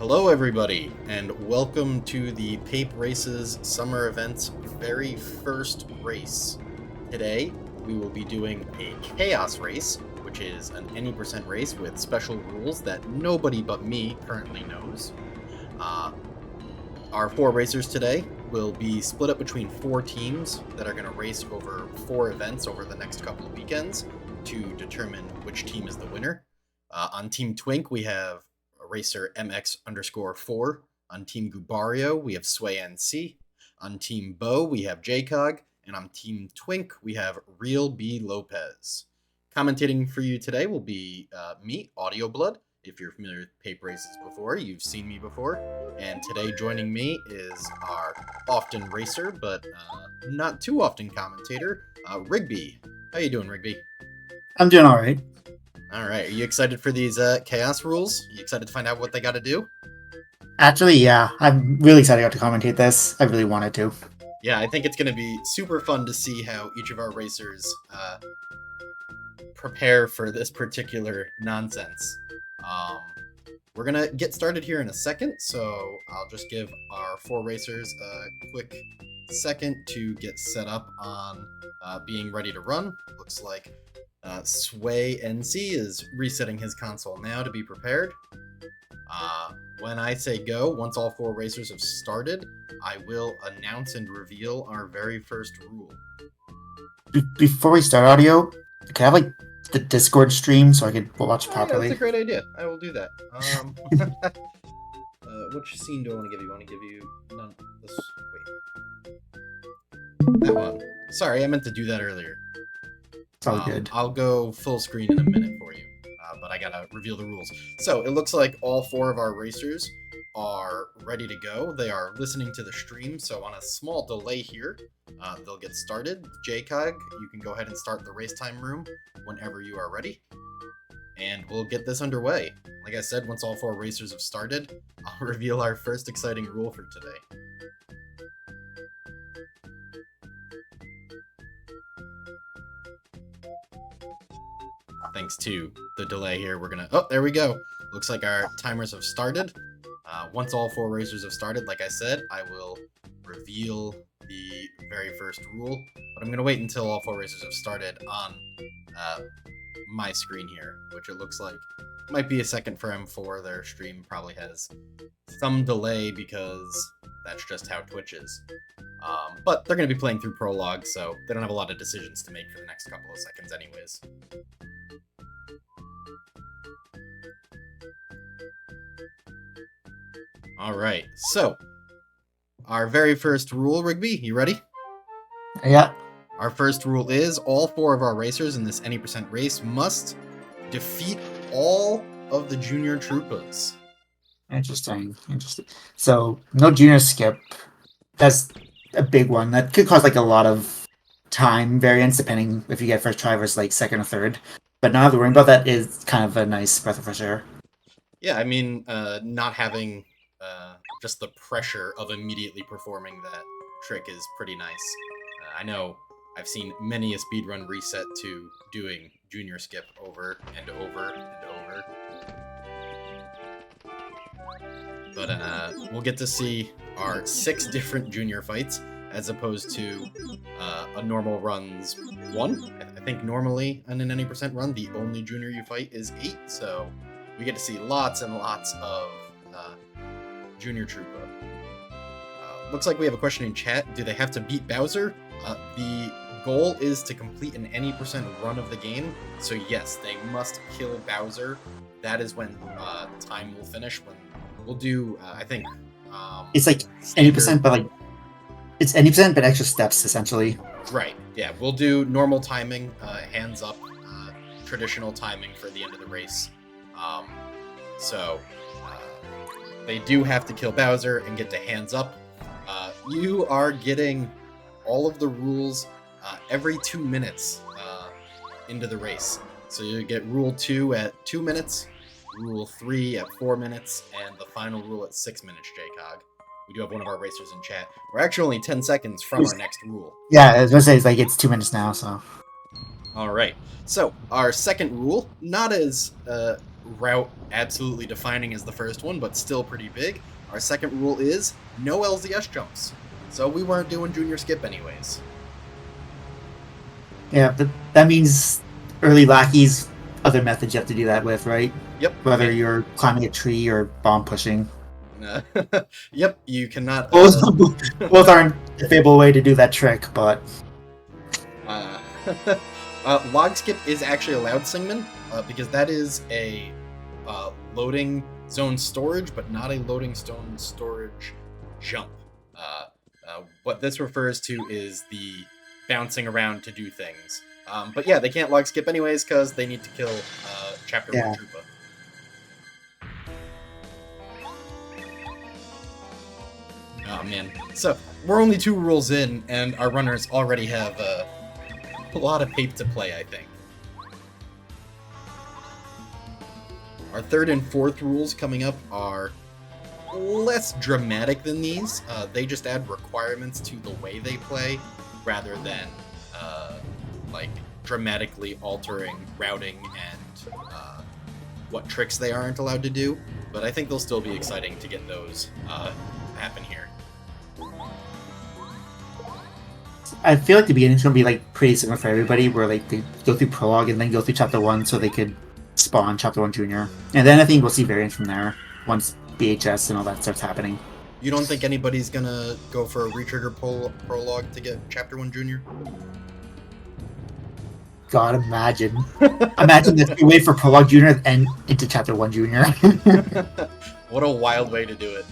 Hello, everybody, and welcome to the Pape Races Summer Event's very first race. Today, we will be doing a Chaos Race, which is an any percent race with special rules that nobody but me currently knows. Our four racers today will be split up between four teams that are going to race over four events over the next couple of weekends to determine which team is the winner. On Team Twink, we have racer MX_4. On Team Gubario, we have Sway NC. On Team Bo, we have JCog. And on Team Twink, we have Real B Lopez. Commentating for you today will be me, Audio Blood. If you're familiar with Pape Races before, you've seen me before. And today joining me is our often racer, but not too often commentator, Rigby. How you doing, Rigby? I'm doing all right. All right. Are you excited for these chaos rules? Are you excited to find out what they got to do? Actually, yeah. I'm really excited to commentate this. I really wanted to. Yeah, I think it's going to be super fun to see how each of our racers prepare for this particular nonsense. We're going to get started here in a second, so I'll just give our four racers a quick second to get set up on being ready to run. Looks like Sway NC is resetting his console now to be prepared. When I say go, once all four racers have started, I will announce and reveal our very first rule. Before we start audio, can I have like the Discord stream so I could watch properly? Yeah, that's a great idea. I will do that. Which scene do I want to give you? I want to give you none. This. Wait. That one. Sorry, I meant to do that earlier. It's all good. I'll go full screen in a minute for you, but I gotta reveal the rules. So it looks like all four of our racers are ready to go. They are listening to the stream, so on a small delay here, they'll get started. JCog, you can go ahead and start the race time room whenever you are ready, and we'll get this underway. Like I said, once all four racers have started, I'll reveal our first exciting rule for today. Thanks to the delay here, we're gonna... Oh, there we go. Looks like our timers have started. Once all four racers have started, like I said, I will reveal the very first rule. But I'm gonna wait until all four racers have started on my screen here, which it looks like might be a second for M4. Their stream probably has some delay because that's just how Twitch is. But they're gonna be playing through Prologue, so they don't have a lot of decisions to make for the next couple of seconds anyways. Alright, so our very first rule, Rigby, you ready? Yeah. Our first rule is all four of our racers in this any percent race must defeat all of the junior troopas. Interesting. So no junior skip. That's a big one. That could cause like a lot of time variance depending if you get first try versus like second or third. But not having to worry about that is kind of a nice breath of fresh air. Yeah, I mean, not having just the pressure of immediately performing that trick is pretty nice. I know I've seen many a speedrun reset to doing junior skip over and over and over. But we'll get to see our 6 different junior fights as opposed to a normal run's 1. I think normally on an any percent run, the only junior you fight is 8, so we get to see lots and lots of Junior Troopa. Looks like we have a question in chat. Do they have to beat Bowser? The goal is to complete an any percent run of the game. So yes, they must kill Bowser. That is when time will finish. When we'll do, I think. It's like any percent, but like it's any percent, but extra steps essentially. Right. Yeah, we'll do normal timing, hands up, traditional timing for the end of the race. They do have to kill Bowser and get to hands up. You are getting all of the rules every 2 minutes into the race. So you get Rule 2 at 2 minutes, Rule 3 at 4 minutes, and the final rule at 6 minutes, JCog. We do have one of our racers in chat. We're actually only 10 seconds from our next rule. Yeah, I was going to say, it's 2 minutes now, so... Alright, so our second rule, not as route absolutely defining as the first one, but still pretty big. Our second rule is no LZS jumps. So we weren't doing junior skip anyways. Yeah, but that means early lackeys, other methods you have to do that with, right? Yep. Whether you're climbing a tree or bomb pushing. Yep, you cannot. Both aren't a favorable way to do that trick, but Uh, log skip is actually allowed, Singman, because that is a loading zone storage, but not a loading zone storage jump. What this refers to is the bouncing around to do things. But yeah, they can't log skip anyways because they need to kill Chapter 1 Troopa. Oh man. So, we're only 2 rules in, and our runners already have a lot of Pape to play, I think. Our third and fourth rules coming up are less dramatic than these. They just add requirements to the way they play, rather than like dramatically altering routing and what tricks they aren't allowed to do. But I think they'll still be exciting to get those happen here. I feel like the beginning's gonna be like pretty similar for everybody, where like they go through prologue and then go through chapter 1 so they could spawn chapter 1 junior, and then I think we'll see variants from there once BHS and all that starts happening. You don't think anybody's gonna go for a retrigger prologue to get chapter 1 junior? God, imagine that you wait for prologue junior and into chapter 1 junior. What a wild way to do it.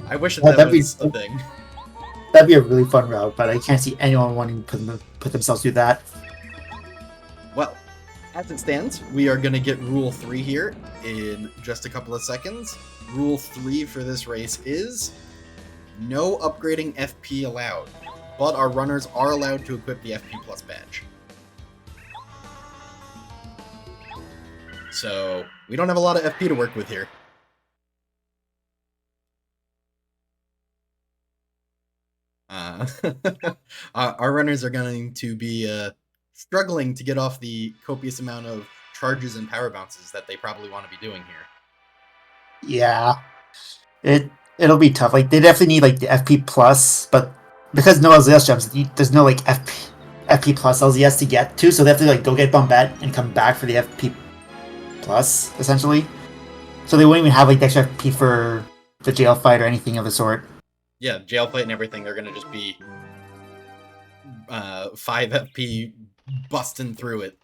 I wish that was a thing. That'd be a really fun route, but I can't see anyone wanting to put themselves through that. Well, as it stands, we are going to get Rule 3 here in just a couple of seconds. Rule 3 for this race is no upgrading FP allowed, but our runners are allowed to equip the FP Plus badge. So, we don't have a lot of FP to work with here. Our runners are going to be struggling to get off the copious amount of charges and power bounces that they probably want to be doing here. Yeah, it'll be tough. Like they definitely need like the FP plus, but because no LZS jumps, there's no like FP plus LZS to get to, so they have to like go get Bombette and come back for the FP plus essentially. So they won't even have like the extra FP for the jail fight or anything of the sort. Yeah, jail fight and everything, they're going to just be 5 FP busting through it.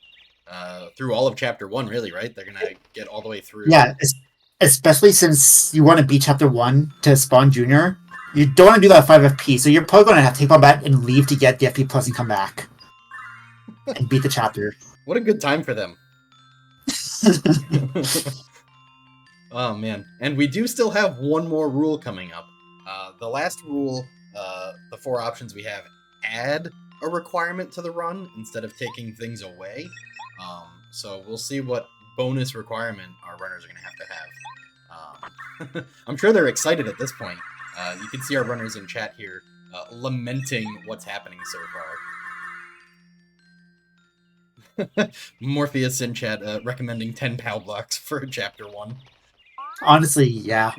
Through all of Chapter 1, really, right? They're going to get all the way through. Yeah, especially since you want to beat Chapter 1 to spawn Junior. You don't want to do that 5 FP, so you're probably going to have to take Bombette and leave to get the FP plus and come back. And beat the chapter. What a good time for them. Oh, man. And we do still have one more rule coming up. The last rule, the 4 options we have, add a requirement to the run instead of taking things away. So we'll see what bonus requirement our runners are going to have. I'm sure they're excited at this point. You can see our runners in chat here lamenting what's happening so far. Morpheus in chat recommending 10 POW blocks for Chapter 1. Honestly, yeah.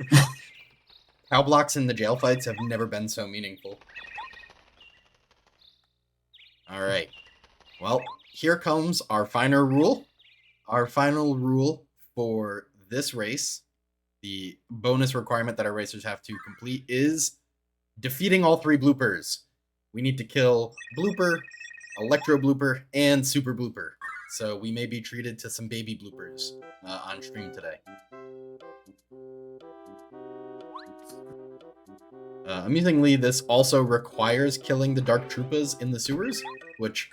POW blocks in the jail fights have never been so meaningful. Alright. Well, here comes our final rule. Our final rule for this race, the bonus requirement that our racers have to complete, is defeating all 3 bloopers. We need to kill Blooper, Electro Blooper, and Super Blooper. So we may be treated to some baby bloopers on stream today. Amusingly, this also requires killing the Dark Troopas in the sewers, which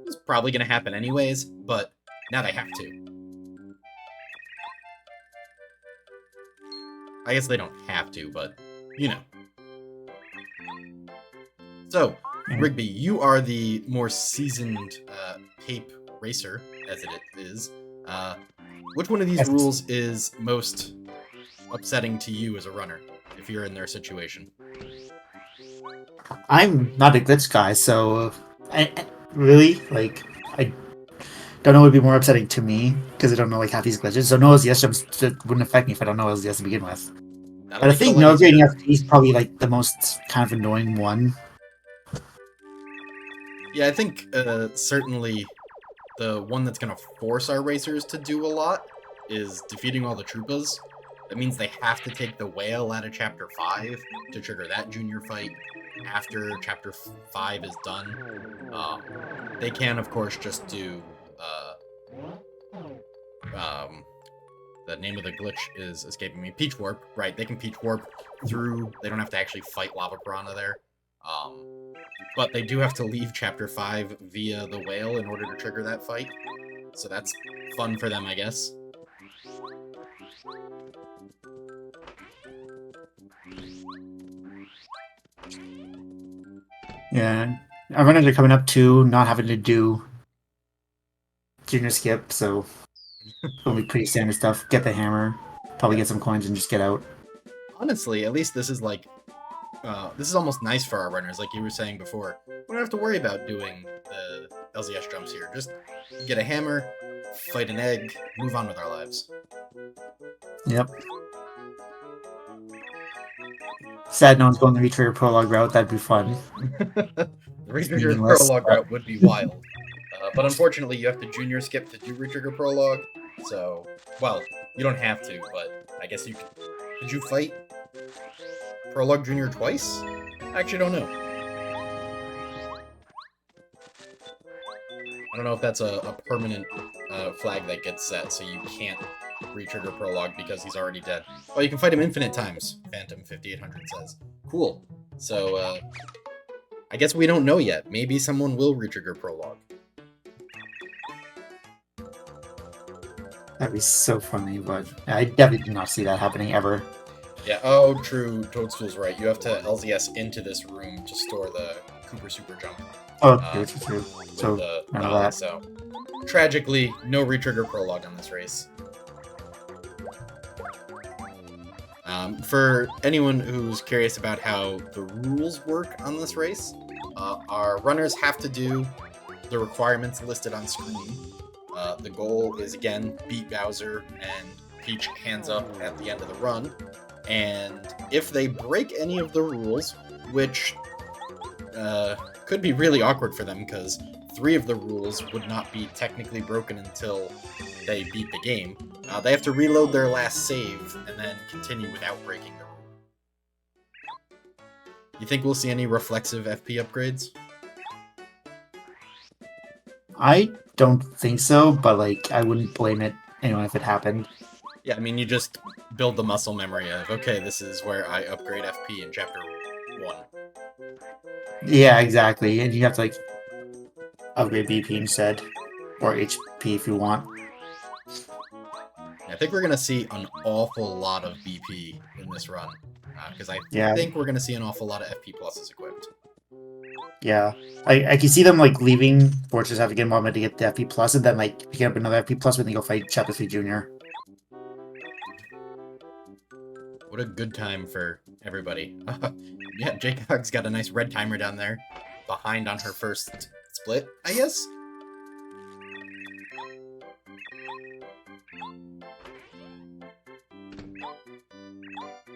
is probably going to happen anyways, but now they have to. I guess they don't have to, but, you know. So, Rigby, you are the more seasoned Pape racer, as it is. Which one of these rules is most upsetting to you as a runner, if you're in their situation? I'm not a glitch guy, so I don't don't know what would be more upsetting to me because I don't know like half these glitches. So no LZS jumps wouldn't affect me if I don't know LZS to begin with. That'll But I make it a think lot no grading easier. FP is probably like the most kind of annoying one. Yeah, I think certainly the one that's going to force our racers to do a lot is defeating all the Troopas. That means they have to take the whale out of Chapter 5 to trigger that junior fight after Chapter 5 is done. They can, of course, just do... the name of the glitch is escaping me. Peach Warp, right. They can Peach Warp through... They don't have to actually fight Lava Piranha there. But they do have to leave Chapter 5 via the whale in order to trigger that fight. So that's fun for them, I guess. Yeah, our runners are coming up to not having to do junior skip, so it'll be pretty standard stuff. Get the hammer, probably get some coins, and just get out. Honestly, at least this is like... this is almost nice for our runners, like you were saying before. We don't have to worry about doing the LZS jumps here. Just get a hammer, fight an egg, move on with our lives. Yep. Sad no one's going the Retrigger Prologue route, that'd be fun. The Retrigger Meaningless, Prologue but- route would be wild. But unfortunately, you have to junior skip to do Retrigger Prologue. So, well, you don't have to, but I guess you could. Did you fight Prologue Junior twice? I actually don't know. I don't know if that's a permanent flag that gets set, so you can't re-trigger Prologue because he's already dead. Oh, you can fight him infinite times, Phantom 5800 says. Cool. So, I guess we don't know yet. Maybe someone will re-trigger Prologue. That'd be so funny, but I definitely did not see that happening ever. Yeah, oh, true. Toadstool's right. You have to LZS into this room to store the Cooper Super Jump. Oh, true. With So, the none of dolly, that. so tragically, no re-trigger Prologue on this race. For anyone who's curious about how the rules work on this race, our runners have to do the requirements listed on screen. The goal is, again, beat Bowser and Peach hands up at the end of the run. And if they break any of the rules, which could be really awkward for them because 3 of the rules would not be technically broken until they beat the game, they have to reload their last save and then continue without breaking the rule. You think we'll see any reflexive FP upgrades? I don't think so, but like I wouldn't blame it anyone if it happened. Yeah, I mean, you just build the muscle memory of, okay, this is where I upgrade FP in Chapter 1. Yeah, exactly. And you have to like upgrade BP instead. Or HP if you want. I think we're going to see an awful lot of BP in this run. Because I Yeah. think we're going to see an awful lot of FP pluses equipped. Yeah. I can see them like leaving Fortress have to get more money to get the FP plus and then like pick up another FP plus when they go fight Chapter 3 Junior. What a good time for everybody. Yeah, Jaycog's got a nice red timer down there. Behind on her first split, I guess?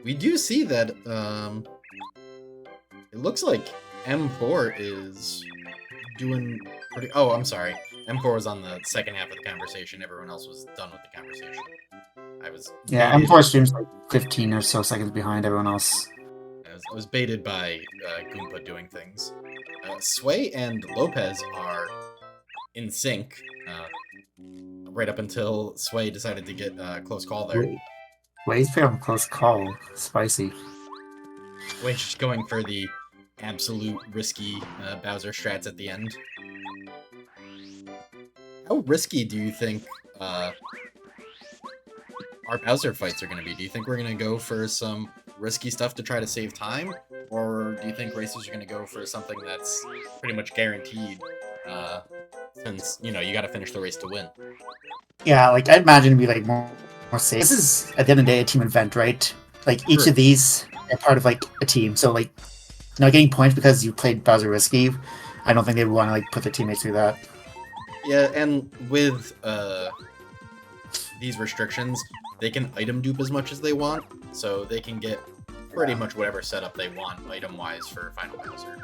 We do see that, it looks like M4 is doing pretty... Oh, I'm sorry. M4 was on the second half of the conversation. Everyone else was done with the conversation. I was... Yeah, baited- M4 streams like 15 or so seconds behind everyone else. I was baited by Goomba doing things. Sway and Lopez are in sync, right up until Sway decided to get a close call there. Wait, from close call. Spicy. Sway's just going for the absolute risky Bowser strats at the end. How risky do you think our Bowser fights are going to be? Do you think we're going to go for some risky stuff to try to save time? Or do you think racers are going to go for something that's pretty much guaranteed? Since, you know, you got to finish the race to win. Yeah, like I'd imagine it'd be like more safe. This is at the end of the day a team event, right? Like each Sure. of these are part of like a team. So like not getting points because you played Bowser risky, I don't think they would want to like put their teammates through that. Yeah, and with these restrictions, they can item dupe as much as they want, so they can get pretty much whatever setup they want item-wise for Final Bowser.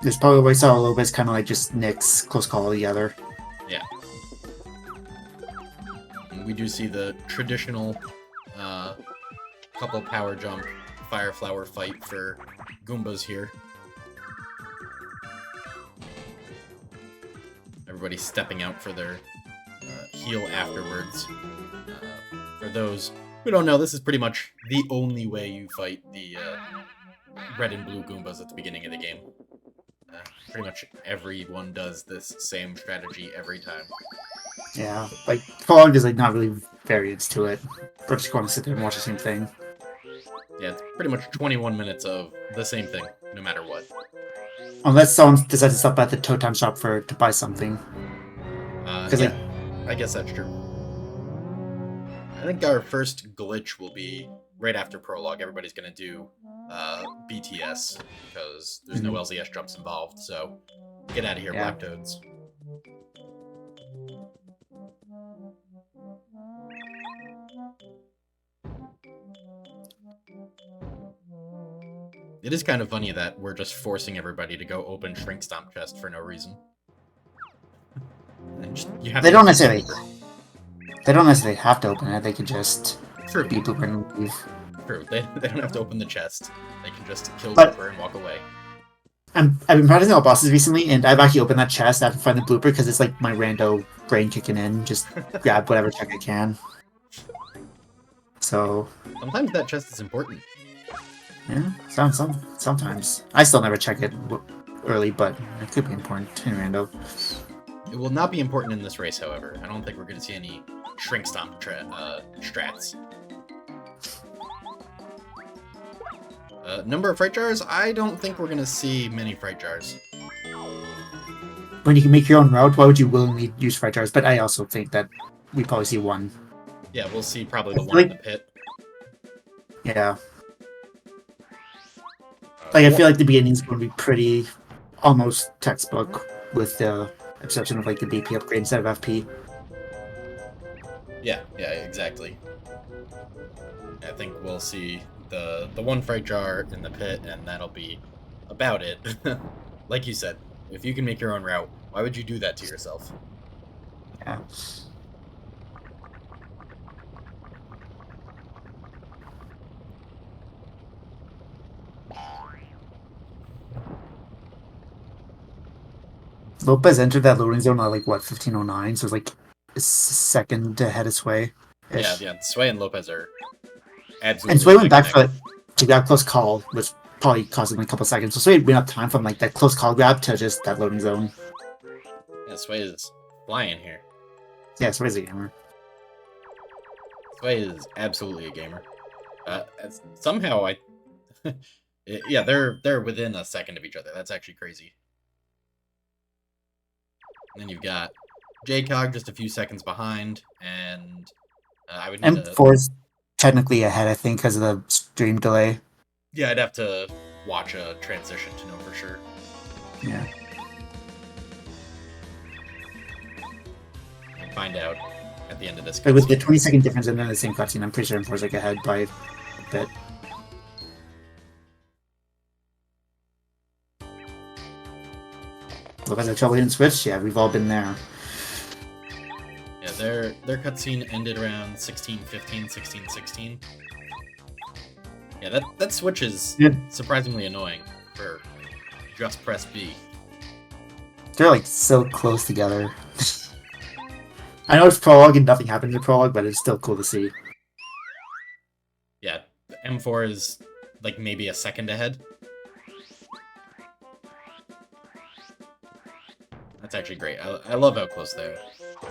There's probably ways how Lopez kind of like just nicks close call together. Yeah. And we do see the traditional couple power jump, fire flower fight for Goombas here. Everybody stepping out for their heal afterwards. For those who don't know, this is pretty much the only way you fight the red and blue Goombas at the beginning of the game. Pretty much everyone does this same strategy every time. Yeah, like Prologue is like not really variants to it. We're just going to sit there and watch the same thing. Yeah, it's pretty much 21 minutes of the same thing, no matter what. Unless someone decides to stop at the Toe Time shop to buy something. Yeah, I guess that's true. I think our first glitch will be right after Prologue. Everybody's going to do BTS, because there's no LZS jumps involved, so get out of here, Yeah. Black Toads. It is kind of funny that we're just forcing everybody to go open Shrink Stomp chest for no reason. And just, you have They to don't necessarily have to open it. They could just True. beat Blooper and leave. True. They don't have to open the chest. They can just kill But- Blooper and walk away. I've been practicing all bosses recently, and I've actually opened that chest after finding the blooper because it's like my rando brain kicking in. Just grab whatever check I can. So Sometimes that chest is important. yeah, sometimes I still never check it early, but it could be important in rando. It will not be important in this race, however. I don't think we're going to see any Shrink Stomp strats. Number of Fright Jars? I don't think we're going to see many Fright Jars. When you can make your own route, why would you willingly use fright jars? But I also think that we probably see one. Yeah, we'll see probably the I one feel in the pit. Yeah. Like, I feel like the beginning's going to be pretty almost textbook with the exception of like the BP upgrade instead of FP. Yeah, exactly. I think we'll see the one Fright Jar in the pit, and that'll be about it. Like you said, if you can make your own route, why would you do that to yourself? Yeah. Lopez entered that loading zone at like what 1509, so it's like a second ahead of Sway. Yeah. Sway and Lopez are absolutely. And Sway went back neck and to grab close call, which probably cost him a couple seconds. So Sway went up time from like that close call grab to just that loading zone. neck. Yeah, Sway is flying here. Yeah, Sway's a gamer. Sway is absolutely a gamer. Somehow yeah, they're within a second of each other. That's actually crazy. And then you've got JCog just a few seconds behind, and I would need to... M4 is technically ahead, I think, because of the stream delay. Yeah, I'd have to watch a transition to know for sure. Yeah. And find out at the end of this. But with the cutscene. 20-second difference and then the same cutscene, I'm pretty sure M4 is like ahead by a bit. Lopez had trouble hitting switch? Yeah, we've all been there. Yeah, their cutscene ended around 16:15, 16:16. Yeah, that switch is Yeah. surprisingly annoying for just press B. They're like so close together. I know it's prologue and nothing happened in the prologue, but it's still cool to see. Yeah, M4 is like maybe a second ahead. That's actually great. I love how close they are.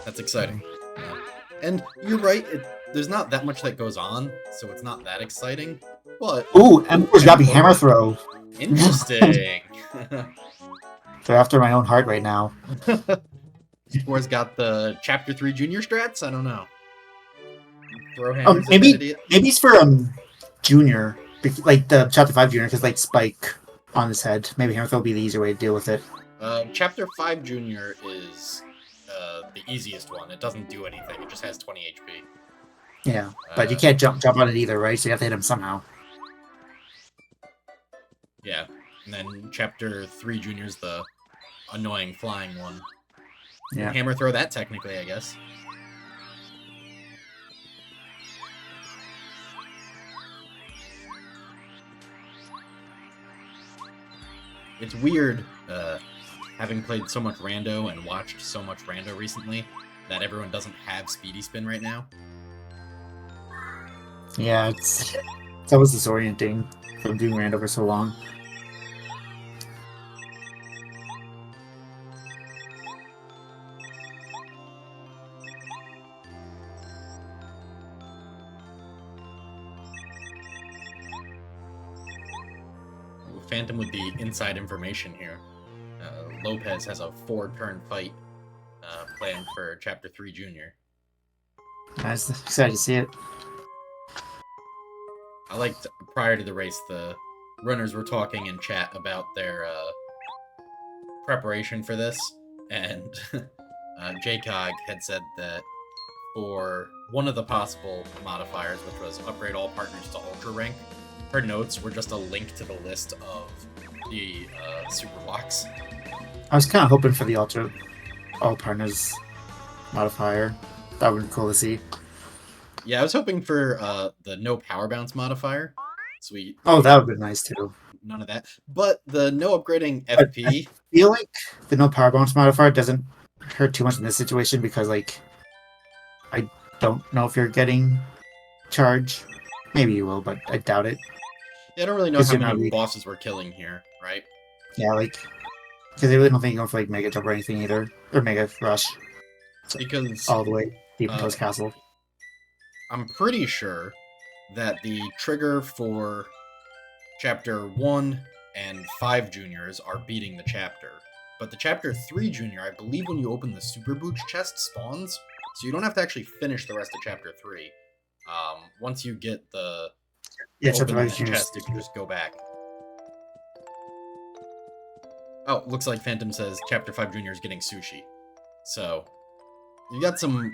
That's exciting. Yeah. And you're right, there's not that much that goes on, so it's not that exciting. But Ooh, M4's got me hammer throw. interesting. They're after my own heart right now. M4's got the Chapter 3 Junior strats? I don't know. Throw hammers at maybe an idiot. maybe it's for Junior, like the Chapter 5 Junior, because like Spike on his head. Maybe hammer throw will be the easier way to deal with it. Chapter 5 Junior is the easiest one. It doesn't do anything. It just has 20 HP. Yeah, but you can't jump on it either, right? So you have to hit him somehow. Yeah, and then Chapter 3 Junior is the annoying flying one. Yeah. Hammer throw that technically, I guess. It's weird, having played so much Rando and watched so much Rando recently, that everyone doesn't have Speedy Spin right now. Yeah, it's always disorienting from doing Rando for so long. Phantom with the inside information here. Lopez has a 4-turn fight planned for Chapter 3 Junior. I was excited to see it. I liked, prior to the race, the runners were talking in chat about their preparation for this, and JCOG had said that for one of the possible modifiers, which was upgrade all partners to Ultra rank, her notes were just a link to the list of the super blocks. I was kind of hoping for the all partners modifier. That would be cool to see. Yeah, I was hoping for the no power bounce modifier. Sweet. Oh, that would be nice too. None of that. But the no upgrading FP. I feel like the no power bounce modifier doesn't hurt too much in this situation because, like, I don't know if you're getting charge. Maybe you will, but I doubt it. Yeah, I don't really know how many bosses we're killing here, right? Yeah, like, because I really don't think you're going for like Mega Jump or anything either, or Mega Rush. So, because all the way deep into his castle. I'm pretty sure that the trigger for Chapter 1 and 5 Juniors are beating the chapter. But the Chapter 3 Junior, I believe when you open the Super Booch chest, spawns. So you don't have to actually finish the rest of Chapter 3. Once you get the open the chest, you can just go back. Oh, looks like Phantom says Chapter 5 Junior is getting sushi. So, you got some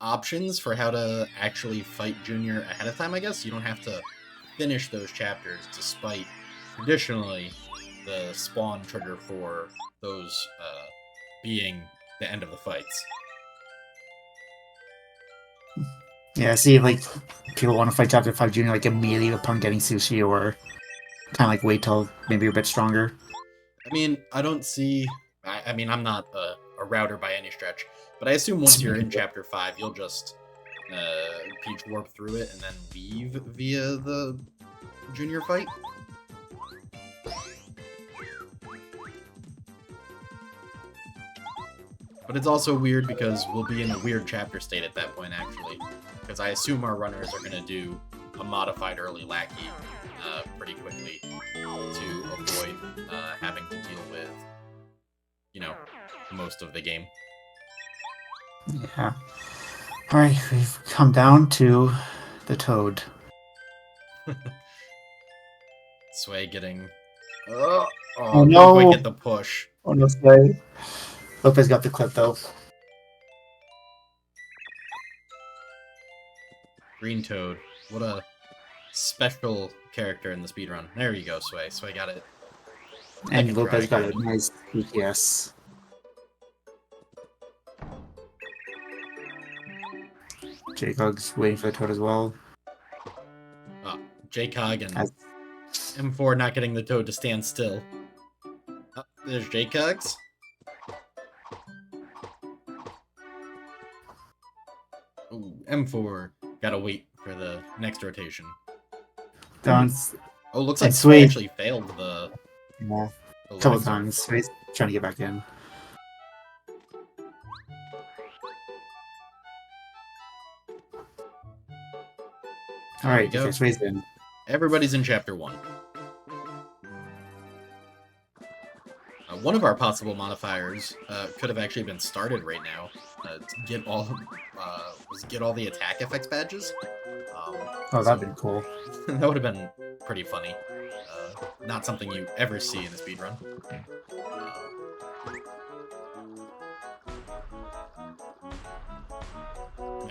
options for how to actually fight Junior ahead of time, I guess. You don't have to finish those chapters, despite traditionally the spawn trigger for those being the end of the fights. Yeah, see, like, people want to fight Chapter 5 Junior, like, immediately upon getting sushi, or kind of, like, wait till maybe you're a bit stronger. I mean, I don't see... I mean, I'm not a router by any stretch, but I assume once you're in Chapter 5, you'll just Peach warp through it and then leave via the Junior fight. But it's also weird because we'll be in a weird chapter state at that point, actually. Because I assume our runners are going to do a modified early lackey pretty quickly to avoid having to deal with, you know, most of the game. Yeah. Alright, we've come down to the Toad. Sway getting... Oh no! Didn't quite get the push. Oh no, Sway. Lopez got the clip, though. Green Toad. What a special character in the speedrun. There you go, Sway. Sway got it. And Lopez got a nice BTS. JCOG's waiting for the Toad as well. JCOG and M4 not getting the Toad to stand still. Oh, there's JCOG's. Ooh, M4 gotta wait for the next rotation. Oh, looks like Sway actually failed the... Yeah, a couple times. Sway's trying to get back in. Alright, okay, Sway's in. Everybody's in Chapter 1. One of our possible modifiers could have actually been started right now to get all the attack effects badges. Oh, that'd been cool. That would have been pretty funny. Not something you ever see in a speedrun.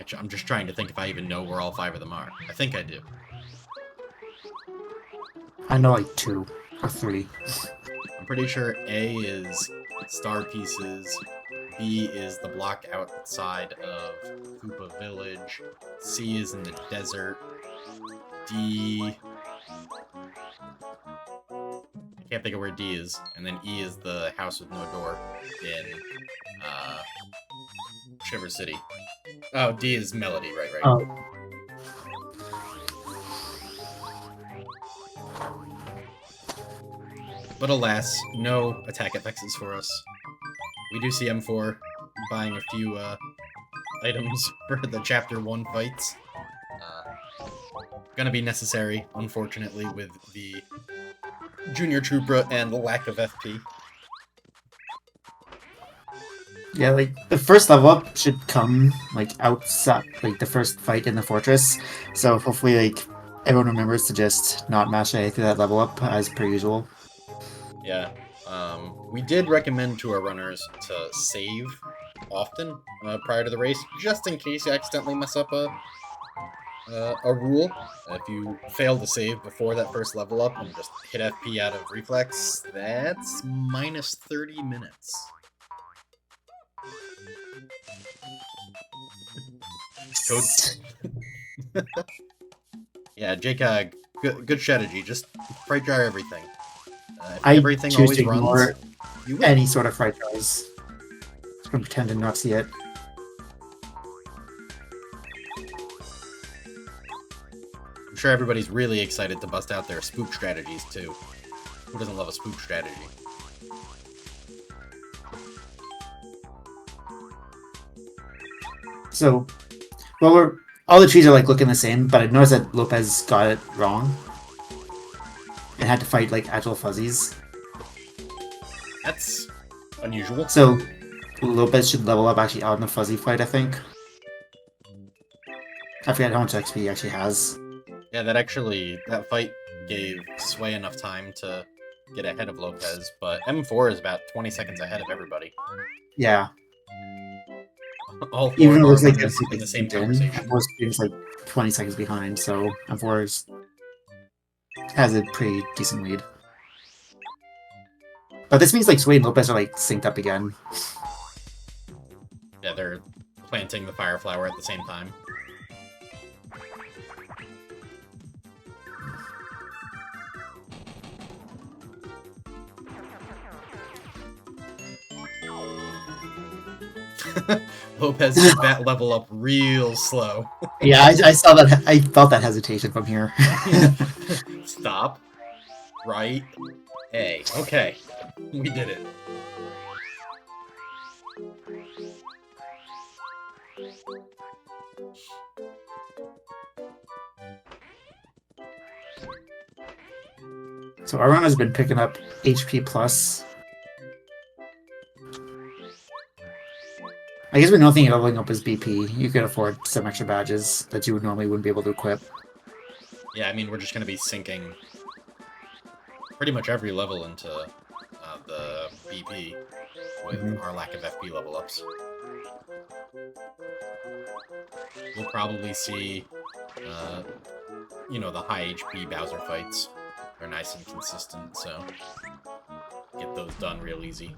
Actually, I'm just trying to think if I even know where all 5 of them are. I think I do. I know like 2 or 3. I'm pretty sure A is Star Pieces, B is the block outside of Koopa Village, C is in the desert, D... I can't think of where D is, and then E is the house with no door in, Shiver City. Oh, D is Melody, right. Oh, But alas, no attack FXs for us. We do see M4 buying a few items for the Chapter 1 fights. Gonna be necessary, unfortunately, with the Junior Trooper and the lack of FP. yeah, like the first level up should come like outside, like the first fight in the fortress. So hopefully, like everyone remembers to just not mash A through that level up as per usual. Yeah. We did recommend to our runners to save often prior to the race, just in case you accidentally mess up a rule. If you fail to save before that first level up and just hit FP out of reflex, that's minus 30 minutes. Yeah, Jake, good strategy. Just fright jar everything. If I everything choose always to ignore runs, you win. any sort of fright jars. Just gonna pretend to not see it. I'm sure everybody's really excited to bust out their spook strategies, too. Who doesn't love a spook strategy? So, well, all the trees are like looking the same, but I noticed that Lopez got it wrong and had to fight like actual fuzzies. That's unusual. So Lopez should level up actually on the fuzzy fight, I think. I forget how much XP he actually has. Yeah, that fight gave Sway enough time to get ahead of Lopez, but M4 is about 20 seconds ahead of everybody. Yeah. All 4 Even of though it our looks like runners in the same M4 conversation. is like 20 seconds behind, so M4 has a pretty decent lead. But this means like Sway and Lopez are like synced up again. Yeah, they're planting the fire flower at the same time. Lopez did that level up real slow. Yeah, I saw that. I felt that hesitation from here. Stop. Right. A. Okay. We did it. So Aron has been picking up HP plus. I guess with nothing leveling up his BP, you could afford some extra badges that you normally wouldn't be able to equip. Yeah, I mean, we're just going to be sinking pretty much every level into the BP with our lack of FP level ups. We'll probably see, you know, the high HP Bowser fights. They're nice and consistent, so get those done real easy.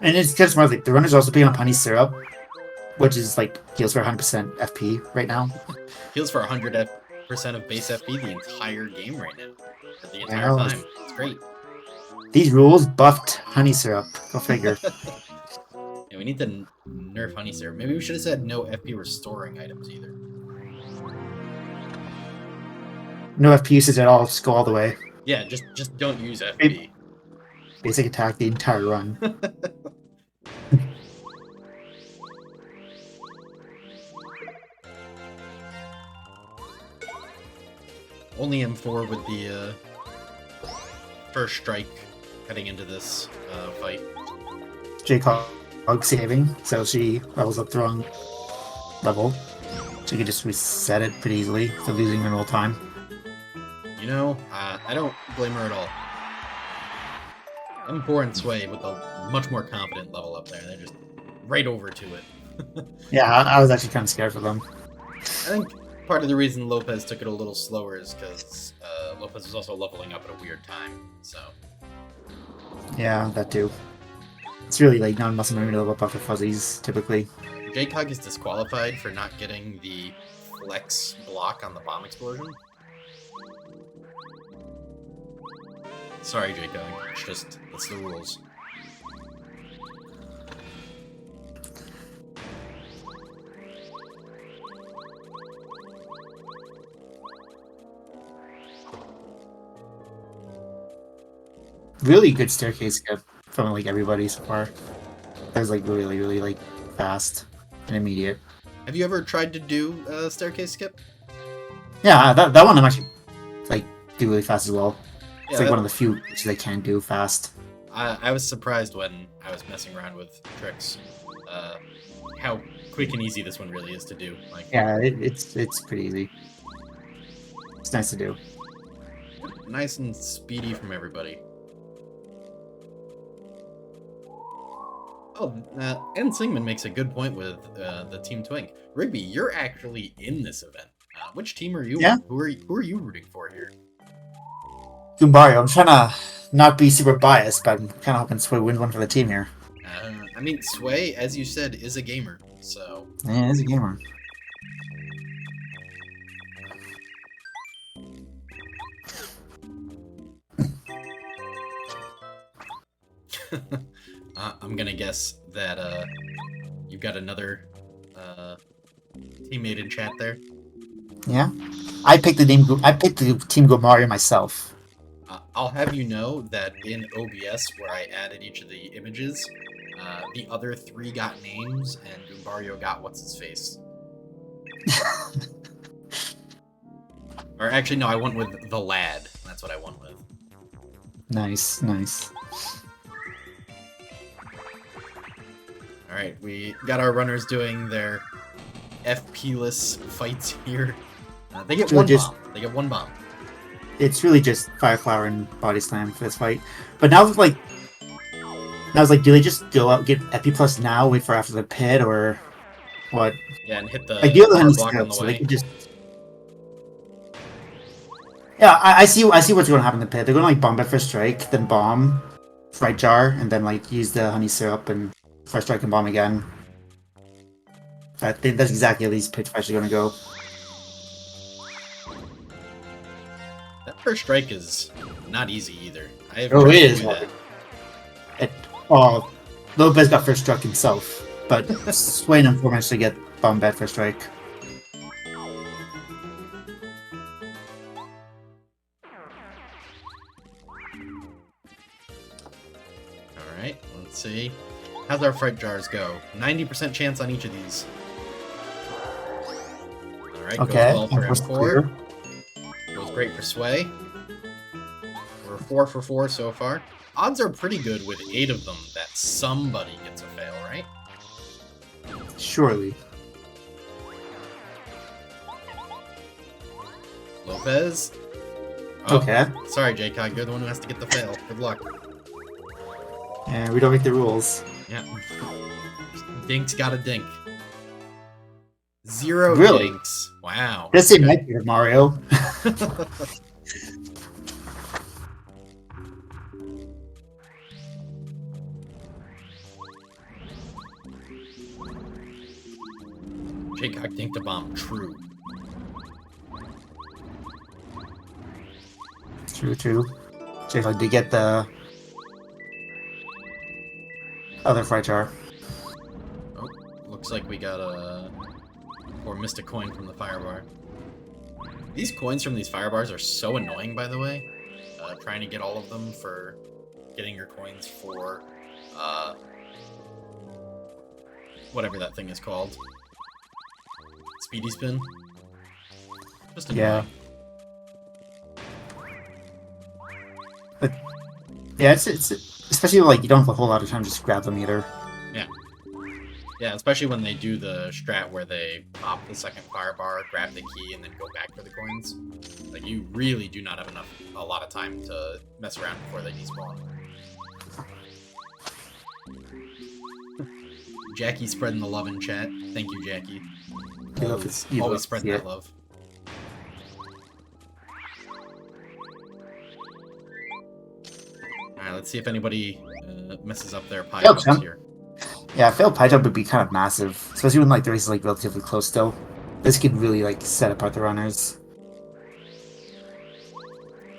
And it's kind of smart, like, the runner's also picking up Honey Syrup, which is, like, heals for 100% FP right now. Heals for 100% of base FP the entire game right now. The entire time. It's great. These rules buffed Honey Syrup. Go figure. Yeah, we need to nerf Honey Syrup. Maybe we should have said no FP restoring items either. No FP usage at all, just go all the way. Yeah, just don't use FP. Basic attack the entire run. Only M4 with the first strike heading into this fight. J-Cog saving, so she levels up the wrong level. She could just reset it pretty easily for losing her whole time. You know, I don't blame her at all. M4 and Sway with a much more confident level up there. They're just right over to it. Yeah, I was actually kind of scared for them. I think part of the reason Lopez took it a little slower is because Lopez was also leveling up at a weird time. So Yeah, that too. It's really like non-muscle memory to level up after fuzzies, typically. JCog is disqualified for not getting the flex block on the bomb explosion. Sorry, JCog. It's the rules. Really good staircase skip from like everybody so far. That was like really like fast and immediate. Have you ever tried to do a staircase skip? Yeah, that one I'm actually like do really fast as well. It's Yeah, like one of the few which I can do fast. I was surprised when I was messing around with tricks, how quick and easy this one really is to do. Like, Yeah, it's pretty easy. It's nice to do. nice and speedy from everybody. Oh, and Singman makes a good point with the Team Twink. Rigby, you're actually in this event. Which team are you? Yeah. Who are you rooting for here? Goombario, I'm trying to not be super biased, but I'm kind of hoping Sway wins one for the team here. I mean, Sway, as you said, is a gamer, so Yeah, he's a gamer. I'm gonna guess that you've got another teammate in chat there. Yeah, I picked the team Goombario myself. I'll have you know that in OBS, where I added each of the images, the other three got names, and Goombario got what's his face. Or actually, no, I went with the lad. That's what I went with. Nice. All right, we got our runners doing their FP-less fights here. They get one bomb. They get one bomb. It's really just Fire Flower and Body Slam for this fight. But now it's like, do they just go out and get Epi Plus now, wait for after the pit, or what? Yeah, and hit the hard block on the so way. they can just. Yeah, I see what's going to happen in the pit. They're going to like bomb at first strike, then bomb, Fright Jar, and then like use the honey syrup and first strike and bomb again. I think that's exactly how these pit fights are going to go. That first strike is not easy either. I have Oh, tried it to is do hard. that. Lopez got first struck himself, but Swain and managed to get bombed at first strike. Alright, let's see. How's our Fright Jars go? 90% chance on each of these. Alright, Okay, goes well for first M4. clear. Goes great for Sway. We're 4 for 4 so far. Odds are pretty good with 8 of them that somebody gets a fail, right? Surely. Lopez? Oh, Okay. sorry, JCog, you're the one who has to get the fail. Good luck. And we don't make the rules. Yeah. Dink's got a dink. 0 Really? dinks. Wow. This seemed like Mario. JCog dinked a bomb. True. True. J-Fog did get the other Fright Jar. Oh, looks like we got a... or missed a coin from the fire bar. These coins from these fire bars are so annoying, by the way. Trying to get all of them for getting your coins for whatever that thing is called. Speedy spin. Just annoying. Yeah. But, yeah, it's especially like you don't have a whole lot of time to just grab them either. Yeah, especially when they do the strat where they pop the second fire bar, grab the key, and then go back for the coins. Like, you really do not have a lot of time to mess around before they despawn. Jackie spreading the love in chat. Thank you, Jackie. Always spreading that love. Alright, let's see if anybody messes up their pie jumps here. Yeah, a failed pie jump would be kind of massive, especially when like the race is like relatively close still. This could really like set apart the runners.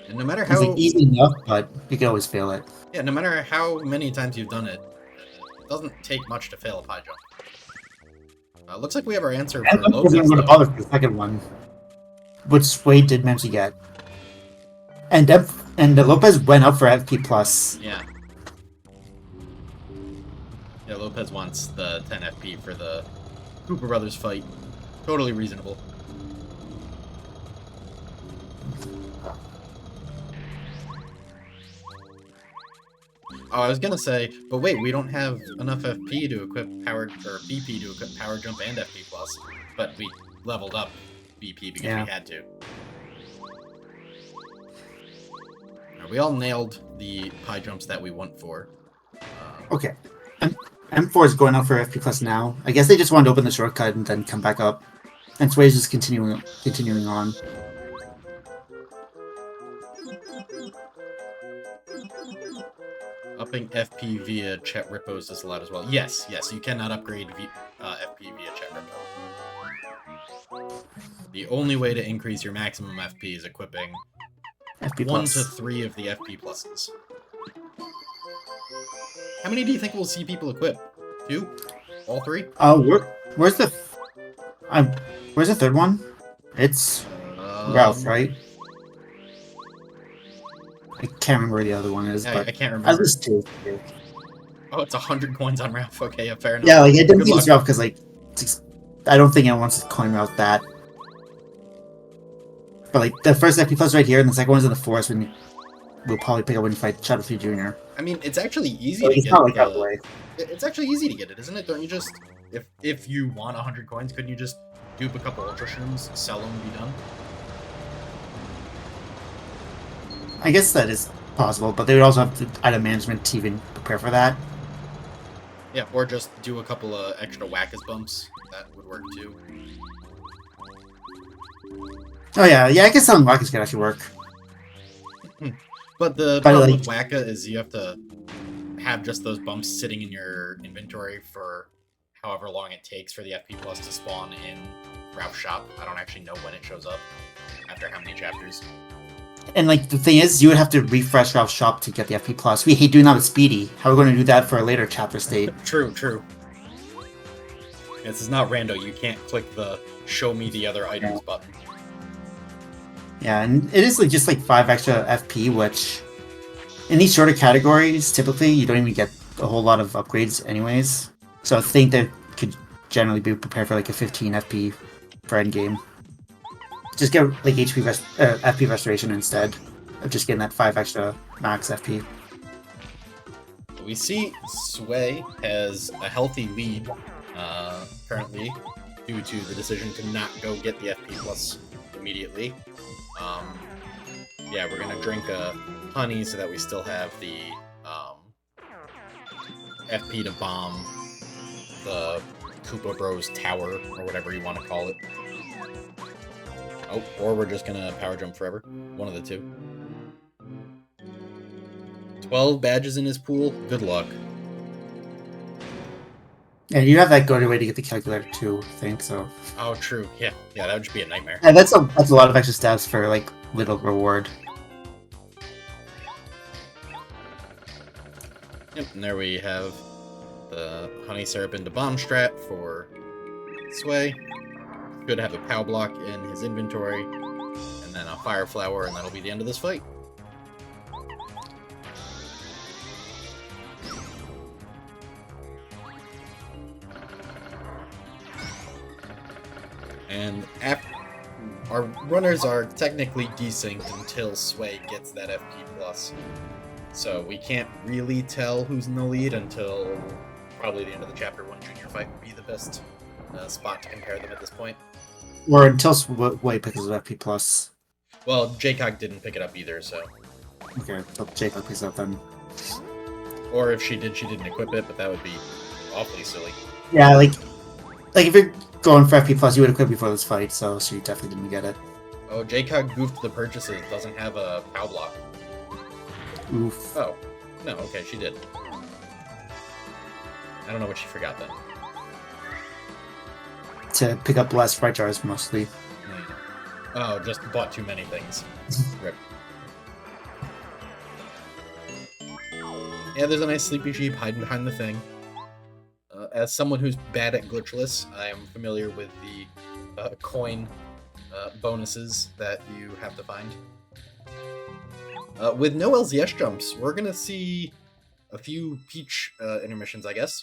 And no matter how it's like easy enough, but you can always fail it. Yeah, no matter how many times you've done it, it doesn't take much to fail a pie jump. Looks like we have our answer for Lopez. I'm going to bother for the second one, which Wade did manage to get. And Lopez went up for FP plus. Yeah. Yeah, Lopez wants the 10 FP for the Cooper Brothers fight. Totally reasonable. Oh, I was gonna say, but wait, we don't have enough FP to equip power, or BP to equip power jump and FP plus, but we leveled up BP because we had to. We all nailed the pie jumps that we went for. Okay. M4 is going up for FP plus now. I guess they just wanted to open the shortcut and then come back up. And Sway's just continuing on. Upping FP via chat rippos is allowed as well. Yes, you cannot upgrade FP via chat rippo. The only way to increase your maximum FP is equipping FP 1 to 3 of the FP pluses. How many do you think we'll see people equip? 2? All 3? Where's the third one? It's Ralph, right? I can't remember where the other one is, but I can't remember. At least 2. Oh, it's 100 coins on Ralph. Okay, yeah, fair enough. Yeah, like I didn't think it's Ralph because like I don't think anyone wants to coin Ralph that. But like the first FP plus right here, and the second one's in the forest. When we'll probably pick up when you fight Shadow 3 Jr. I mean, it's actually easy to it's get. Not like that way. It's actually easy to get it, isn't it? Don't you just if you want 100 coins, couldn't you just dupe a couple Ultra Shrooms, sell them, and be done? I guess that is possible, but they would also have to item management to even prepare for that. Yeah, or just do a couple of extra Wackus bumps. That would work too. Oh yeah, I guess selling Wackus could actually work. But the problem with Wacka is you have to have just those bumps sitting in your inventory for however long it takes for the FP plus to spawn in Ralph's shop. I don't actually know when it shows up, after how many chapters. And like the thing is, you would have to refresh Ralph's shop to get the FP plus. We hate doing that with Speedy. How are we going to do that for a later chapter state? True. This is not rando. You can't click the show me the other items button. Yeah, and it is like just like 5 extra FP, which in these shorter categories, typically you don't even get a whole lot of upgrades anyways. So I think that could generally be prepared for like a 15 FP for endgame. Just get like FP restoration instead of just getting that 5 extra max FP. We see Sway has a healthy lead currently due to the decision to not go get the FP plus immediately. Yeah, we're gonna drink honey so that we still have the FP to bomb the Koopa Bros tower, or whatever you want to call it. Oh, or we're just gonna power jump forever. One of the two. 12 badges in his pool. Good luck. And you have that go-to way to get the calculator too, I think, so. Oh, true. Yeah, that would just be a nightmare. Yeah, that's a lot of extra steps for, like, little reward. Yep, and there we have the honey syrup into bomb strat for Sway. Good to have a POW block in his inventory, and then a fire flower, and that'll be the end of this fight. And our runners are technically desynced until Sway gets that FP plus. So we can't really tell who's in the lead until probably the end of the Chapter 1 Junior fight would be the best spot to compare them at this point. Or until Sway picks up FP plus. Well, Jaycock didn't pick it up either, so... Okay, so Jaycock picks it up then. Or if she did, she didn't equip it, but that would be awfully silly. Yeah, like if you're going for FP plus, you would have quit before this fight, so you definitely didn't get it. Oh, JCOG goofed the purchases. Doesn't have a POW block. Oof. Oh. No, okay, she did. I don't know what she forgot then. To pick up less fright jars, mostly. Oh, just bought too many things. Rip. Yeah, there's a nice sleepy sheep hiding behind the thing. As someone who's bad at glitchless, I am familiar with the coin bonuses that you have to find. With no LZS jumps, we're gonna see a few Peach intermissions, I guess.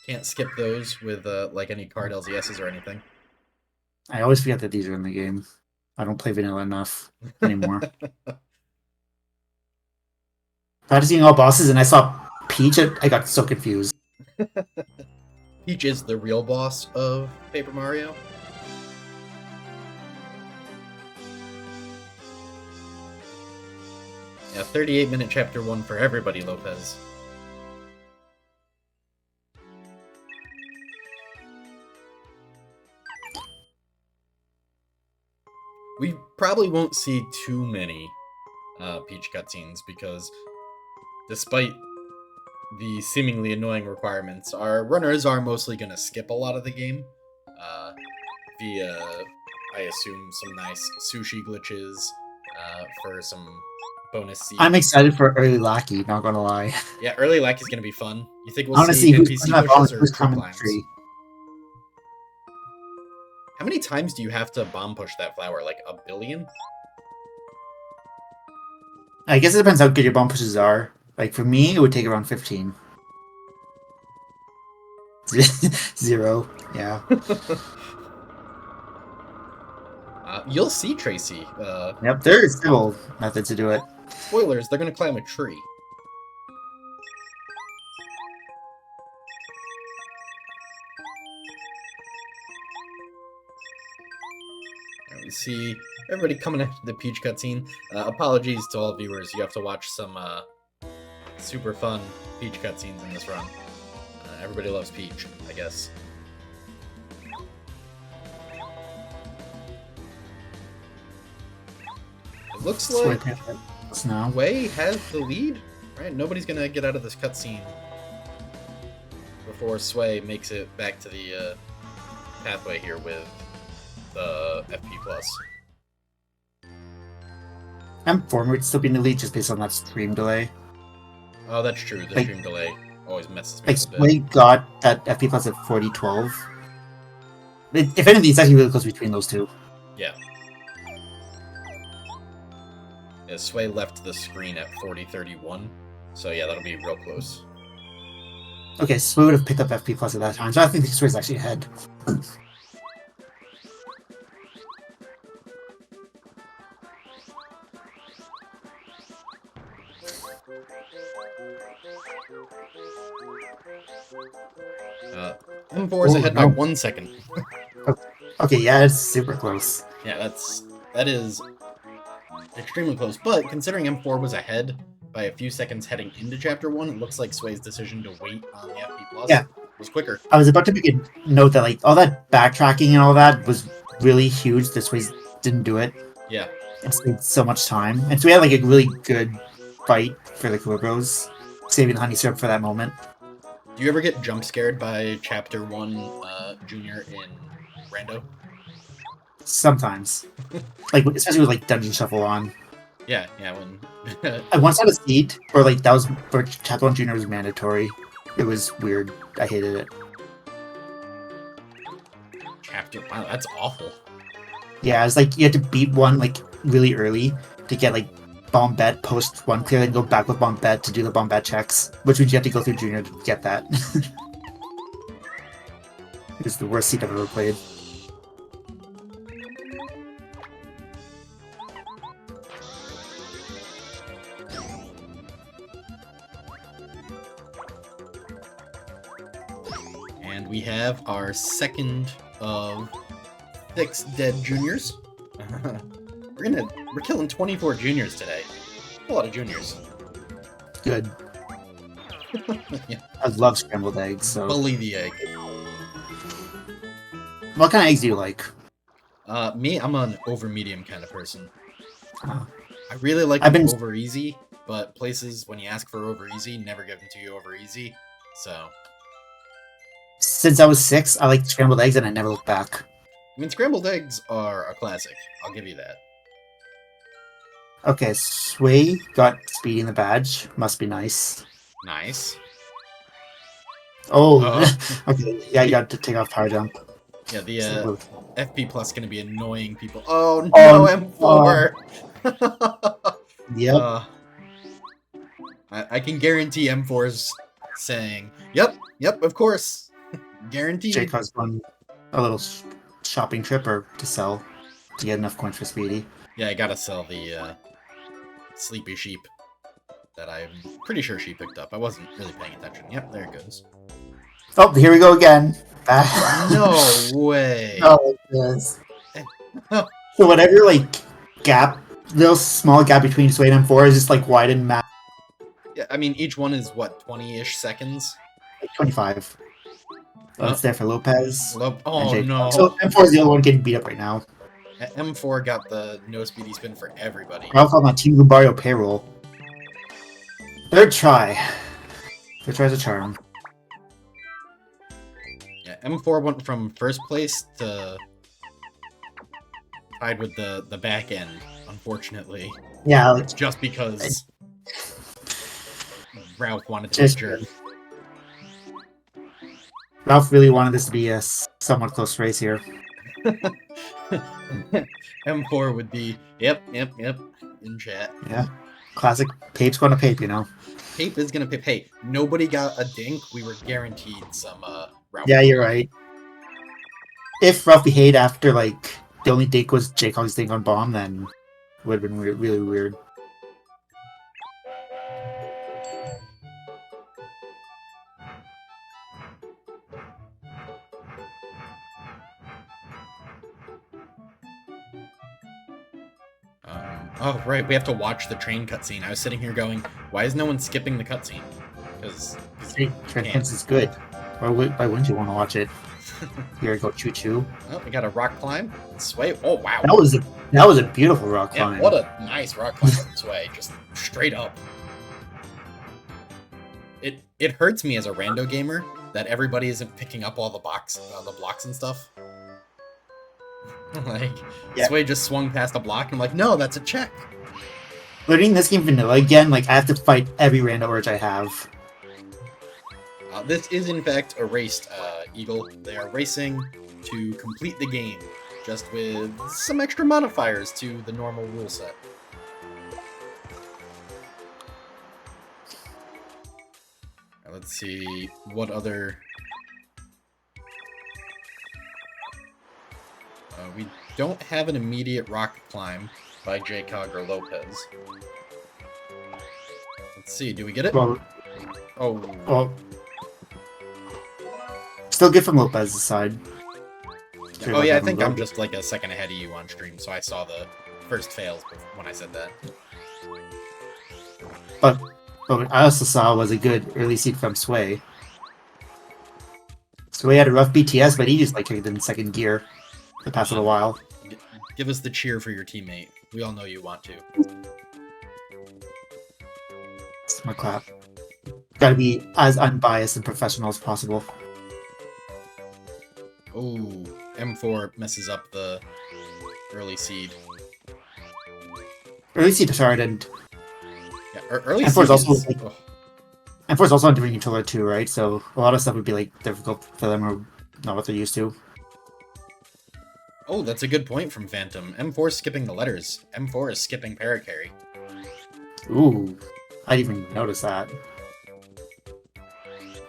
Can't skip those with like any card LZSs or anything. I always forget that these are in the game. I don't play vanilla enough anymore. I was seeing all bosses and I saw Peach, I got so confused. Peach is the real boss of Paper Mario. Yeah, 38-minute chapter 1 for everybody, Lopez. We probably won't see too many Peach cutscenes because despite the seemingly annoying requirements, our runners are mostly going to skip a lot of the game via, I assume, some nice sushi glitches for some bonus seeds. I'm excited for early Lackey, not gonna lie. Yeah, early Lackey's going to be fun. You think I we'll want to see see who's NPC that glitches or who's trip climbing the climbs? tree. How many times do you have to bomb push that flower? Like a billion? I guess it depends how good your bomb pushes are. Like for me, it would take around 15. 0. Yeah. You'll see Tracy. Yep, there is several methods to do it. Spoilers, they're going to climb a tree. We see everybody coming after the Peach cutscene. Apologies to all viewers, you have to watch some super fun Peach cutscenes in this run. Everybody loves Peach, I guess. It looks like Wei has the lead, right? Nobody's gonna get out of this cutscene before Sway makes it back to the pathway here with the FP+. M4 would still be in the lead just based on that stream delay. Oh, that's true. The stream delay always messes me Like, up a bit. Sway got that FP Plus at 40-12. If anything, it's actually really close between those two. Yeah. Yeah, Sway left the screen at 40-31, so yeah, that'll be real close. Okay, so Sway would have picked up FP Plus at that time, so I think Sway's actually ahead. M4 is ahead by 1 second. Okay, yeah, it's super close. Yeah, that is extremely close. But considering M4 was ahead by a few seconds heading into Chapter 1, it looks like Sway's decision to wait on the FP Plus was quicker. I was about to make a note that like all that backtracking and all that was really huge. This Sway didn't do it. Yeah. It saved so much time. And so we had like a really good fight for the Kubros, saving the honey syrup for that moment. Do you ever get jump scared by Chapter 1 Junior in Rando? Sometimes. Like, especially with, like, Dungeon Shuffle on. Yeah, when... I once had a seat where, like, that was... where Chapter 1 Junior was mandatory. It was weird. I hated it. Wow, that's awful. Yeah, it's like, you had to beat one, like, really early to get, like, Bombette post one clear and go back with Bombette to do the Bombette checks, which means you have to go through Junior to get that. It was the worst seat I've ever played. And we have our second of 6 dead juniors. We're killing 24 juniors today. A lot of juniors. Good. Yeah. I love scrambled eggs. So, Bully the egg. what kind of eggs do you like? Me, I'm an over medium kind of person. Uh, I really like I've them been over easy, but places when you ask for over easy never give them to you over easy. So, since I was 6. I like scrambled eggs, and I never look back. I mean, scrambled eggs are a classic. I'll give you that. Okay, Sway got Speedy in the badge. Must be nice. Nice. Oh, Uh, okay. Yeah, you got to take off power jump. yeah, the So, FP Plus gonna be annoying people. Oh no, oh, M4. yep. uh, I can guarantee M4's saying, "Yep, yep, of course, guaranteed." Jake has won a little shopping trip or to sell to get enough coins for Speedy. Yeah, I gotta sell the sleepy sheep that I'm pretty sure she picked up. I wasn't really paying attention. Yep, there it goes. Oh, here we go again. No way. Oh, yes. So whatever like gap, little small gap between Sway and M4 is just like widened map Yeah, I mean each one is what 20-ish seconds. like 25. Oh, it's there for Lopez. Oh Jake. no. So M4 is the only one getting beat up right now. M4 got the no speedy spin for everybody. Ralph on my Team Lumbario payroll. Third try. Third try's a charm. Yeah, M4 went from first place to tied with the back end, unfortunately. Yeah, like, Just because Ralph wanted to be a jerk. Ralph really wanted this to be a somewhat close race here. M4 would be yep in chat. Yeah. Classic Pape's going to Pape, you know. Pape is gonna Pape. Hey, nobody got a dink. We were guaranteed some Ralph. Yeah, you're right. If Ralph behaved after like the only dink was Jaycog's dink on bomb, then it would have been really weird. Oh, right, we have to watch the train cutscene. I was sitting here going, why is no one skipping the cutscene? Because Train is good. Why wouldn't you want to watch it? Here, go choo choo. Oh, we got a rock climb. Sway. Oh wow. That was a beautiful rock climb. Yeah, what a nice rock climb from Sway. Just straight up. It hurts me as a rando gamer that everybody isn't picking up all the blocks and stuff. Like, yeah. Sway just swung past a block, and I'm like, no, that's a check. Learning this game vanilla again, like, I have to fight every rando urge I have. This is, in fact, a race, Eagle. They are racing to complete the game, just with some extra modifiers to the normal rule set. Now, let's see what other... we don't have an immediate rock climb by Jaycog or Lopez. Let's see, do we get it? Well, oh. Still good from Lopez's side. Oh yeah, I think I'm just like a second ahead of you on stream, so I saw the first fails when I said that. But what I also saw was a good early seed from Sway. Sway had a rough BTS, but he just like kicked it in second gear the past little while. Give us the cheer for your teammate. We all know you want to. It's my clap. Gotta be as unbiased and professional as possible. Oh, M4 messes up the early seed. Early seed is hard, and yeah, early M4 seed also is... like, M4 is also on different controller too, right? So a lot of stuff would be like difficult for them or not what they're used to. Oh, that's a good point from Phantom. M4 is skipping the letters. M4 is skipping Paracarry. Ooh, I didn't even notice that.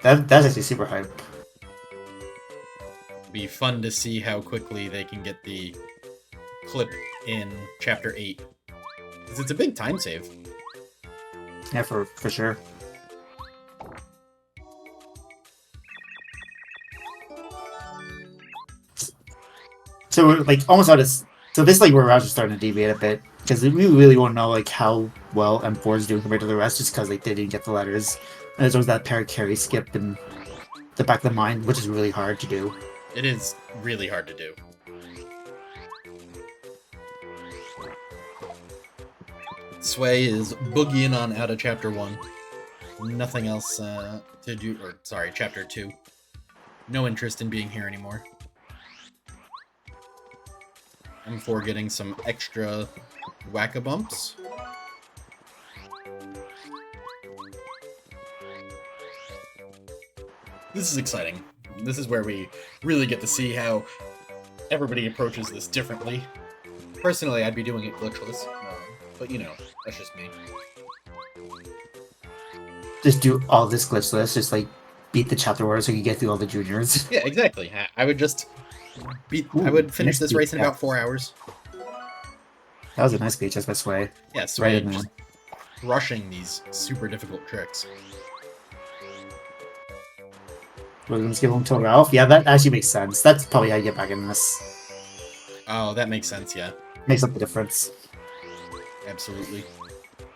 That's actually super hype. Be fun to see how quickly they can get the clip in Chapter 8. Because it's a big time save. Yeah, for sure. So we're like almost out of... So this is like where Roger's starting to deviate a bit. Because we really want to know like how well M4 is doing compared to the rest, just because like, they didn't get the letters. And there's always that para-carry skip in the back of the mind, which is really hard to do. It is really hard to do. Sway is boogieing on out of Chapter 1. Nothing else to do, or sorry, Chapter 2. No interest in being here anymore. M4 getting some extra whack-a-bumps. This is exciting. This is where we really get to see how everybody approaches this differently. Personally, I'd be doing it glitchless, but you know, that's just me. Just do all this glitchless, just like beat the chapter order so you get through all the juniors. Yeah, exactly. I would just I would finish this race in about 4 hours. That was a nice BHS by Sway. Yeah, Sway Right just crushing these super difficult tricks. Williams give him to Ralph. Yeah, that actually makes sense. That's probably how you get back in this. Oh, that makes sense, yeah. Makes up the difference. Absolutely.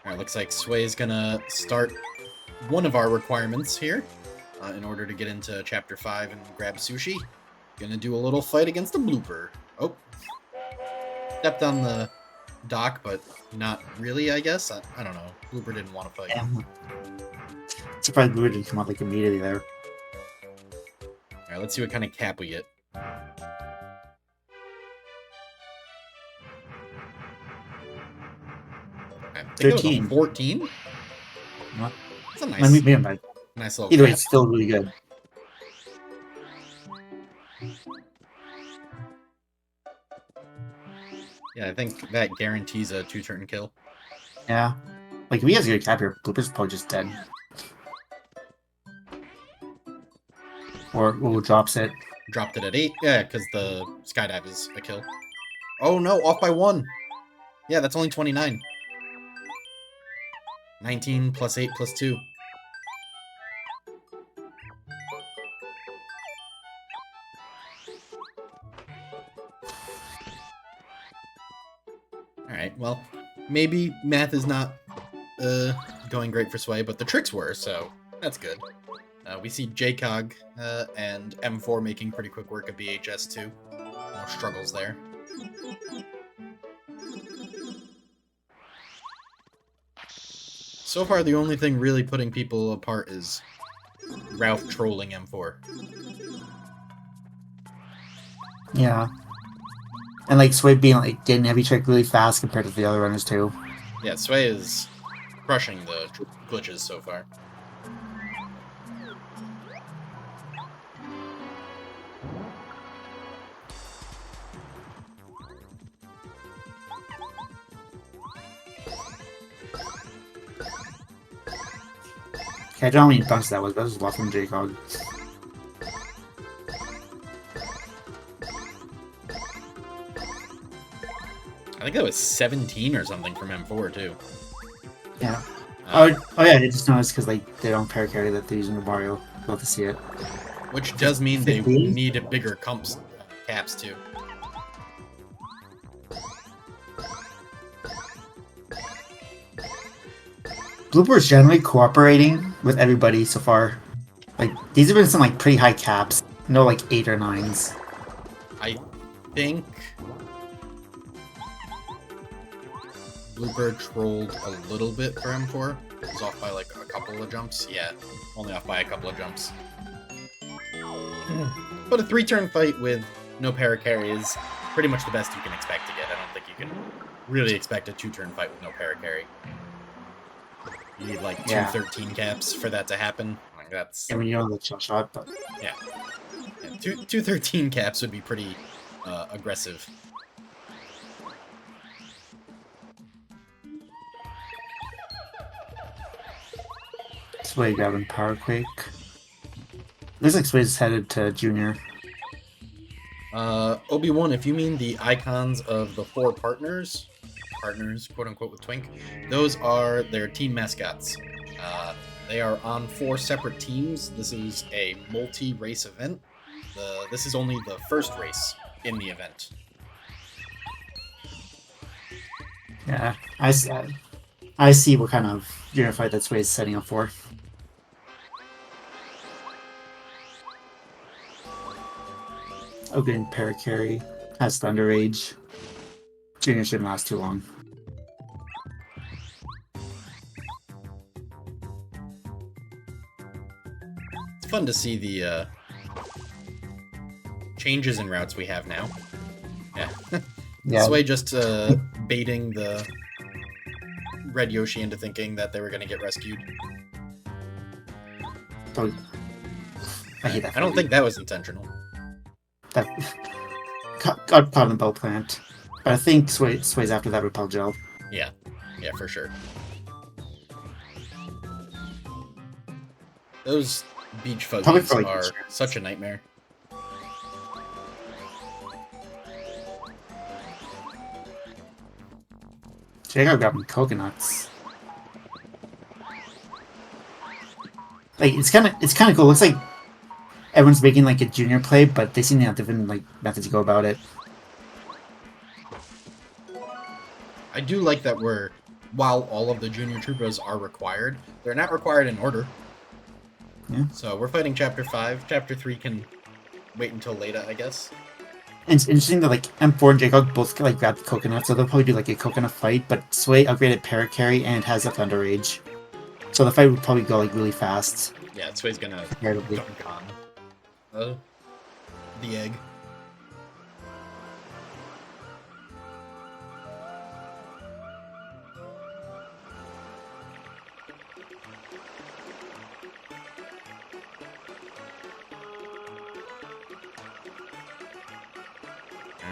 Alright, looks like Sway is gonna start one of our requirements here in order to get into Chapter 5 and grab sushi. Gonna do a little fight against a blooper. Oh. Stepped on the dock, but not really, I guess. I don't know. Blooper didn't want to fight. Yeah. Surprised Blue didn't come out like immediately there. Alright, let's see what kind of cap we get. I think 13. 14? What? That's a nice, Let me be by. nice little Either way, cap. it's still really good. Yeah, I think that guarantees a 2-turn kill. Yeah. Like, if he has a good cap here, Blooper's probably just dead. Or drops it. Dropped it at 8. Yeah, because the skydive is a kill. Oh no, off by 1. Yeah, that's only 29. 19 plus 8 plus 2. Alright, well, maybe math is not going great for Sway, but the tricks were, so that's good. We see JCOG and M4 making pretty quick work of BHS too. No struggles there. So far, the only thing really putting people apart is Ralph trolling M4. Yeah. And like Sway being like getting heavy trick really fast compared to the other runners too. Yeah, Sway is crushing the glitches so far. Okay, I don't know how many dunks that was, but that was a lot from JCOG. I think that was 17 or something from M4 too. Yeah. Oh yeah, I just noticed because like they don't pair carry that they're using the Mario. Love to see it. Which does mean they 15? need a bigger caps too. Blooper's generally cooperating with everybody so far. Like these have been some like pretty high caps. No like 8 or 9s. I think Blooper trolled a little bit for M4. It was off by like a couple of jumps. Yeah, only off by a couple of jumps. But a 3-turn fight with no para carry is pretty much the best you can expect to get. I don't think you can really expect a 2-turn fight with no para carry. You need like two 13 caps for that to happen. Like that's I mean, you know the chill shot, but yeah, two 13 caps would be pretty aggressive. Sway grabbing Power Quake. Looks like Sway's headed to Junior. Obi-Wan, if you mean the icons of the 4 partners, quote-unquote, with Twink, those are their team mascots. They are on 4 separate teams. This is a multi-race event. This is only the first race in the event. Yeah, I see what kind of junior fight that Sway is setting up for. Ogre Paracarry has Thunder Rage. Junior shouldn't last too long. It's fun to see the changes in routes we have now. Yeah. Yeah. Sway just baiting the Red Yoshi into thinking that they were going to get rescued. So, I hate that. I don't think that was intentional. That got caught in the bell plant. But I think Sway's after that repel gel. Yeah, for sure. Those beach fuzzies are such a nightmare. Jacob got me coconuts. Like it's kind of cool. It looks like everyone's making like a junior play, but they seem to have different like methods to go about it. I do like that while all of the junior troopers are required, they're not required in order. Yeah. So we're fighting Chapter 5. Chapter 3 can wait until later, I guess. And it's interesting that like M4 and Jacob both like grab the coconut, so they'll probably do like a coconut fight. But Sway upgraded Paracarry and has a Thunder Rage, so the fight would probably go like really fast. Yeah, Sway's gonna dunk on the egg.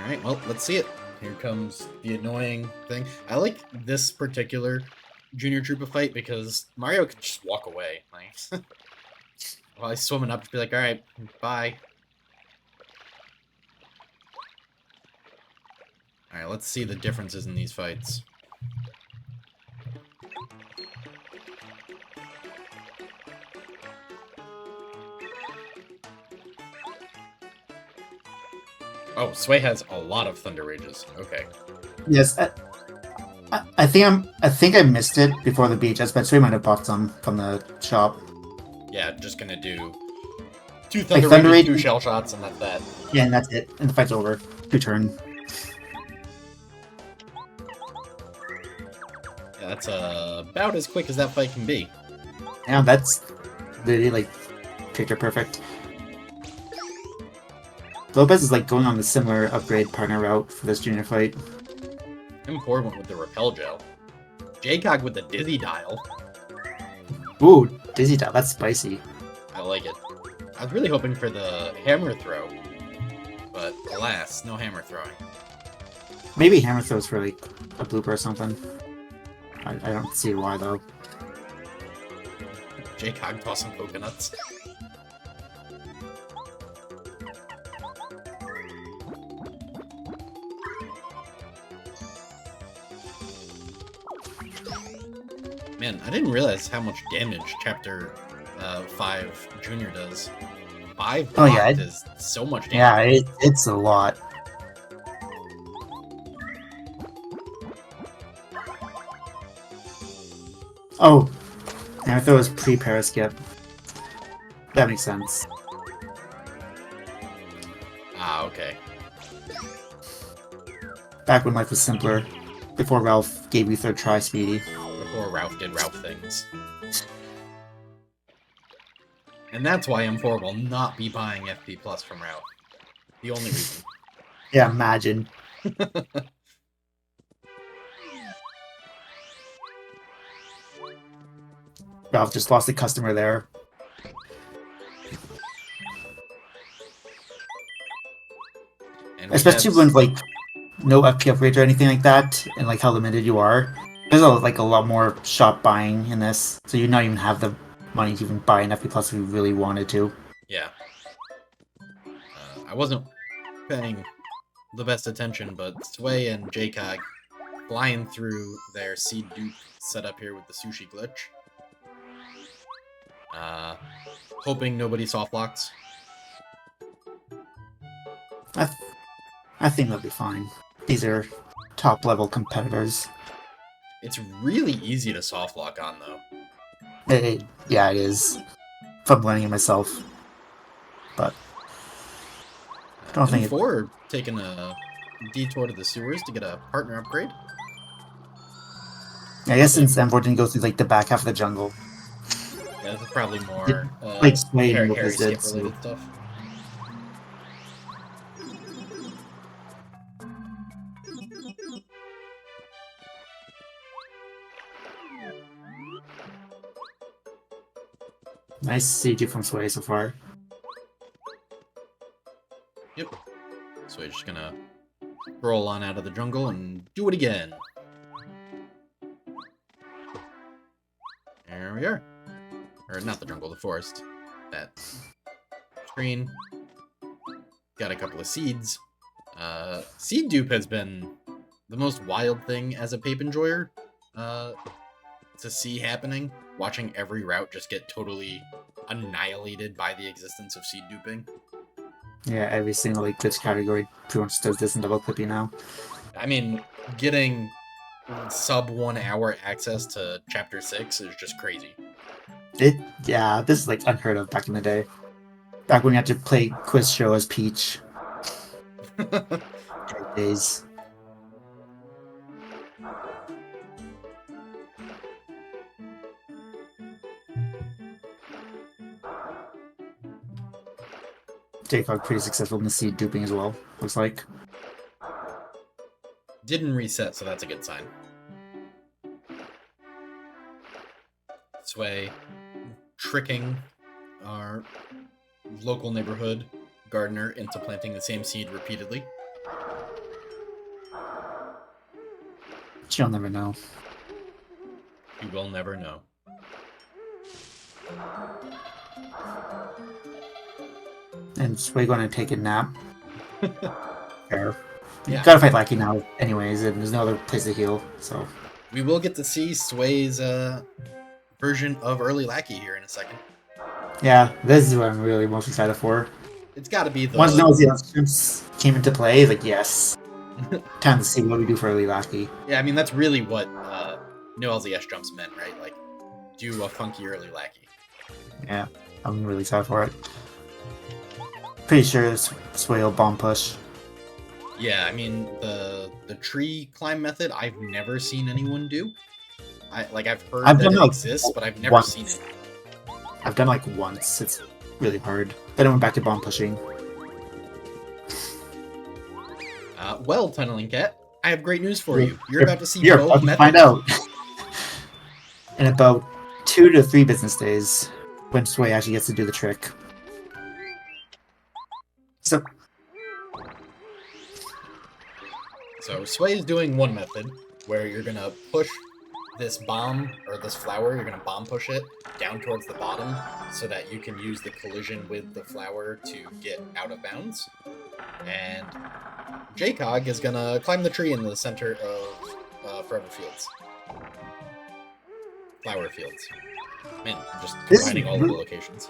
Alright, well, let's see it. Here comes the annoying thing. I like this particular Junior Troopa fight because Mario can just walk away. Like, while he's swimming up, to be like, alright, bye. Alright, let's see the differences in these fights. Oh, Sway has a lot of Thunder Rages. Okay. Yes, I think I missed it before the beach. I bet Sway might have bought some from the shop. Yeah, just gonna do 2 Like Thunder Rages, 2 shell shots, and that's that. Yeah, and that's it. And the fight's over. 2 turn. Yeah, that's about as quick as that fight can be. Yeah, that's really like picture perfect. Lopez is like going on the similar upgrade partner route for this junior fight. M4 went with the repel gel. JCOG with the dizzy dial. Ooh, dizzy dial, that's spicy. I like it. I was really hoping for the hammer throw, but alas, no hammer throwing. Maybe hammer throws for like a blooper or something. I don't see why though. JCOG tossing coconuts. Man, I didn't realize how much damage Chapter 5 Junior does. 5 blocked is so much damage. Yeah, it's a lot. Oh, I thought it was pre-paraskip. That makes sense. Ah, okay. Back when life was simpler, before Ralph gave you third try, Speedy. Before Ralph did Ralph things. And that's why M4 will not be buying FP Plus from Ralph. The only reason. Yeah, imagine. Ralph just lost a customer there. And especially when like no FP upgrades or anything like that, and like how limited you are. There's like a lot more shop buying in this, so you not even have the money to even buy an FP Plus if you really wanted to. Yeah. I wasn't paying the best attention, but Sway and JCOG flying through their seed dupe setup here with the sushi glitch. Hoping nobody soft locks. I think they'll be fine. These are top level competitors. It's really easy to soft lock on, though. Yeah, it is. If I'm learning it myself. But I don't think it... M4 taking a detour to the sewers to get a partner upgrade. I guess since M4 didn't go through like the back half of the jungle. Yeah, this is probably more Like Sway and Harry Lucas did, skip related stuff. Nice CG from Sway so far. Yep. So we're just gonna roll on out of the jungle and do it again. There we are. Or not the jungle, the forest. That screen. Got a couple of seeds. Seed dupe has been the most wild thing as a Pape enjoyer to see happening. Watching every route just get totally annihilated by the existence of seed duping. Yeah, every single like glitch category pretty much does this in double clippy now. I mean, getting sub 1 hour access to chapter 6 is just crazy. Yeah, this is like unheard of back in the day. Back when you had to play quiz show as Peach. Great days. Jaycog pretty successful in the seed duping as well, looks like. Didn't reset, so that's a good sign. Sway tricking our local neighborhood gardener into planting the same seed repeatedly. She'll never know. You will never know. And Sway gonna take a nap. Fair. Yeah. Gotta fight Lackey now, anyways, and there's no other place to heal, so. We will get to see Sway's version of early Lackey here in a second. Yeah, this is what I'm really most excited for. It's got to be the... Once the jumps came into play, like, yes. Time to see what we do for early Lackey. Yeah, I mean, that's really what no LZS jumps meant, right? Like, do a funky early Lackey. Yeah, I'm really excited for it. Pretty sure Sway will bomb push. Yeah, I mean, the tree climb method, I've never seen anyone do. I've heard that it exists, but I've never seen it. I've done like once. It's really hard. Then I went back to bomb pushing. Well, Tunneling Cat, I have great news for you. You're about to see You're both about to methods. find out. In about 2 to 3 business days, when Sway actually gets to do the trick. So Sway is doing one method, where you're gonna push this bomb, or this flower, you're gonna bomb push it down towards the bottom, so that you can use the collision with the flower to get out of bounds. And Jaycog is gonna climb the tree in the center of Forever Fields. Flower Fields. Man, I'm just combining all of the locations.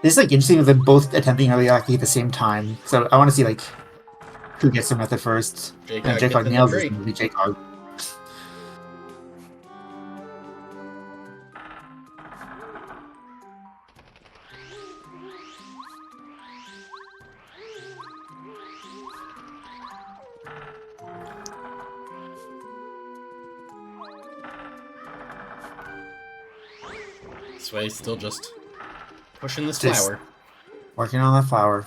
This is like interesting that they're both attempting early Lackey at the same time. So I want to see like who gets the method first. Jaycog nails it. Maybe Jaycog. Sway's still just pushing this flower. Working on that flower.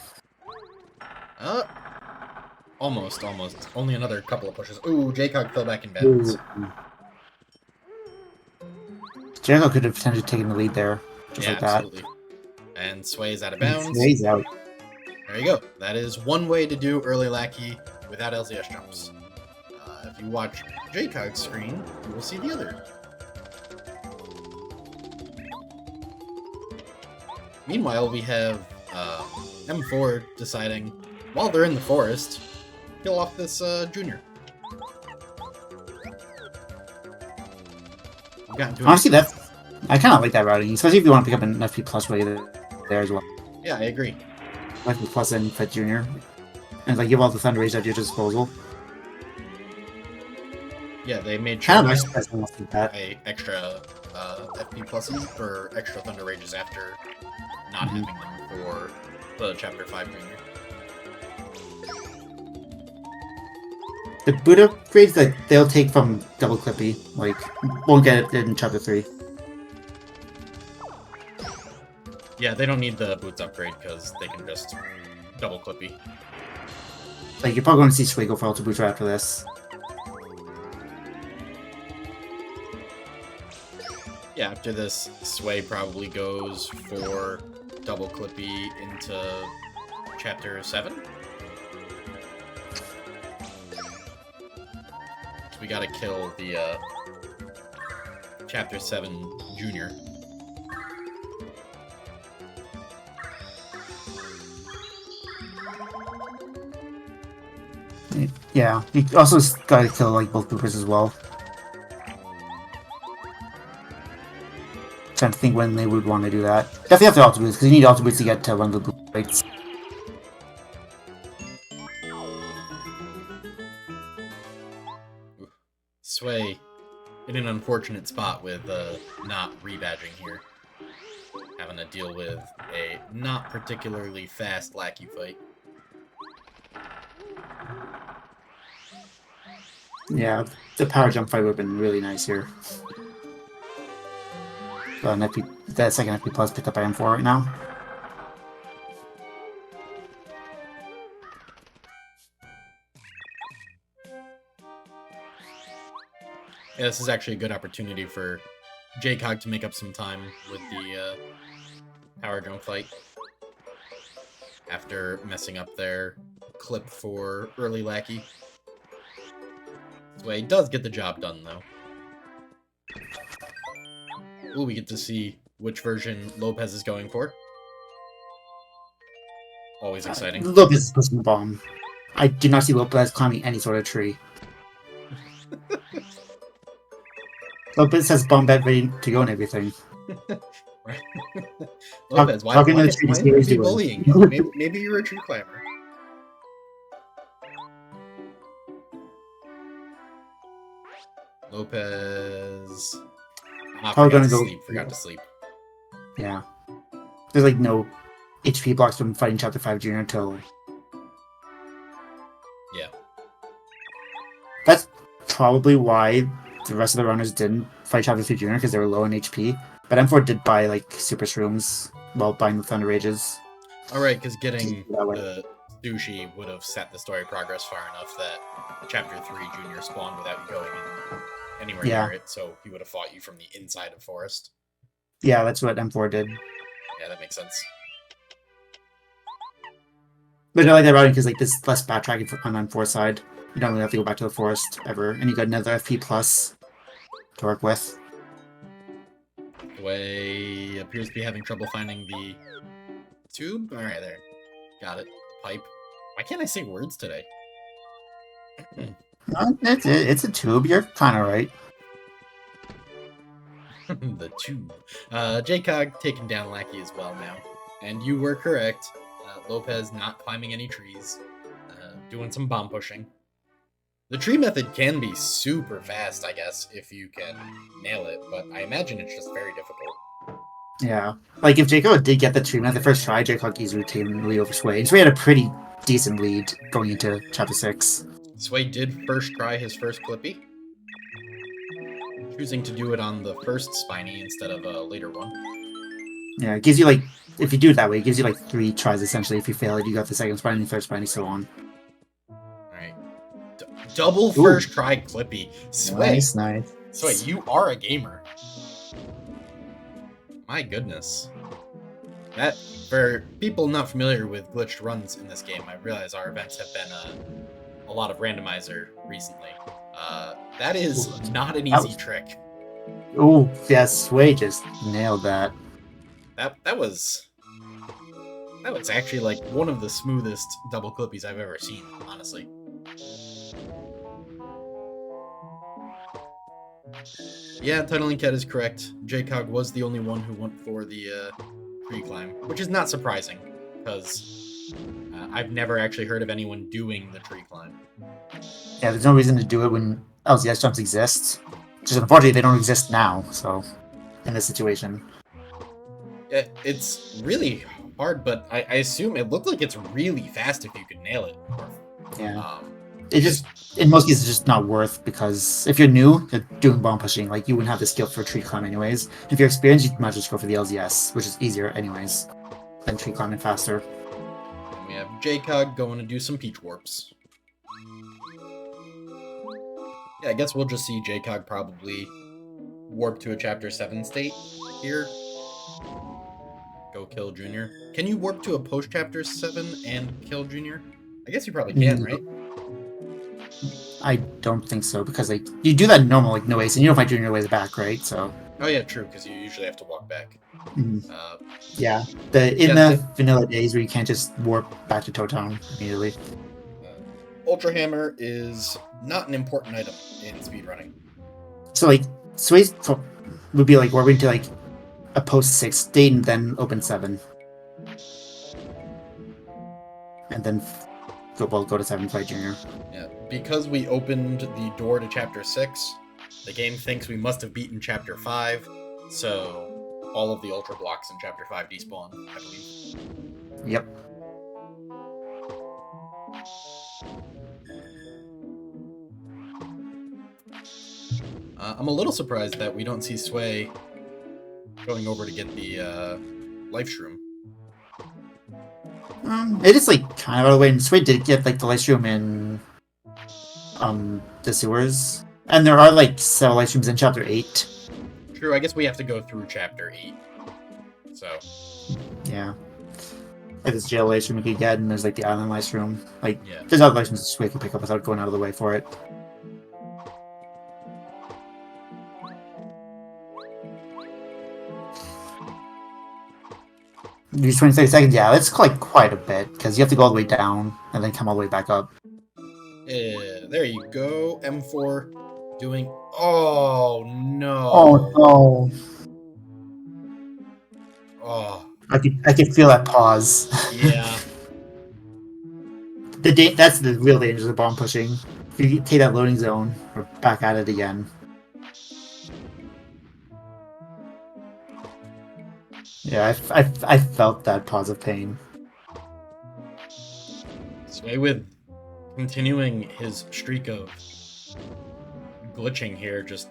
Almost. Only another couple of pushes. Ooh, Jaycog fell back in bounds. Jaycog could have potentially taken the lead there. Just like that. Absolutely. And Sway's out of bounds. Sway's out. There you go. That is one way to do early Lackey without LZS jumps. If you watch Jaycog's screen, you will see the other. Meanwhile, we have M4 deciding, while they're in the forest, kill off this junior. Honestly, I kind of like that routing, especially if you want to pick up an FP plus way there as well. Yeah, I agree. FP plus and Fit Junior. And like give all the Thunder Rage at your disposal. Yeah, they made sure Kind of to nice that someone did that. buy extra FP pluses or extra Thunder Rages after not Mhm. having them for the Chapter 5 Junior. The boot upgrades that they'll take from Double Clippy, like, won't get it in Chapter 3. Yeah, they don't need the boots upgrade because they can just double Clippy. Like, you're probably going to see Sway go for Ultra Boots right after this. Yeah, after this, Sway probably goes for double Clippy into Chapter 7. So we gotta kill the Chapter 7 Junior. Yeah, you also gotta kill, like, both Boopers as well. Trying to think when they would want to do that. Definitely after Ultra Boots, because you need Ultra Boots to get to one of the Boop rates. Sway in an unfortunate spot with not rebadging here. Having to deal with a not particularly fast Lackey fight. Yeah, the power jump fight would have been really nice here. That second FP plus picked up by M4 right now. Yeah, this is actually a good opportunity for JCog to make up some time with the power jump fight. After messing up their clip for early Lackey. Sway does get the job done, though. Ooh, we get to see which version Lopez is going for. Always exciting. Lopez is pushing the bomb. I do not see Lopez climbing any sort of tree. Lopez has bomb bed ready to go and everything. Right. Lopez, why is he bullying you? Maybe you're a tree climber. Lopez. Forgot to sleep. Yeah. There's like no HP blocks from fighting Chapter 5 Junior until... Yeah. That's probably why the rest of the runners didn't fight Chapter 3 Junior, because they were low in HP. But M4 did buy like Super Shrooms while buying the Thunder Rages. Alright, because getting the sushi would have set the story progress far enough that Chapter 3 Junior spawned without you going anywhere near it, so he would have fought you from the inside of Forest. Yeah, that's what M4 did. Yeah, that makes sense. But I like that routing because like there's less backtracking on M4 side. You don't really have to go back to the forest ever, and you got another FP plus to work with. Way appears to be having trouble finding the tube. All right, there, got it. Pipe. Why can't I say words today? It's a tube. You're kind of right. The tube. JCog taking down Lackey as well now, and you were correct. Lopez not climbing any trees, doing some bomb pushing. The tree method can be super fast, I guess, if you can nail it, but I imagine it's just very difficult. Yeah. Like, if Jacob did get the tree method first try, Jacob easily taken the lead over Sway. And Sway had a pretty decent lead going into Chapter 6. Sway did first try his first Clippy, choosing to do it on the first Spiny instead of a later one. Yeah, it gives you, like, if you do it that way, it gives you, like, 3 tries, essentially. If you fail it, you got the second Spiny, third Spiny, so on. Alright. Double first try Clippy. Sway. Nice. Sway, you are a gamer. My goodness. That, for people not familiar with glitched runs in this game, I realize our events have been a lot of randomizer recently. That is not an easy trick. Oh, yeah, Sway just nailed that. That was actually like one of the smoothest double clippies I've ever seen, honestly. Yeah, Tunneling Cat is correct. JCog was the only one who went for the tree climb, which is not surprising, because I've never actually heard of anyone doing the tree climb. Yeah, there's no reason to do it when LCS jumps exist. Just unfortunately, they don't exist now. So, in this situation, It's really hard, but I assume it looked like it's really fast if you could nail it. yeah, Um, it just just in most cases it's just not worth because if you're new, you're doing bomb pushing, like you wouldn't have the skill for tree climb anyways. If you're experienced, you might just go for the LZS, which is easier anyways than tree climbing faster. and we have JCog going to do some peach warps. Yeah, I guess we'll just see JCog probably warp to a Chapter 7 state here. Go kill Junior. Can you warp to a post Chapter 7 and kill Junior? I guess you probably can, right? I don't think so because like you do that in normal like no ace and you don't find Junior ways back, right? So Oh yeah, true, because you usually have to walk back. mhm. Uh, Yeah, the vanilla days where you can't just warp back to Totown immediately. Ultra Hammer is not an important item in speedrunning. So like Sway's would be like warping to like a post 6 state and then open 7. And then go to 7 fight Junior. Yeah, because we opened the door to Chapter 6, the game thinks we must have beaten Chapter 5, so all of the Ultra blocks in Chapter 5 despawn, I believe. Yep. I'm a little surprised that we don't see Sway going over to get the Life Shroom. It is like kind of out of the way, and Sway did get like the light stream in the sewers. And there are like several light streams in chapter 8. True, I guess we have to go through Chapter 8. So. Yeah. Like this jail light stream we could get, and there's like the island light stream. Like, Yeah. there's other light streams that Sway can pick up without going out of the way for it. Use 20 seconds, yeah, it's like quite a bit because you have to go all the way down and then come all the way back up. Yeah, there you go. M4 doing. Oh no. Oh no! Oh. I could feel that pause. Yeah. That's the real danger of bomb pushing. If you take that loading zone, we're back at it again. Yeah, I felt that pause of pain. Sway with continuing his streak of glitching here, just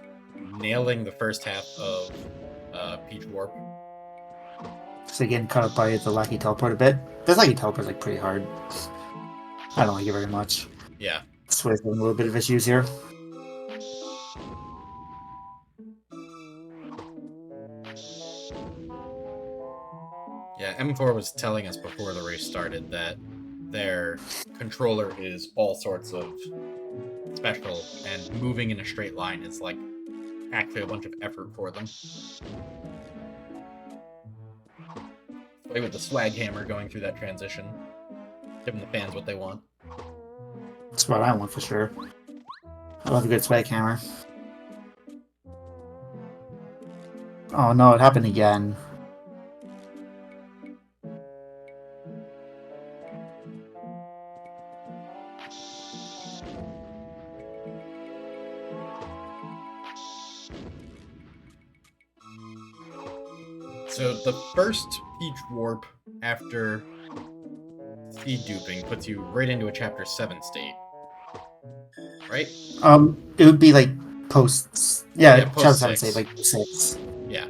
nailing the first half of Peach Warp. So again, caught up by the Lucky Teleport a bit. This Lucky Teleport is like pretty hard. I don't like it very much. Yeah. Sway's having a little bit of issues here. Yeah, M4 was telling us before the race started that their controller is all sorts of special, and moving in a straight line is like actually a bunch of effort for them. Play with the swag hammer going through that transition, giving the fans what they want. That's what I want for sure. I love a good swag hammer. Oh no, it happened again. So the first Peach Warp after speed duping puts you right into a Chapter 7 state. Right? It would be like posts. Yeah, post chapter 7 6. say like 6. Yeah.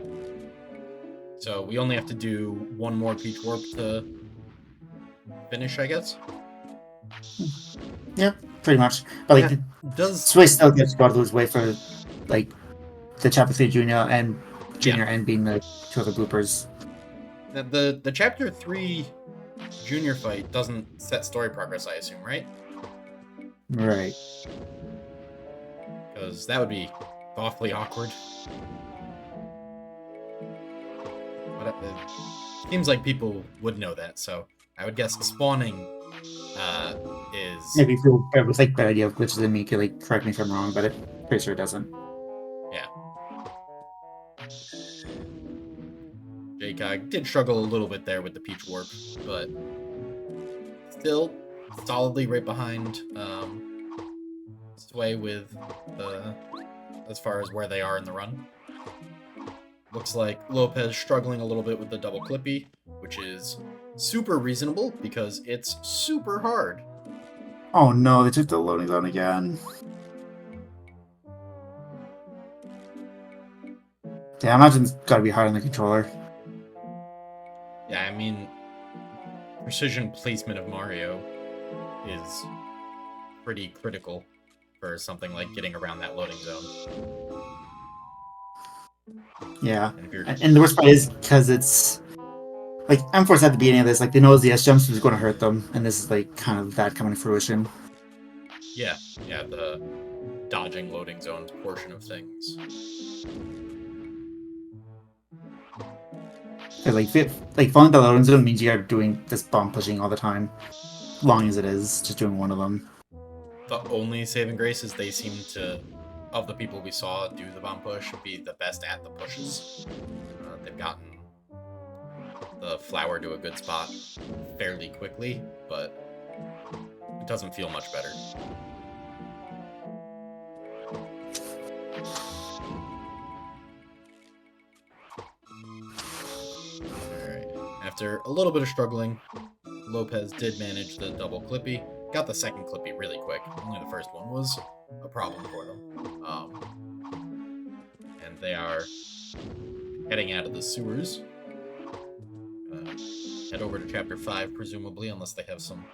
So we only have to do one more Peach Warp to finish, I guess? Yeah, pretty much. But like, Does Sway still gets to go out of his way for like the chapter 3 junior and being the 2 other bloopers. the Chapter 3 junior fight doesn't set story progress, I assume, right? Right. Because that would be awfully awkward. But it seems like people would know that, so I would guess spawning is... Maybe if you with like bad idea of glitches in me, could like correct me if I'm wrong, but it pretty sure it doesn't. Yeah. JCog did struggle a little bit there with the Peach Warp, but still solidly right behind sway with as far as where they are in the run. Looks like Lopez struggling a little bit with the double clippy, which is super reasonable because it's super hard. Oh no, they took the loading zone again. Yeah, I imagine it's gotta be hard on the controller. Yeah, I mean, precision placement of Mario is pretty critical for something like getting around that loading zone. Yeah, And if you're and the worst part is because it's like M4's at the beginning of this, like they know the S jumps was going to hurt them, and this is like kind of that coming to fruition. yeah, the dodging loading zones portion of things. Like following the loading zone means you are doing this bomb pushing all the time, long as it is, just doing one of them. The only saving grace is they seem to, of the people we saw do the bomb push, be the best at the pushes. They've gotten the flower to a good spot fairly quickly, but it doesn't feel much better. Alright, after a little bit of struggling, Lopez did manage the double clippy. Got the second clippy really quick. Only the first one was a problem for them. And they are heading out of the sewers. Head over to Chapter 5, presumably, unless they have some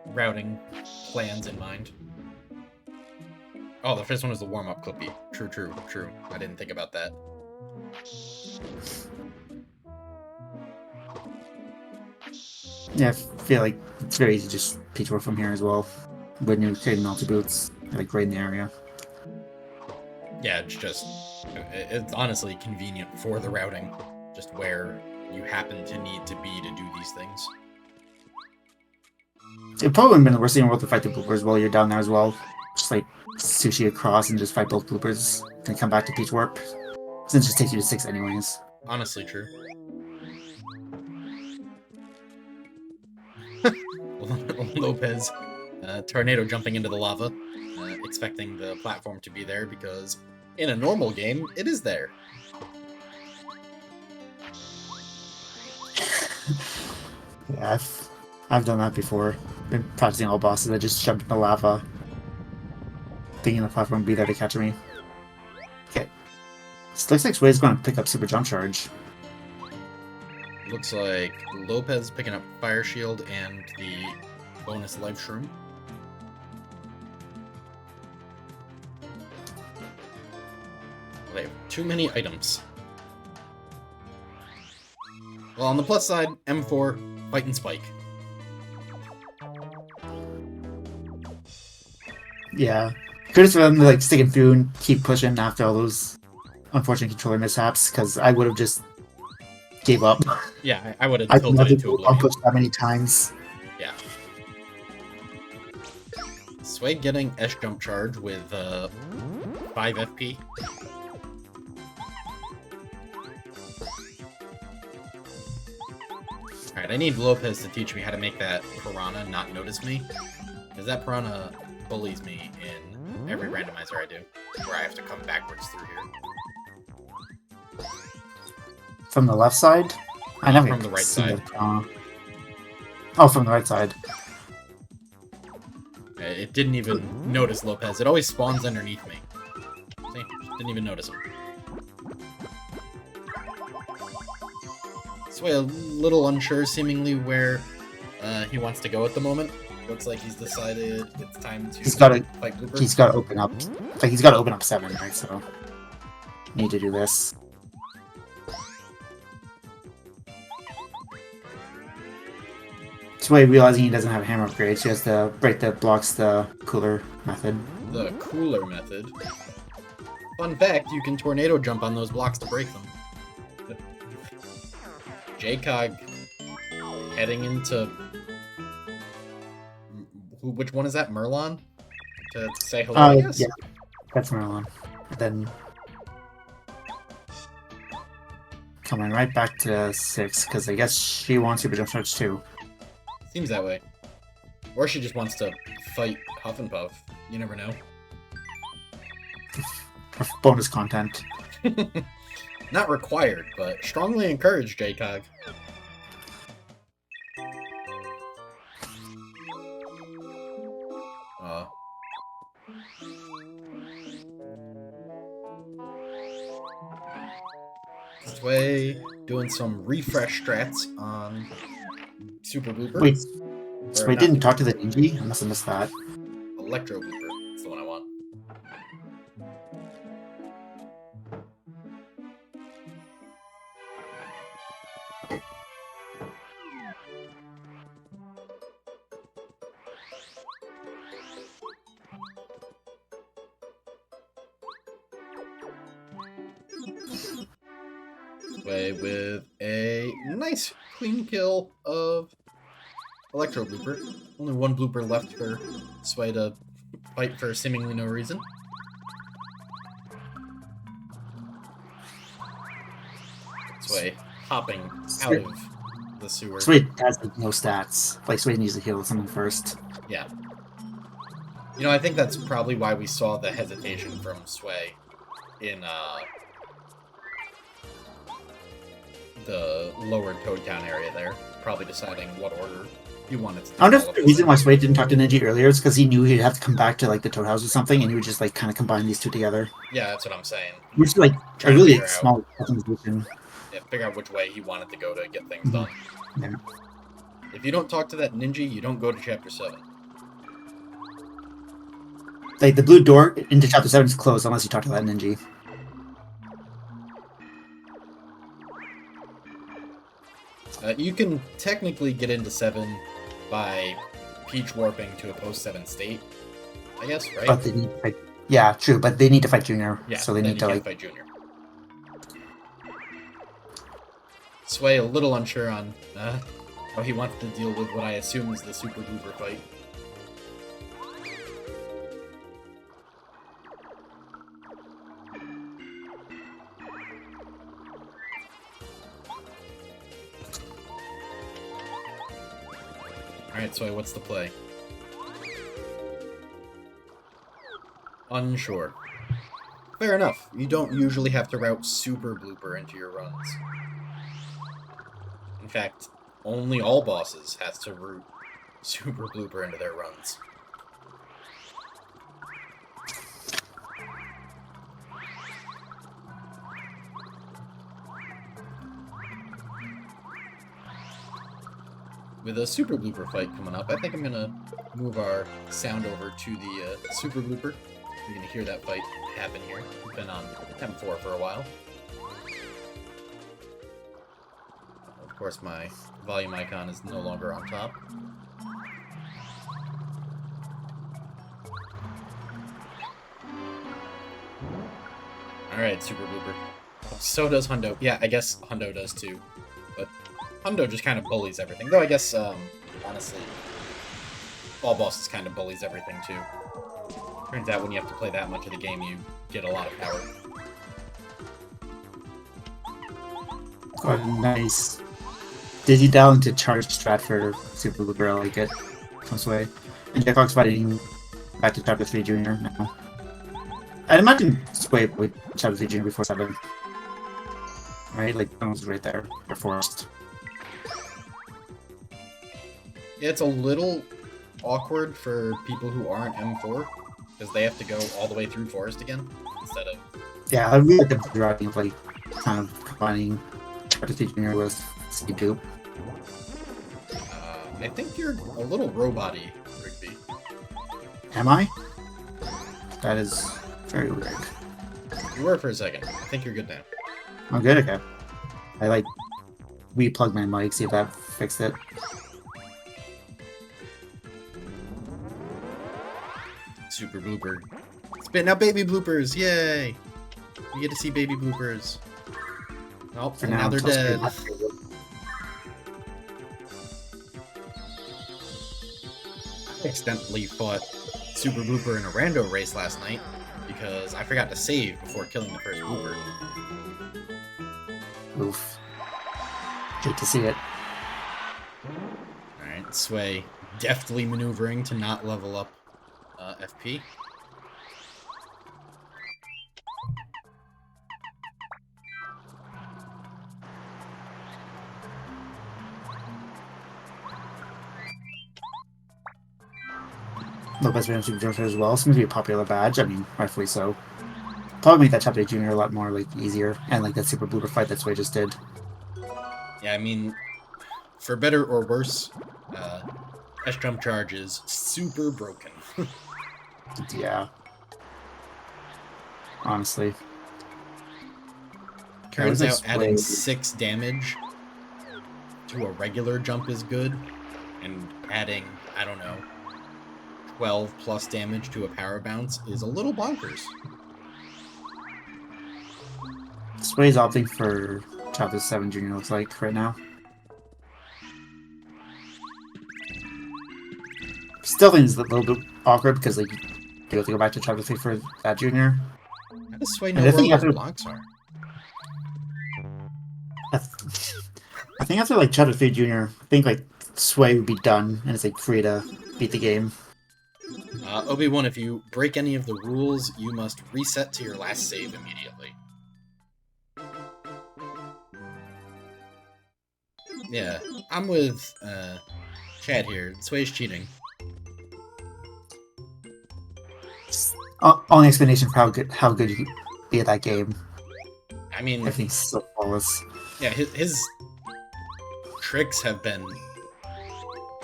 routing plans in mind. Oh, the first one was the warm-up clippy. True. I didn't think about that. Yeah, I feel like it's very easy to just pitch work from here as well. When you're creating multi-boots, like right in the area. Yeah, it's honestly convenient for the routing, just where you happen to need to be to do these things. It probably wouldn't have been the worst thing in the world to fight the bloopers while you're down there as well. Just like sushi across and just fight both bloopers, then come back to Peach Warp. Since it just takes you to 6 anyways. Honestly, true. Lopez tornado jumping into the lava, expecting the platform to be there because in a normal game, it is there. Yeah, I've done that before. Been practicing all bosses. I just jumped in the lava, thinking the platform would be there to catch me. Okay. This looks like Sway's going to pick up Super Jump Charge. Looks like Lopez picking up Fire Shield and the bonus Life Shroom. They have too many items. Well, on the plus side, M4, Fight and Spike. Yeah. Kudos for them to like sticking through and keep pushing after all those unfortunate controller mishaps, because I would have just gave up. Yeah, I would have I've tilted never it to oblivion. pushed that many times. Yeah. Sway getting S jump charge with 5 FP. Alright, I need Lopez to teach me how to make that piranha not notice me. Because that piranha bullies me in every randomizer I do, where I have to come backwards through here. From the left side? I never From the right side. Oh, from the right side. It didn't even notice Lopez. It always spawns underneath me. See? Didn't even notice him. Sway a little unsure, seemingly, where he wants to go at the moment. Looks like he's decided it's time to fight Blooper. He's got to open up. Like he's got to open up 7, right? So need to do this. Sway realizing he doesn't have hammer upgrades, he has to break that blocks the cooler method. The cooler method. Fun fact, you can tornado jump on those blocks to break them. JCog heading into... Which one is that? Merlon? To say hello, I guess? Yeah, that's Merlon. Then coming right back to 6, because I guess she wants Super Jump Charge too. Seems that way. Or she just wants to fight Huff and Puff. You never know. for bonus content. Not required, but strongly encouraged, JCOG. Sway doing some refresh strats on Super Blooper. Wait, Or so we not didn't Super talk to the ninja? I must have missed that. Electro Blooper. That's the one I want. Sway with a nice clean kill of Electro Blooper. Only one blooper left for Sway to fight for seemingly no reason. Sway hopping out of the sewer. Sway has like, no stats. Like Sway needs to heal someone first. Yeah. You know, I think that's probably why we saw the hesitation from Sway in the lower Toad Town area there. Probably deciding what order he wanted to. I wonder if the reason why Sway didn't talk to Ninja earlier is because he knew he'd have to come back to like the Toad House or something, and he would just like kind of combine these two together. Yeah, that's what I'm saying. Which is like a really small customization. Yeah, figure out which way he wanted to go to get things done. Yeah. If you don't talk to that ninja, you don't go to Chapter 7. Like the blue door into Chapter 7 is closed unless you talk to that ninja. You can technically get into 7 by Peach warping to a post-7 state, I guess, right? But they need to fight. Yeah, true, but they need to fight Junior. Yeah, so they need to like fight Junior. Sway a little unsure on how he wants to deal with what I assume is the Super Blooper fight. Alright, Sway, what's the play? Unsure. Fair enough. You don't usually have to route Super Blooper into your runs. In fact, only all bosses has to route Super Blooper into their runs. With a Super Blooper fight coming up, I think I'm gonna move our sound over to the Super Blooper. You're gonna hear that fight happen here. We've been on M4 for a while. Of course, my volume icon is no longer on top. Alright, Super Blooper. So does Hundo. Yeah, I guess Hundo does too. But Hundo just kind of bullies everything. Though I guess, honestly, all bosses kind of bullies everything too. Turns out when you have to play that much of the game, you get a lot of power. Oh, nice. Digi down to charge strat for Super Blooper, I like it. Comes away. And JCOG's fighting back to Chapter 3 Junior now. I'd imagine Sway with Chapter 3 Junior before 7. Right? Like, someone's right there. They're forced. It's a little awkward for people who aren't M4, because they have to go all the way through Forest again, instead of... Yeah, I really like the driving of, like, kind of combining Chapter 3 Junior with Speed 2. I think you're a little robot-y, Rigby. Am I? That is very weird. You were for a second. I think you're good now. Oh, good, okay. I, like, re-plugged my mic, see if that fixed it. Super Blooper. Spitting out baby bloopers, yay! We get to see baby bloopers. Oh, and now they're dead. I accidentally fought Super Blooper in a rando race last night because I forgot to save before killing the first blooper. Oof. Hate to see it. Alright, Sway deftly maneuvering to not level up FP. Lopez Random Super Jumper as well. Seems to be a popular badge. I mean, rightfully so. Probably make that Top 8 Junior a lot more like easier, and like that Super Blooper fight that Sway just did. Yeah, I mean, for better or worse, S Jump Charge is super broken. Yeah. Honestly. Turns out adding Sway? 6 damage to a regular jump is good, and adding, I don't know, 12 plus damage to a power bounce is a little bonkers. Sway's opting for Chapter 7 Junior, looks like, right now. Still think it's a little bit awkward because, like, you have to go back to Chapter 3 for that Junior. How does Sway know And I where think all those after- blocks are? I think after, like, Chapter 3 Junior, I think, like, Sway would be done, and it's, like, free to beat the game. Obi-Wan, if you break any of the rules, you must reset to your last save immediately. Yeah, I'm with Chad here. Sway's cheating. Only explanation for how good you can be at that game. I mean, Everything's so flawless. yeah, his tricks have been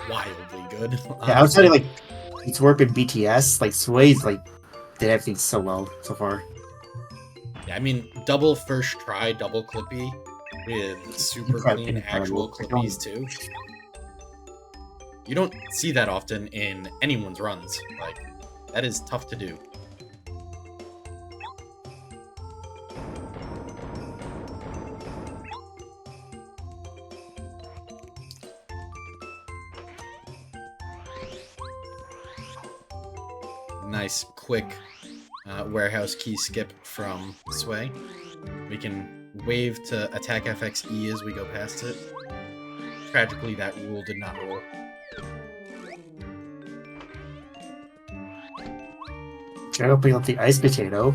wildly good. Yeah, outside of, like, it's work in BTS, like, Sway's, like, did everything so well so far. Yeah, I mean, double first try, double clippy with super clean actual clippies too. You don't see that often in anyone's runs. Like, that is tough to do. Nice, quick warehouse key skip from Sway. We can wave to attack FXE as we go past it. Tragically, that rule did not roll. Try opening up the ice potato.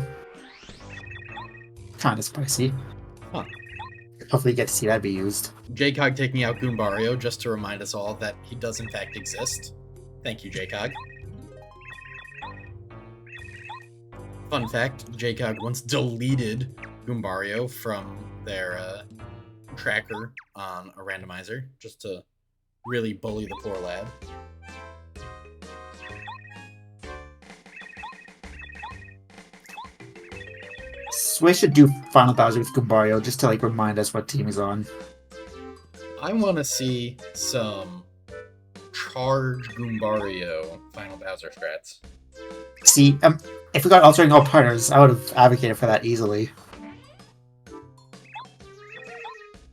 Kinda spicy. Huh. Hopefully you get to see that be used. JCog taking out Goombario just to remind us all that he does in fact exist. Thank you, JCog. Fun fact, JCog once deleted Goombario from their tracker on a randomizer, just to really bully the poor lad. Sway should do Final Bowser with Goombario just to, like, remind us what team he's on. I want to see some Charge Goombario Final Bowser strats. See, if we got altering all partners, I would have advocated for that easily.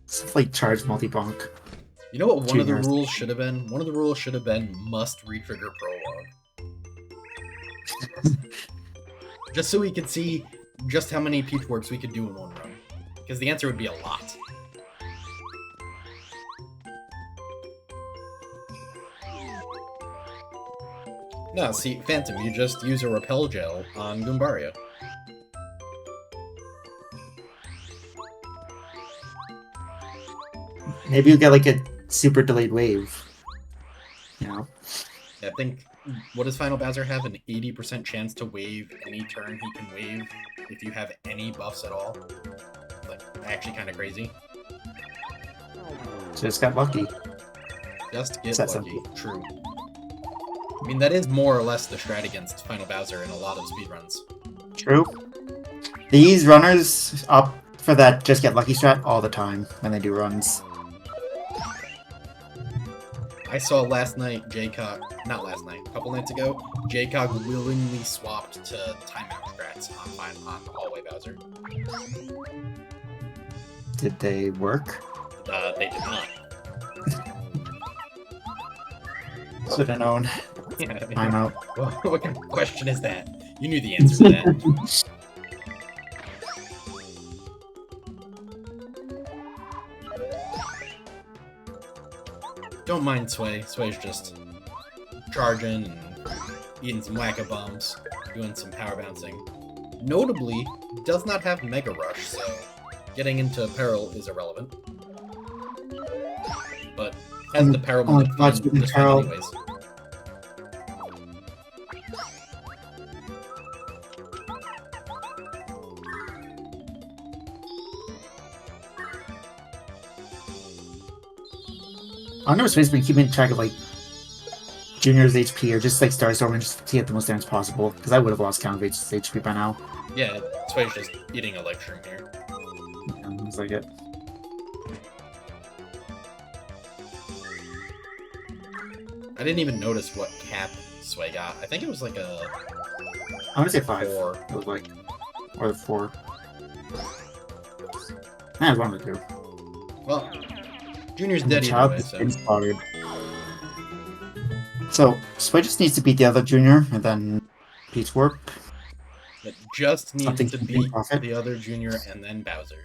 Stuff like Charge Multi-Bonk. You know what one of the Juniors. rules should have been? One of the rules should have been must retrigger prologue. Just so we could see just how many Peach Warps we could do in one run. Because the answer would be a lot. No, see, Phantom, you just use a Repel Gel on Goombario. Maybe you'll get, like, a super delayed wave. You know? I think, what does Final Bowser have? An 80% chance to wave any turn he can wave if you have any buffs at all? Like, actually kind of crazy. Just got lucky. Just get That's lucky. True. I mean, that is more or less the strat against Final Bowser in a lot of speedruns. True. These runners opt for that just get lucky strat all the time when they do runs. I saw last night not last night, a couple nights ago, JCog willingly swapped to timeout strats on Hallway Bowser. Did they work? They did not. Should have known. Yeah, I'm out. Well, what kind of question is that? You knew the answer to that. Don't mind Sway. Sway's just charging and eating some wacka bumps, doing some power bouncing. Notably, does not have Mega Rush, so getting into peril is irrelevant. But has the peril only mode much fun with the just fine peril. anyways. I know Space's been keeping track of like Junior's HP or just like Starstorm just to get the most damage possible. Because I would have lost count of HP by now. Yeah, Sway's just eating a lecture here. Yeah, looks like it. I didn't even notice what cap Sway got. I think it was like a... I want to say 5. 4. It was like, or 4. Nah, it was one of the 2. Well, Junior's And dead the either child way, is so... inspired. So Sway just needs to beat the other Junior and then Pete's Warp. It just needs Something to to beat profit. the other Junior and then Bowser.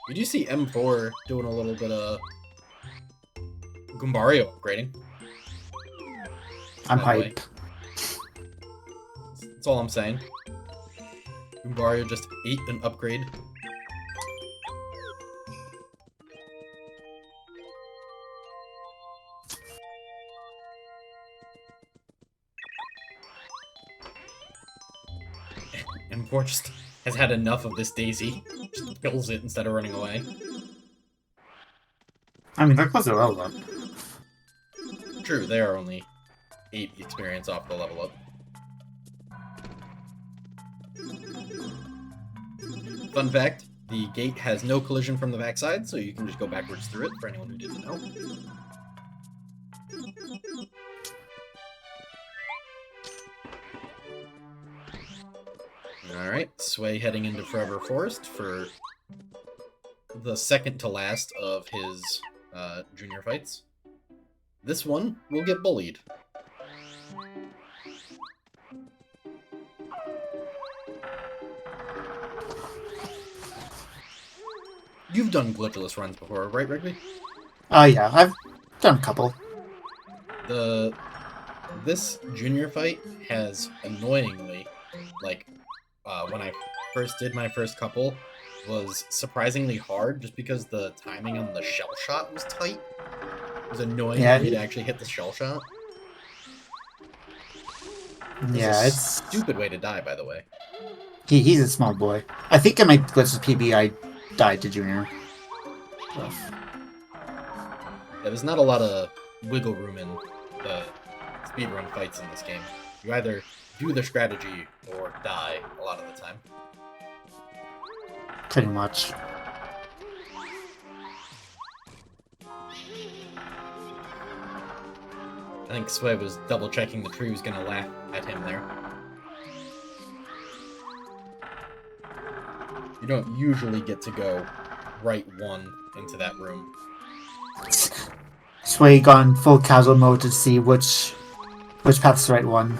Did you see M4 doing a little bit of Goombario upgrading? I'm By the way. hype. That's all I'm saying. Goombario just ate an upgrade. M4 just has had enough of this Daisy. Just kills it instead of running away. I mean, they're close to level up. True, they are only 8 experience off the level up. Fun fact, the gate has no collision from the backside, so you can just go backwards through it, for anyone who didn't know. Alright, Sway heading into Forever Forest for the second to last of his junior fights. This one will get bullied. You've done glitchless runs before, right, Rigby? Yeah, I've done a couple. This junior fight has annoyingly, like, when I first did my first couple, was surprisingly hard just because the timing on the shell shot was tight. It was annoying Yeah, for me to actually hit the shell shot. Yeah, It's it's a stupid way to die, by the way. he's a small boy. I think in my glitches PB I died to Junior. Yeah, there's not a lot of wiggle room in the speedrun fights in this game. You either do the strategy or die a lot of the time. Pretty much. I think Sway was double checking the tree was gonna laugh at him there. You don't usually get to go right one into that room. Sway gone full casual mode to see which path's the right one.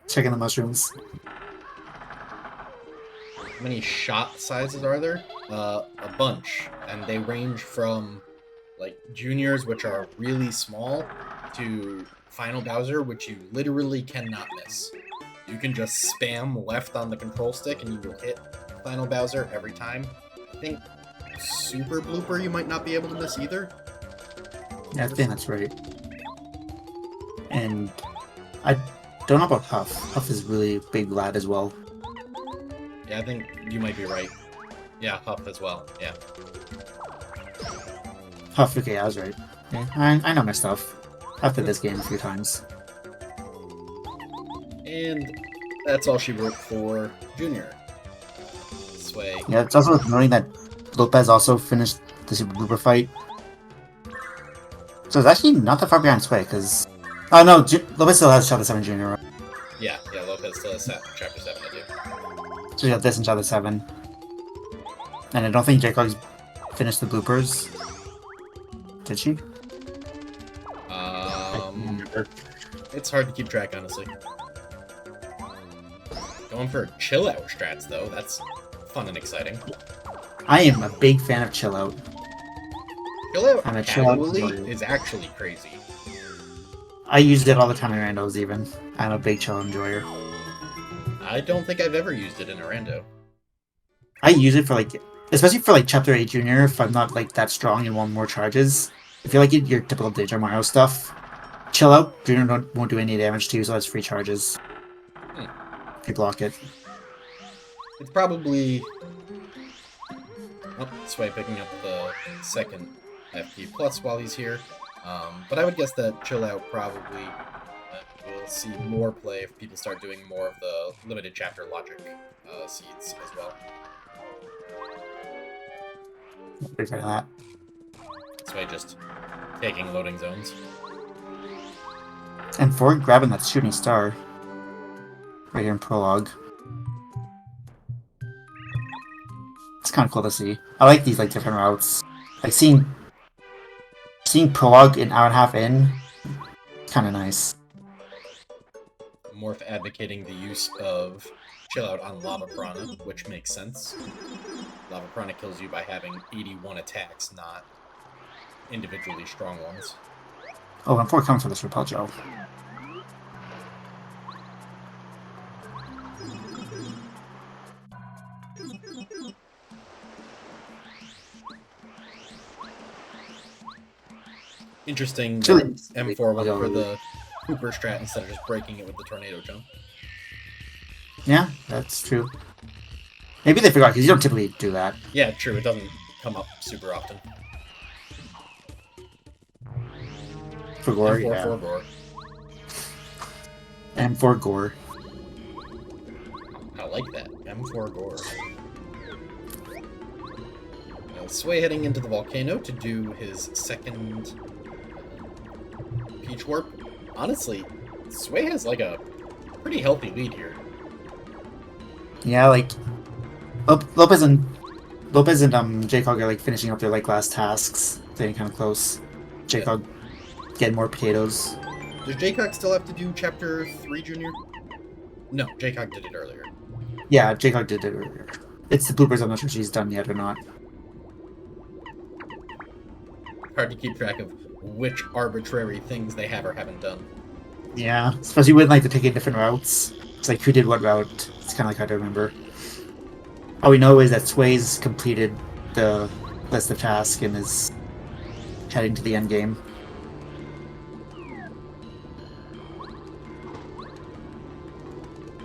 Checking the mushrooms. How many shot sizes are there? A bunch, and they range from like juniors, which are really small, to Final Bowser, which you literally cannot miss. You can just spam left on the control stick and you will hit Final Bowser every time. I think Super Blooper you might not be able to miss either. Yeah, I think that's right. And I don't know about Huff. Huff is really a big lad as well. Yeah, I think you might be right. Yeah, Huff as well, yeah. Huff, okay, I was right. Yeah, I know my stuff. I've played this game a few times. And that's all she wrote for Junior. Sway. Yeah, it's also worth noting that Lopez also finished the Super Blooper fight. So it's actually not that far behind Sway, because... Oh no, Lopez still has Chapter 7 Junior, right? Yeah, Lopez still has Chapter 7 to do. So you have this in Chapter 7. And I don't think Jacob's finished the bloopers. Did she? It's hard to keep track, honestly. Going for chill out strats, though. That's fun and exciting. I am a big fan of Chill Out. Chill out I'm a chill out casually warrior. is actually crazy. I used it all the time in randos even. I'm a big Chill enjoyer. I don't think I've ever used it in a rando. I use it for like, especially for like Chapter 8 Junior if I'm not like that strong and want more charges. If you like your typical Digimon Mario stuff, Chill Out, Junior won't do any damage to you, so that's free charges. If you block it. It's probably Oh, Sway picking up the second FP plus while he's here. But I would guess that Chill Out probably will see more play if people start doing more of the limited chapter logic seeds as well. Big fan of that. Sway just taking loading zones. And Ford grabbing that shooting star right here in prologue. It's kind of cool to see. I like these like different routes. Like seeing prologue an hour and a half in, kind of nice. Morph advocating the use of Chill Out on Lava Piranha, which makes sense. Lava Piranha kills you by having 81 attacks, not individually strong ones. Oh, and Ford comes for this Repel Joe. Interesting Chili. M4 went for the Cooper strat instead of just breaking it with the tornado jump. Yeah, that's true. Maybe they forgot, because you don't typically do that. Yeah, true. It doesn't come up super often. For Gore, M4 yeah. for Gore. And for Gore. I like that. M4 Gore. Sway heading into the volcano to do his second Peach Warp. Honestly, Sway has like a pretty healthy lead here. Yeah, like Lopez and J-Cog are like finishing up their like last tasks. Getting kind of close. J-Cog getting more potatoes. Does J-Cog still have to do Chapter 3, Junior? No, J-Cog did it earlier. Yeah, J-Cog did it earlier. It's the bloopers, I'm not sure she's done yet or not. Hard to keep track of which arbitrary things they have or haven't done. Yeah, especially when like they're taking different routes. It's like who did what route. It's kind of like hard to remember. All we know is that Sway's completed the list of tasks and is heading to the end game.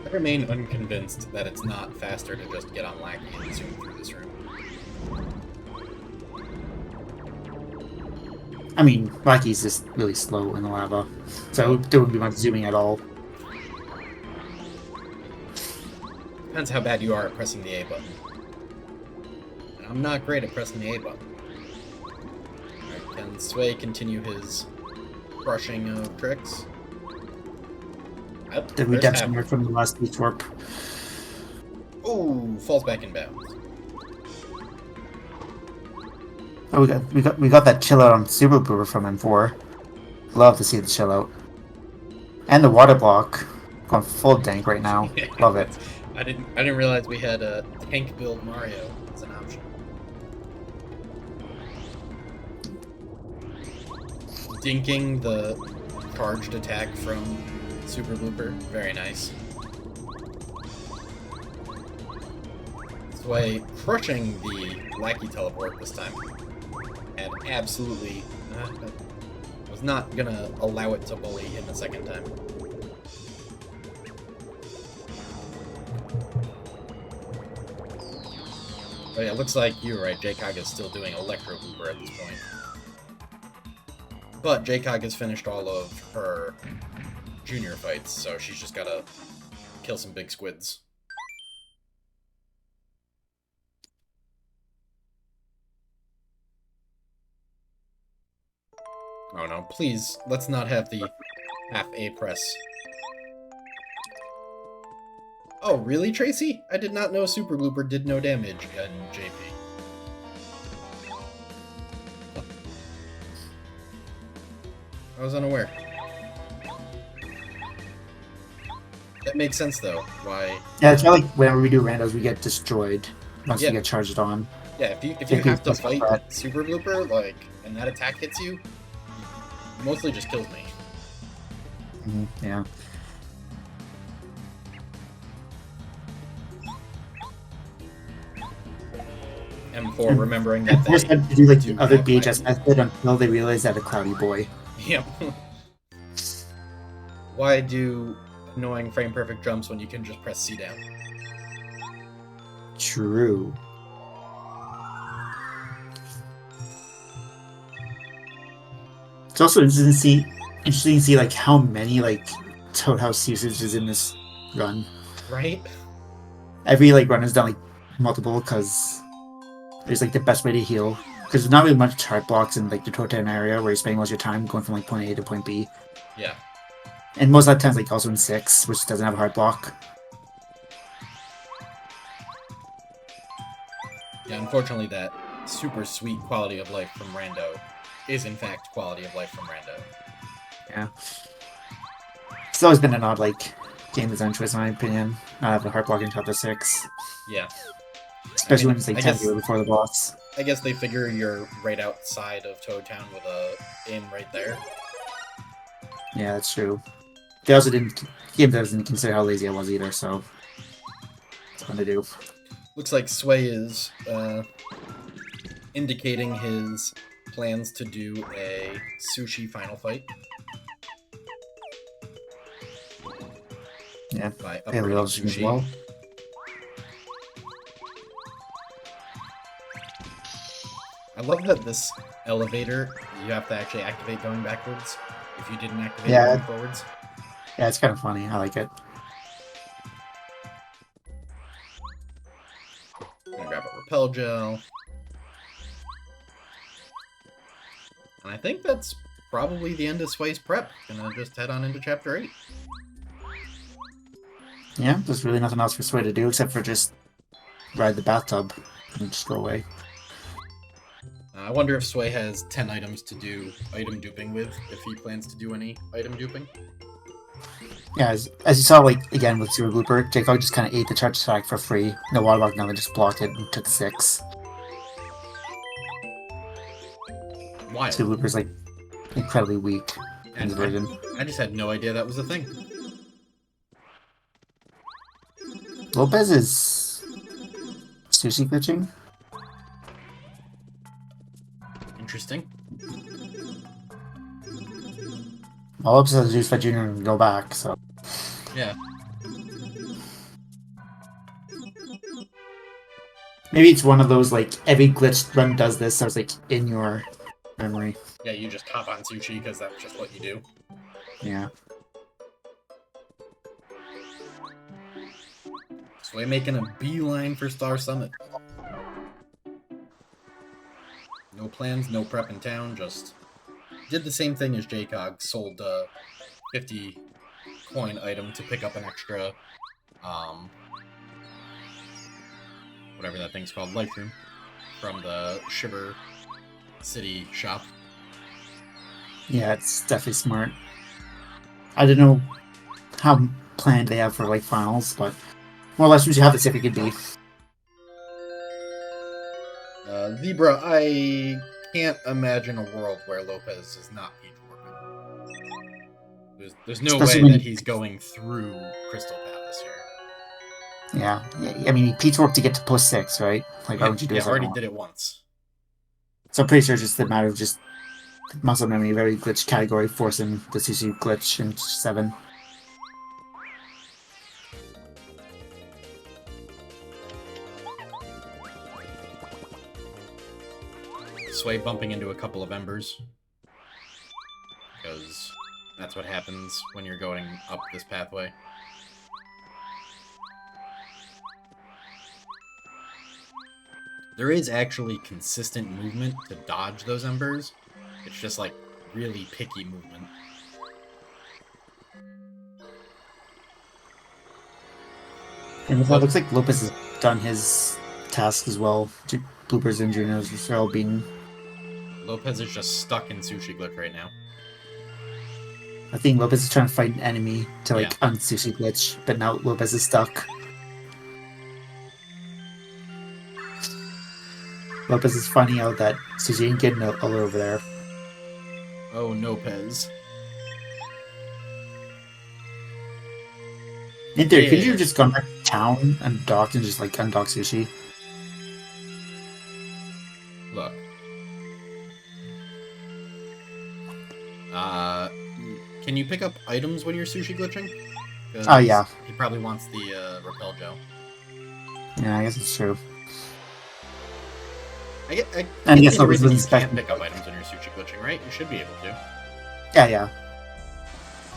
I remain unconvinced that it's not faster to just get on Lackey and zoom through this room. I mean, Rocky's just really slow in the lava, so there wouldn't be much zooming at all. Depends how bad you are at pressing the A button. And I'm not great at pressing the A button. Alright, can Sway continue his crushing of tricks? The redemption here from the last Beach Warp. Ooh, falls back in bounds. Oh, we got that chill out on Super Boober from M4. Love to see the chill out. And the water block going full dank right now. Yeah. Love it. I didn't realize we had a tank build Mario as an option. Dinking the charged attack from Super Blooper, very nice. Sway crushing the Lackey teleport this time. And absolutely was not gonna allow it to bully him a second time. But yeah, looks like you're right. J-Cog is still doing Electro Blooper at this point. But J-Cog has finished all of her junior fights, so she's just gotta kill some big squids. Oh no, please, let's not have the half A press. Oh, really, Tracy? I did not know Super Blooper did no damage in JP. I was unaware. That makes sense, though. Why? Yeah, it's not like whenever we do randos, we get destroyed once Yeah. we get charged on. Yeah, if you Take have to these fight that. Super Blooper, like, and that attack hits you, mostly just kills me. Yeah. M4 remembering that And forced they them to do like do the other have BHS light. method until they realize that a cloudy boy. Yep. Why do annoying frame perfect jumps when you can just press C down? True. It's also interesting to see like how many like Toad House usage is in this run. Right? Every like run has done like multiple because there's like the best way to heal. Because there's not really much heart blocks in like the Totem area where you're spending most of your time going from like point A to point B. Yeah. And most of the times like also in 6, which doesn't have a heart block. Yeah, unfortunately that super sweet quality of life from Rando is in fact quality of life from Rando. Yeah. It's always been an odd like game design choice in my opinion. Not having a heart block in chapter 6. Yeah. Especially when it's like I 10 guess heal before the boss. I guess they figure you're right outside of Toad Town with a inn right there. Yeah, that's true. They also didn't game doesn't consider how lazy I was either, so it's fun to do. Looks like Sway is indicating his plans to do a sushi final fight. Yeah, by Paleo upgrading sushi as sushi. well. I love that this elevator you have to actually activate going backwards if you didn't activate it Yeah. going forwards. Yeah, it's kind of funny. I like it. I'm gonna grab a repel gel. And I think that's probably the end of Sway's prep. Gonna just head on into chapter 8. Yeah, there's really nothing else for Sway to do except for just ride the bathtub and just go away. I wonder if Sway has 10 items to do item duping with, if he plans to do any item duping. Yeah, as you saw, like, again with Zero Blooper, Jacob just kind of ate the charge attack for free. No water block, now they just blocked it and took 6. Wild. Zero Blooper's, like, incredibly weak in And the version. I just had no idea that was a thing. Lopez is sushi glitching. Interesting. Well, Lopez has Zeus Fed Jr. and go back, so. Yeah. Maybe it's one of those, like, every glitch run does this, so it's, like, in your memory. Yeah, you just hop on sushi because that's just what you do. Yeah. Sway making a beeline for Star Summit. No plans, no prep in town, just did the same thing as JCOG, sold a 50 coin item to pick up an extra, whatever that thing's called, life room, from the Shiver City shop. Yeah, it's definitely smart. I don't know how planned they have for, like, finals, but more or less we should have this if it could be. Zebra, I can't imagine a world where Lopez is not Peach Warping. There's no Especially way when- that he's going through Crystal Palace here. Yeah, I mean, Pete's worked to get to post 6, right? Like, why would you do Yeah, this? already did it once. So I'm pretty sure it's just a matter of just muscle memory, very glitch category, forcing the sushi glitch in 7. Sway bumping into a couple of embers. Because that's what happens when you're going up this pathway. There is actually consistent movement to dodge those embers. It's just like really picky movement. And it looks like Lopez has done his task as well. Bloopers and Junos are all being. Lopez is just stuck in Sushi Glitch right now. I think Lopez is trying to fight an enemy to like Yeah. unsushi glitch, but now Lopez is stuck. Lopez is finding out that Sushi ain't getting all over there. Oh, Nopez. In theory, could you Yeah. have just gone back to town and docked and just like undock Sushi? Look. Can you pick up items when you're sushi glitching? 'Cause Oh, yeah. He probably wants the repel gel. Yeah, I guess it's true. I And can't yes, see the Lopez reason you was can't expecting- pick up items when you're sushi glitching, right? You should be able to. Yeah.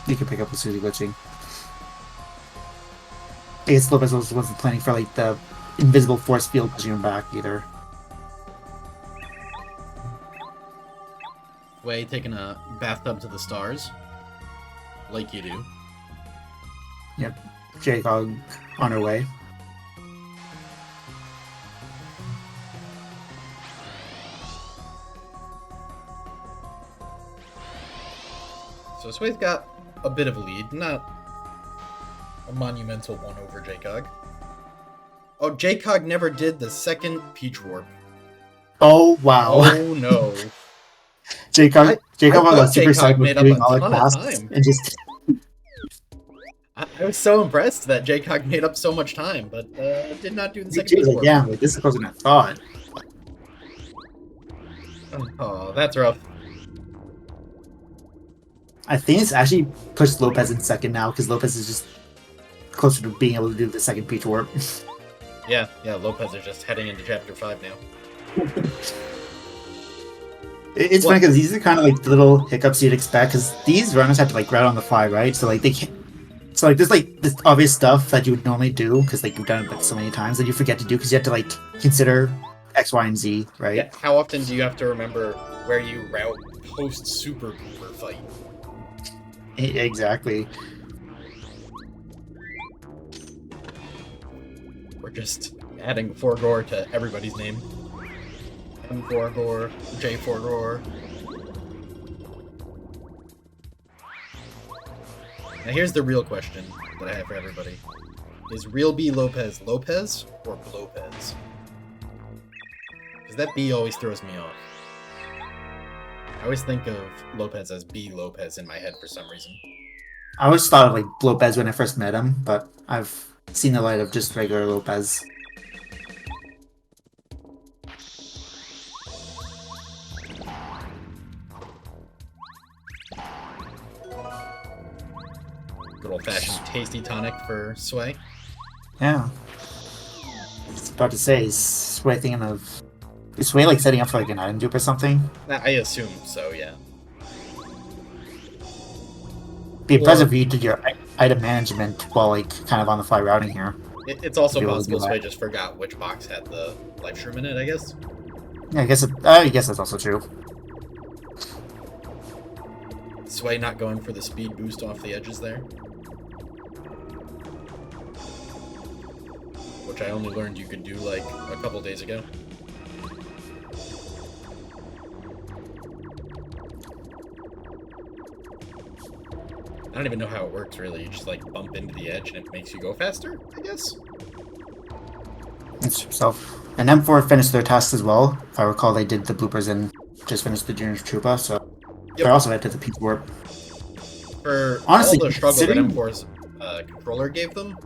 You can pick up with Suzy glitching. I guess Lopez wasn't planning for like the invisible force field pushing him back either. Way taking a bathtub to the stars, like you do. Yep. J-Cog on her way. So Sway's got a bit of a lead, not a monumental one over J-Cog. Oh, J-Cog never did the second Peach Warp. Oh wow. Oh no. J-Cog on the super J-Cog side was made up doing a all the ton of tasks time. and just I was so impressed that J-Cog made up so much time, but did not do the second she was Peach like, Warp. yeah, like, this is closer than I thought. Oh, that's rough. I think it's actually pushed Lopez in second now because Lopez is just closer to being able to do the second Peach Warp. Yeah, Lopez is just heading into Chapter 5 now. It's funny because these are kind of like the little hiccups you'd expect because these runners have to like route on the fly, right? So like they can't. So like there's like this obvious stuff that you would normally do because like you've done it like so many times that you forget to do because you have to like consider X, Y, and Z, right? Yeah, how often do you have to remember where you route post Super Cooper fight? Exactly. We're just adding Forgore to everybody's name. M Forgore, J Forgore. Now here's the real question that I have for everybody. Is Real B Lopez Lopez or Blopez? Because that B always throws me off. I always think of Lopez as B Lopez in my head for some reason. I always thought of like Lopez when I first met him, but I've seen the light of just regular Lopez. Good old-fashioned tasty tonic for Sway. Yeah. I was about to say, is Sway thinking of... Is Sway like setting up for like an item dupe or something? I assume so, yeah. Be impressive if you did your item management while like kind of on the fly routing here. It's also Be able to possible do Sway that. just forgot which box had the life shroom in it, I guess. Yeah, I guess that's also true. Sway not going for the speed boost off the edges there. Which I only learned you could do like a couple days ago. I don't even know how it works really. You just like bump into the edge and it makes you go faster, I guess? It's yourself. And M4 finished their tasks as well. If I recall, they did the bloopers and just finished the Junior Troopa, so Yep. they also had to the Peach Warp. For Honestly, all the struggle that considering- M4's controller gave them,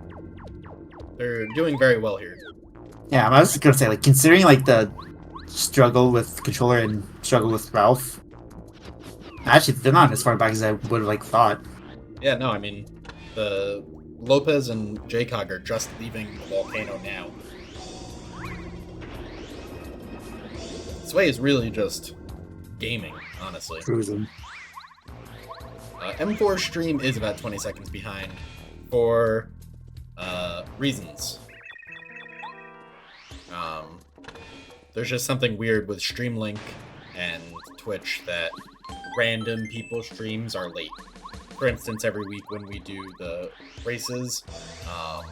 they're doing very well here. Yeah, I was just gonna say, like, considering like the struggle with controller and struggle with Ralph, actually they're not as far back as I would have like thought. Yeah, no, I mean, the Lopez and J-Cog are just leaving the volcano now. Sway is really just gaming, honestly. Cruising. M4's stream is about 20 seconds behind for reasons. There's just something weird with Streamlink and Twitch that random people's streams are late. For instance, every week when we do the races, I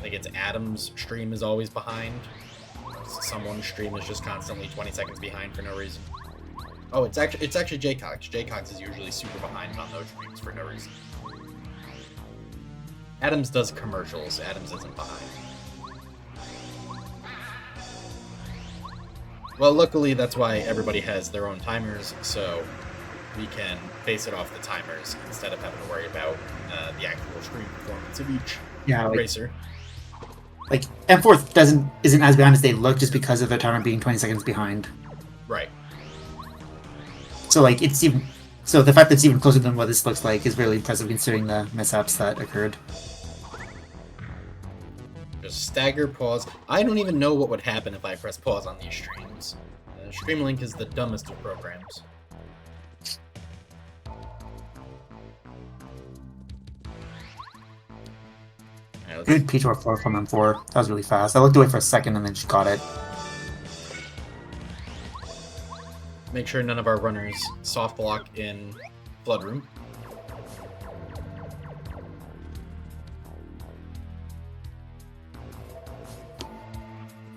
think it's Adam's stream is always behind. Someone's stream is just constantly 20 seconds behind for no reason. Oh, it's actually J-Cox. J-Cox is usually super behind on those streams for no reason. Adams does commercials. Adams isn't behind. Well, luckily that's why everybody has their own timers, so we can base it off the timers instead of having to worry about the actual screen performance of each racer. Like M4 isn't as behind as they look just because of their timer being 20 seconds behind. Right. So like the fact that it's even closer than what this looks like is really impressive considering the mishaps that occurred. Just stagger pause. I don't even know what would happen if I press pause on these streams. Streamlink is the dumbest of programs. Yeah, let's Good P4 4 from M4. That was really fast. I looked away for a second and then just got it. make sure none of our runners soft block in Flood Room.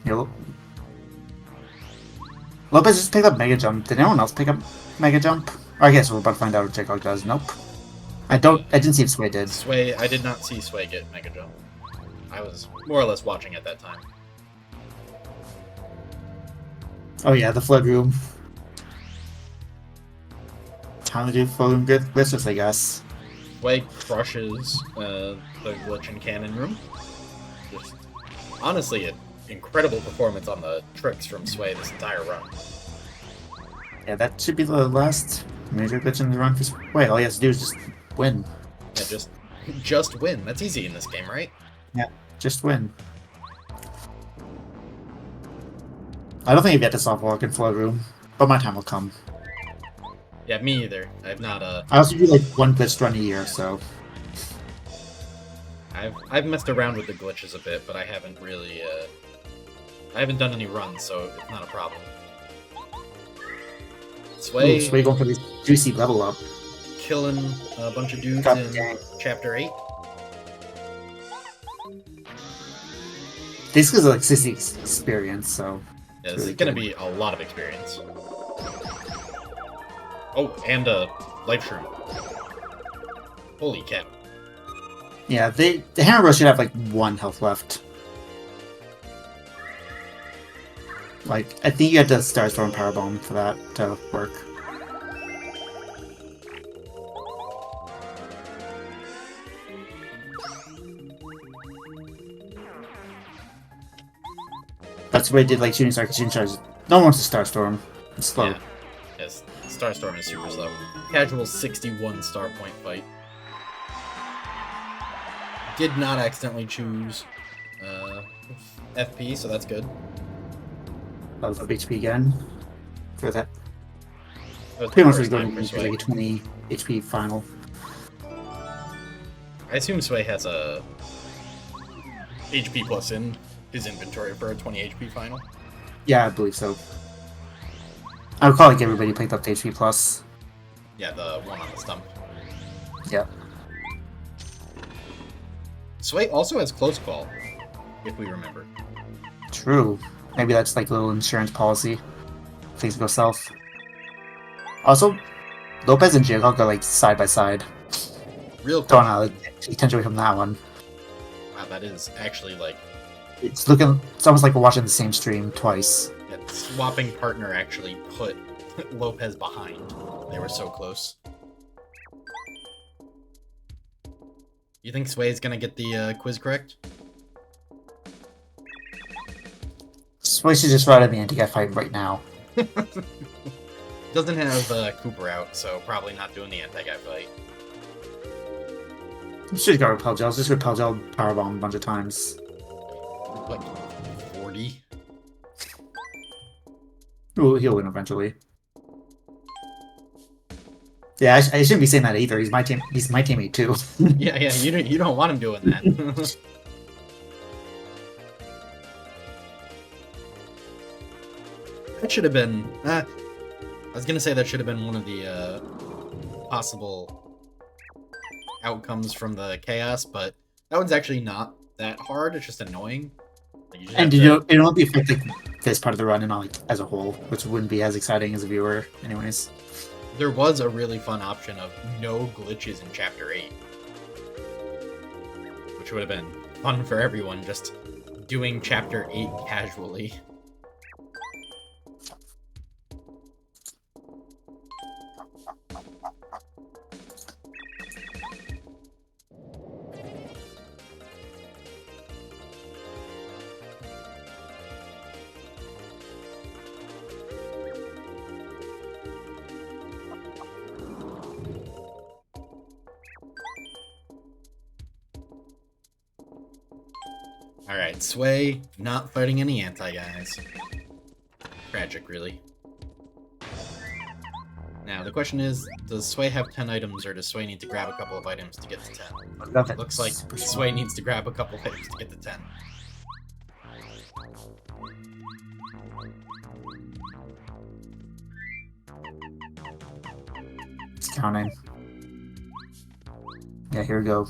Yep. Lopez just picked up Mega Jump. Did anyone else pick up Mega Jump? Or I guess we're about to find out if Jacob does. Nope. I didn't see if Sway did. Sway, I did not see Sway get Mega Jump. I was more or less watching at that time. Oh yeah, the Flood Room. Time to do Flood Room good business, I guess. Sway crushes the glitch in Cannon Room. Just honestly, an incredible performance on the tricks from Sway this entire run. Yeah, that should be the last major glitch in the run for Sway. All he has to do is just win. Yeah, just win. That's easy in this game, right? Yeah, just win. I don't think I've yet to soft walk in Flood Room, but my time will come. Yeah, me either. I've not I also do like one glitch run a year, so I've messed around with the glitches a bit, but I haven't really I haven't done any runs, so it's not a problem. Sway, Sway going for this juicy level up. killing a bunch of dudes God in dang. Chapter 8. This is like 60 experience, so Yeah, this really is going to good. be a lot of experience. Oh, and a life shroom. Holy cow. Yeah, the Hammer Bros should have like 1 health left. Like, I think you had to Starstorm Power Bomb for that to work. That's what I did, like shooting star, shooting stars. No one wants to Starstorm. It's slow. Yeah. Yes, Starstorm is super slow. Casual 61 star point fight. Did not accidentally choose FP, so that's good. Level up HP again. For that. That was Pretty the much first was time going for to Sway. like a 20 HP final. I assume Sway has a HP plus in his inventory for a 20 HP final. Yeah, I believe so. I would call like everybody picked up the HP plus. Yeah, the one on the stump. Yeah. Sway also has close call, if we remember. True. Maybe that's like a little insurance policy. Things go south. Also, Lopez and Jacob go like side by side. Real Don't quick. know, like, take away from that one. Wow, that is actually like It's almost like we're watching the same stream twice. yeah, swapping partner actually put Lopez behind. They were so close. You think Sway's gonna get the quiz correct? So we should just ride in the anti-guy fight right now. Doesn't have Cooper out, so probably not doing the anti-guy fight. Should go repel gels. Just repel gel powerbomb a bunch of times. Like 40. Ooh, he'll win eventually. Yeah, I shouldn't be saying that either. He's my team. He's my teammate too. Yeah, you don't want him doing that. That should have been. I was gonna say that should have been one of the possible outcomes from the chaos, but that one's actually not that hard. It's just annoying. Like, you just And have to- it won't be affecting this part of the run and not like as a whole, which wouldn't be as exciting as a viewer, anyways. there was a really fun option of no glitches in Chapter 8, which would have been fun for everyone. Just doing Chapter 8 casually. Alright, Sway not fighting any anti-guys. Tragic, really. Now, the question is, does Sway have 10 items, or does Sway need to grab a couple of items to get to 10? Love Looks like super Sway needs to grab a couple of items to get to 10. It's counting. Yeah, here we go.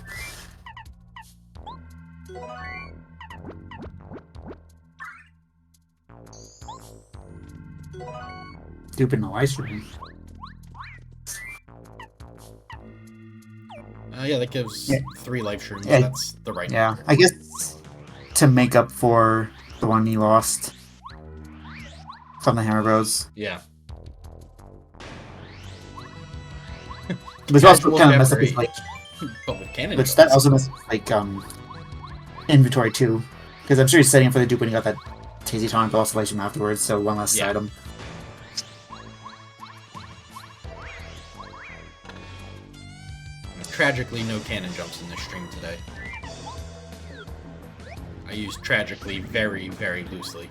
Stupid no ice cream. Yeah, that gives Yeah. 3 life shrooms. Yeah. That's the right Yeah, number. I guess to make up for the one he lost from the Hammer Bros. Yeah. Which also Casual kind of messed up chapter his 8, like, but with cannon which that jumps. also messed up like inventory too, because I'm sure he's setting up for the dupe when he got that Tasty taunt, but also likes him afterwards. So one less Yeah. item. Tragically, no cannon jumps in this stream today. I use tragically very, very loosely.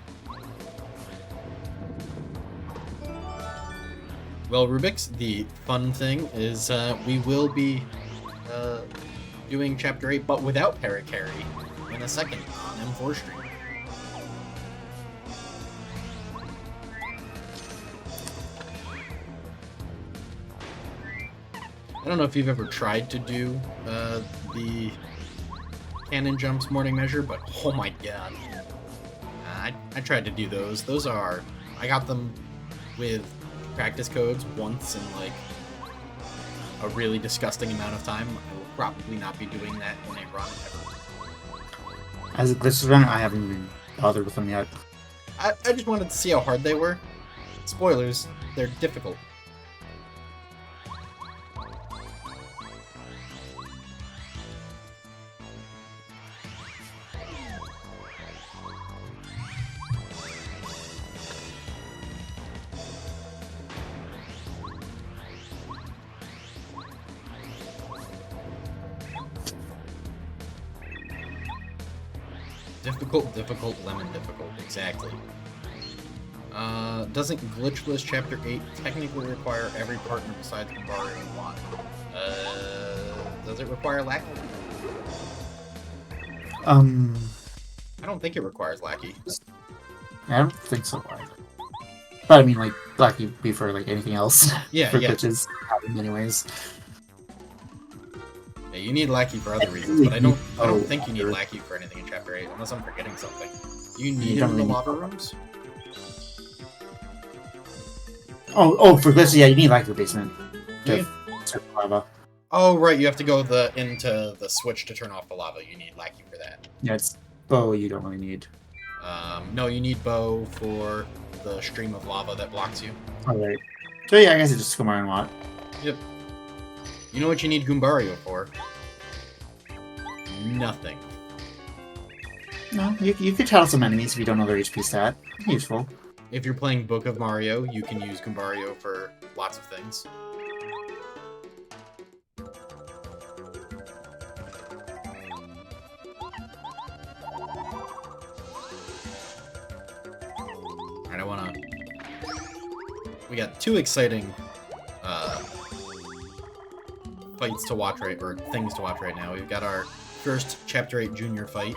Well, Rubik's, the fun thing is we will be doing Chapter 8, but without Paracarry in a second on M4 stream. I don't know if you've ever tried to do the cannon jumps morning measure, but oh my god. I tried to do those. Those are... I got them with practice codes once in like a really disgusting amount of time. I will probably not be doing that in a run ever. As a glitch runner, I haven't even bothered with them yet. I just wanted to see how hard they were. Spoilers, they're difficult. Difficult, lemon difficult, exactly. Doesn't Glitchless Chapter 8 technically require every partner besides Gumbario and Watt? Does it require Lackey? I don't think it requires Lackey. I don't think so either. But I mean, like, Blackie be for like anything else. Yeah, for yeah. glitches, anyways. Yeah, you need Lackey for other reasons, but I don't think you need Lackey for anything in Chapter 8, unless I'm forgetting something. You need it in the lava rooms? Oh, for glitches, yeah, you need Lackey basement. To lava. Oh, right, you have to go into the switch to turn off the lava. You need Lackey for that. Yeah, it's bow you don't really need. No, you need bow for the stream of lava that blocks you. Alright. So yeah, I guess it's just Gumbario and Watt. Yep. You know what you need Goombario for? Nothing. No, you could tattle some enemies if you don't know their HP stat. Useful. If you're playing Book of Mario, you can use Goombario for lots of things. Alright, I wanna... We got 2 exciting fights to watch or things to watch right now. We've got our first Chapter 8 Junior fight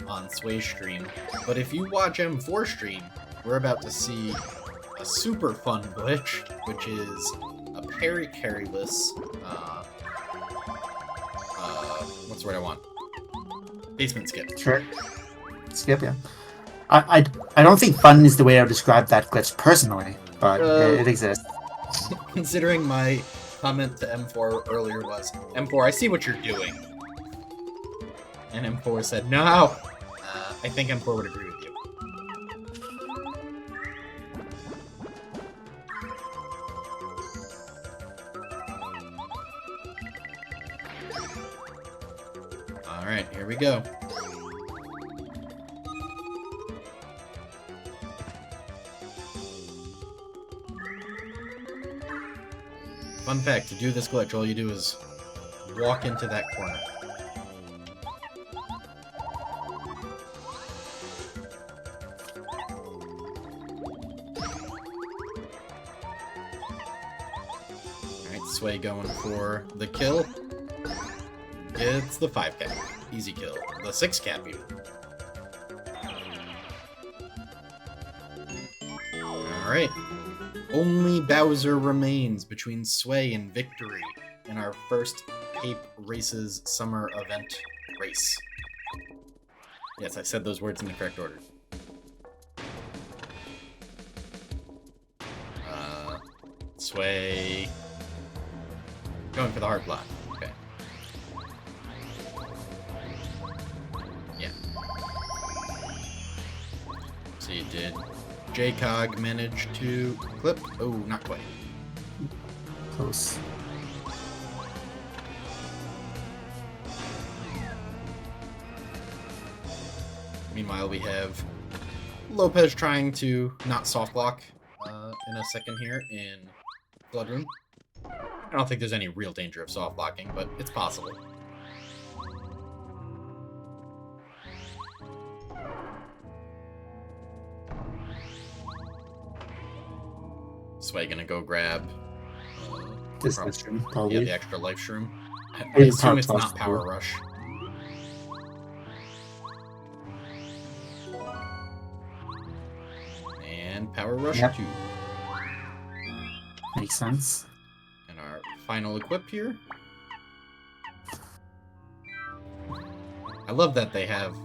on Sway's stream, but if you watch M4 stream, we're about to see a super fun glitch, which is a parry-carryless, what's the word I want? Basement skip. Sure. Skip, yeah. I don't think fun is the way I would describe that glitch personally, but it exists. Considering my comment to M4 earlier was, M4, I see what you're doing. And M4 said, no! I think M4 would agree with you. Alright, here we go. Fun fact, to do this glitch, all you do is walk into that corner. Sway going for the kill. It's the 5 cap. Easy kill. The 6 cap even. Alright. Only Bowser remains between Sway and victory in our first Pape Races Summer Event race. Yes, I said those words in the correct order. Sway. Going for the hard block. Okay. Yeah. So you did. JCog managed to clip. Oh, not quite. Close. Meanwhile, we have Lopez trying to not soft block in a second here in Bloodroom. I don't think there's any real danger of soft blocking, but it's possible. Sway gonna go grab This shroom, probably. yeah, the extra life shroom. I assume it's not Power Rush. And Power Rush 2. Makes sense. And our final equip here. I love that they have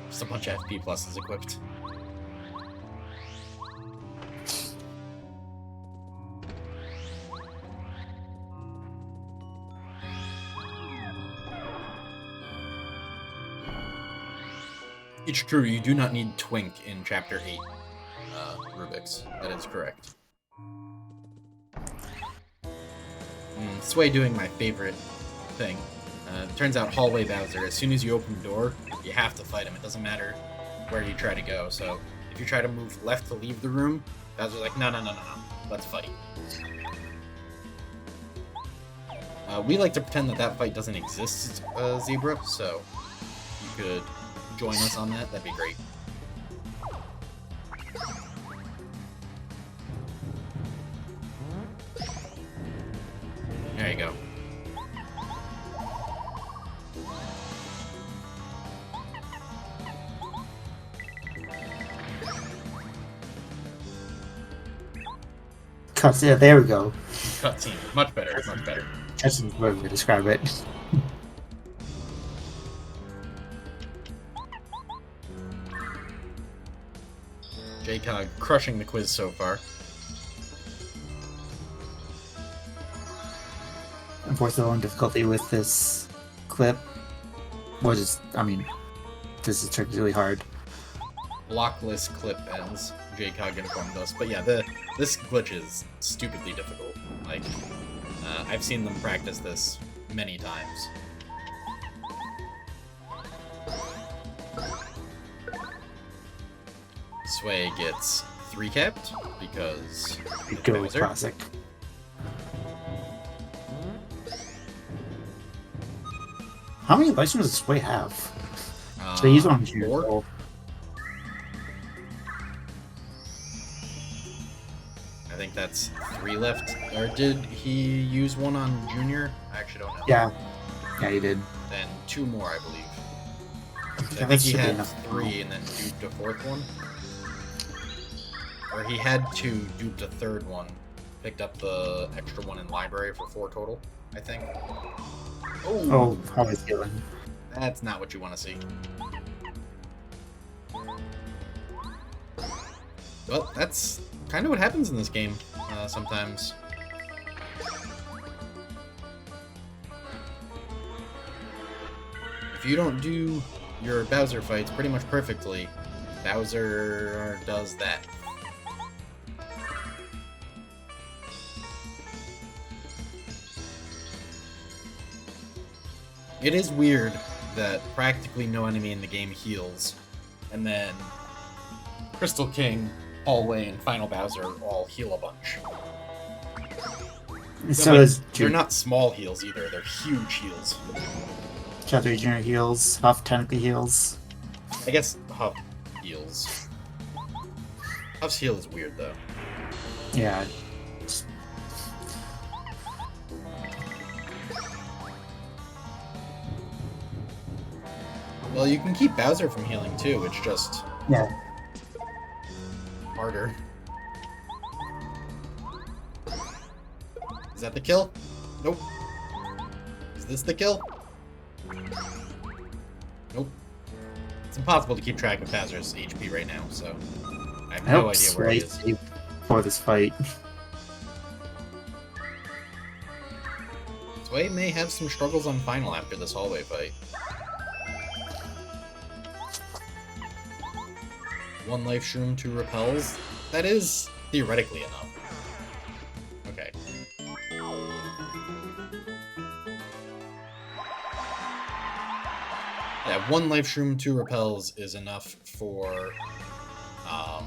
just a bunch of FP pluses equipped. It's true, you do not need Twink in Chapter 8, Rubik's. That is correct. Sway doing my favorite thing. Turns out Hallway Bowser, as soon as you open the door, you have to fight him. It doesn't matter where you try to go. So if you try to move left to leave the room, Bowser's like, no, let's fight. We like to pretend that that fight doesn't exist, Zebra, so if you could join us on that, that'd be great. There you go. Cuts, yeah, there we go. Cutscene. Much better, much better. That's the way to describe it. JCog crushing the quiz so far. Unfortunately, one difficulty with this clip was just, I mean, this is really hard. Blockless clip, as JCog informed us. But yeah, this glitch is stupidly difficult. Like, I've seen them practice this many times. Sway gets 3 capped because Go classic. How many life streams does Sway have? So he's on 4. I think that's 3 left. Or did he use one on Junior? I actually don't know. Yeah, he did. Then 2 more, I believe. Yeah, I think he had 3 and then duped a 4th one. Or he had 2, duped a 3rd one, picked up the extra one in library for 4 total, I think. Oh, how is healing? That's not what you want to see. Well, that's kind of what happens in this game, sometimes. If you don't do your Bowser fights pretty much perfectly, Bowser does that. It is weird that practically no enemy in the game heals, and then Crystal King, Hallway, and Final Bowser all heal a bunch. So like, does they're not small heals either, they're huge heals. Chapter Junior heals, Huff technically heals. I guess Huff heals. Huff's heal is weird though. Yeah. Well, you can keep Bowser from healing too. It's just Yeah. harder. Is that the kill? Nope. Is this the kill? Nope. It's impossible to keep track of Bowser's HP right now, so I have no idea where he is. For this fight. Sway may have some struggles on final after this hallway fight. One life shroom, 2 repels. That is theoretically enough. Okay. Yeah, 1 life shroom, 2 repels is enough for oh,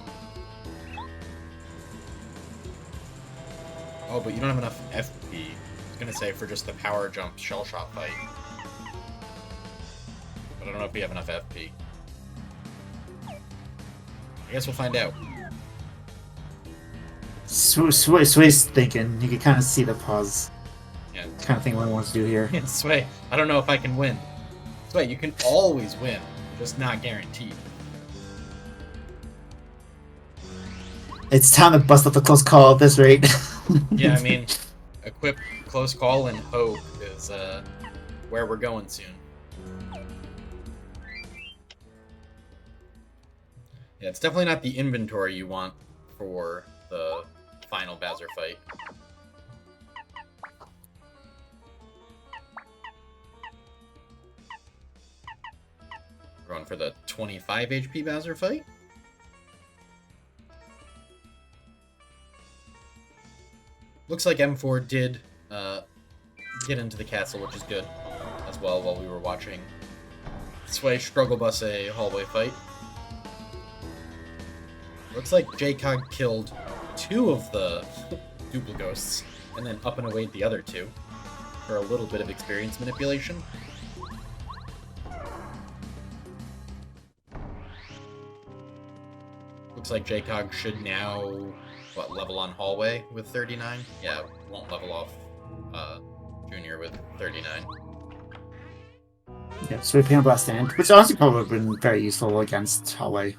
but you don't have enough FP. I was gonna say for just the power jump shell shot fight. But I don't know if we have enough FP. I guess we'll find out. Sway's thinking. You can kind of see the pause. Yeah. Kind of thing what he wants to do here. Yeah, Sway, I don't know if I can win. Sway, you can always win, just not guaranteed. It's time to bust up the close call at this rate. Yeah, I mean, equip close call and hope is where we're going soon. Yeah, it's definitely not the inventory you want for the final Bowser fight. We're going for the 25 HP Bowser fight. Looks like M4 did get into the castle, which is good as well while we were watching Sway struggle bus a hallway fight. Looks like JCog killed 2 of the Duplighosts and then up and away the other 2 for a little bit of experience manipulation. Looks like JCog should now, what, level on hallway with 39? Yeah, won't level off Junior with 39. Yeah, so we pay on Last Stand, which honestly probably would have been very useful against hallway.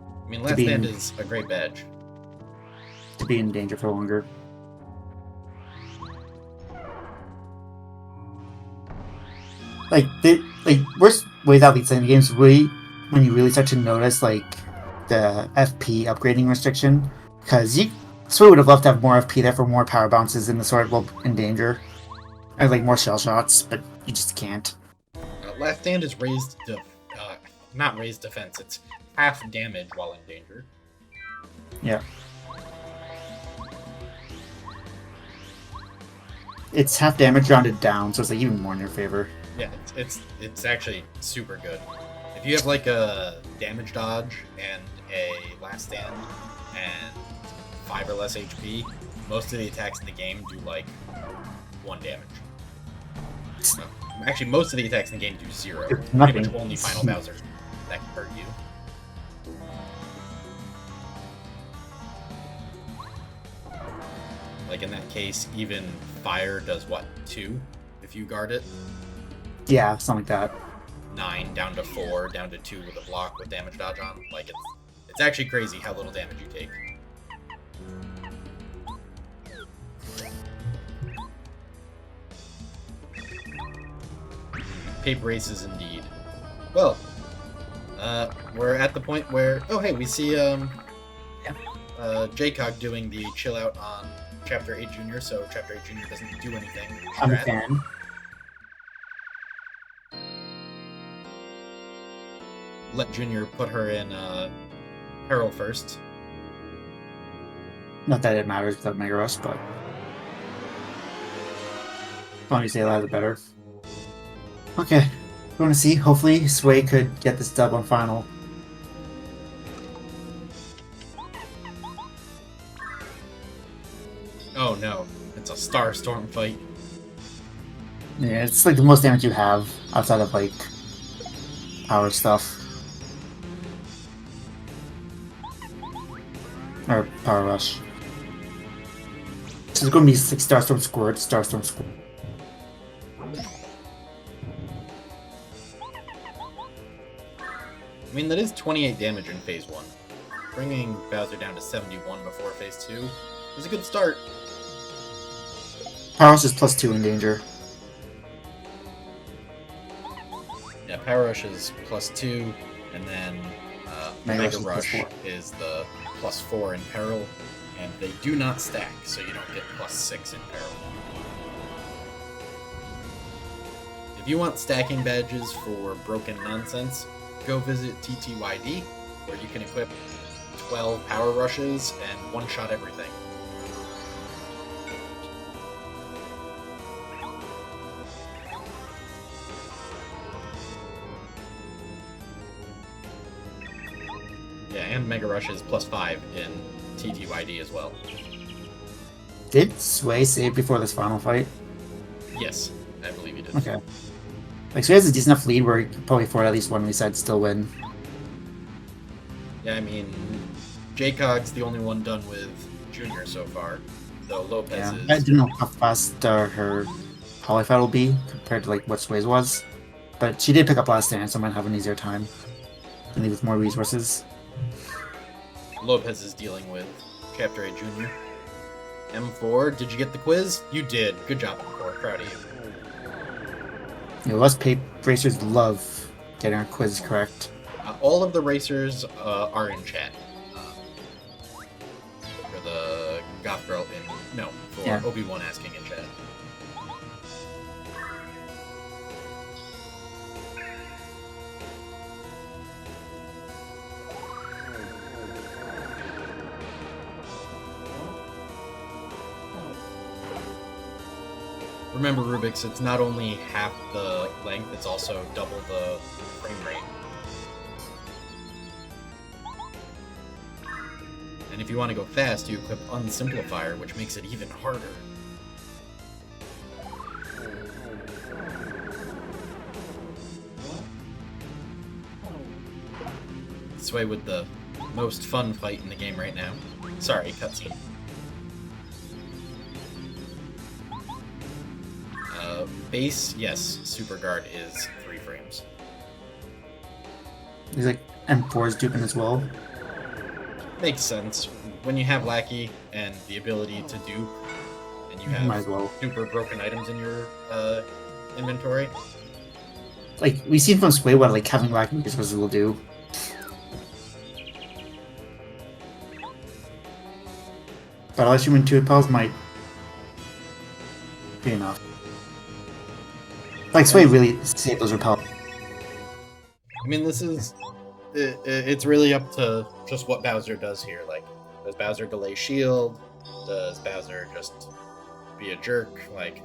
I mean, Last Stand is a great badge. To be in danger for longer. Like worst ways out these games, when you really start to notice like the FP upgrading restriction, because you sort of would have loved to have more FP there for more power bounces in the sword while in danger, or like more shell shots, but you just can't. Last Stand is raised, not raised defense. It's half damage while in danger. Yeah. It's half damage rounded down, so it's like even more in your favor. Yeah, it's actually super good. If you have like a damage dodge and a Last Stand and 5 or less HP, most of the attacks in the game do like 1 damage. No, actually, most of the attacks in the game do 0. Pretty much only Final Bowser that can hurt you. Like in that case, even fire does what, 2 if you guard it? Yeah, something like that. 9 down to 4, down to 2 with a block with damage dodge on. Like it's actually crazy how little damage you take. Pape races indeed. Well, we're at the point where hey, we see JCog doing the chill out on Chapter 8 Junior, so Chapter 8 Junior doesn't do anything. I'm a fan. Let Junior put her in peril first. Not that it matters without Mega Rush, but the longer you say that, the better. Okay, we want to see. Hopefully, Sway could get this dub on final. Oh no, it's a Starstorm fight. Yeah, it's like the most damage you have outside of like power stuff. Or Power Rush. So it's going to be like Starstorm Squirt, Starstorm Squirt. I mean, that is 28 damage in Phase 1. Bringing Bowser down to 71 before Phase 2 is a good start. Power Rush is +2 in danger. Yeah, Power Rush is +2, and then Mega Rush is the +4 in Peril, and they do not stack, so you don't get +6 in Peril. If you want stacking badges for broken nonsense, go visit TTYD, where you can equip 12 Power Rushes and one-shot everything. Yeah, and Mega Rush is +5 in TTYD as well. Did Sway save before this final fight? Yes, I believe he did. Okay. Like, Sway has a decent enough lead where he could probably afford at least one reset, still win. Yeah, I mean, Jaycog's the only one done with Junior so far, though Lopez Yeah, is... I don't know how fast her poly fight will be compared to like what Sway's was, but she did pick up last stand, so I might have an easier time. And with more resources. Lopez is dealing with Chapter 8 Junior. M4, did you get the quiz? You did. Good job, M4. Proud of you. You know, us Pape racers love getting our quizzes correct. All of the racers are in chat. For the Goth Girl in... No, for Yeah. Obi-Wan asking in chat. Remember, Rubik's, it's not only half the length, it's also double the frame rate. And if you want to go fast, you equip Unsimplifier, which makes it even harder. Sway with the most fun fight in the game right now. Sorry, cutscene. Base, yes, Super Guard is 3 frames. He's like M4's duping as well. Makes sense. When you have Lackey and the ability to dupe, and you have Might as well. super broken items in your inventory. Like, we've seen from Sway what like having Lack resources will do. But unless you win 2 pals might be enough. Like, Sway really saved those repel. I mean, this is... It's really up to just what Bowser does here. Like, does Bowser delay shield? Does Bowser just be a jerk? Like,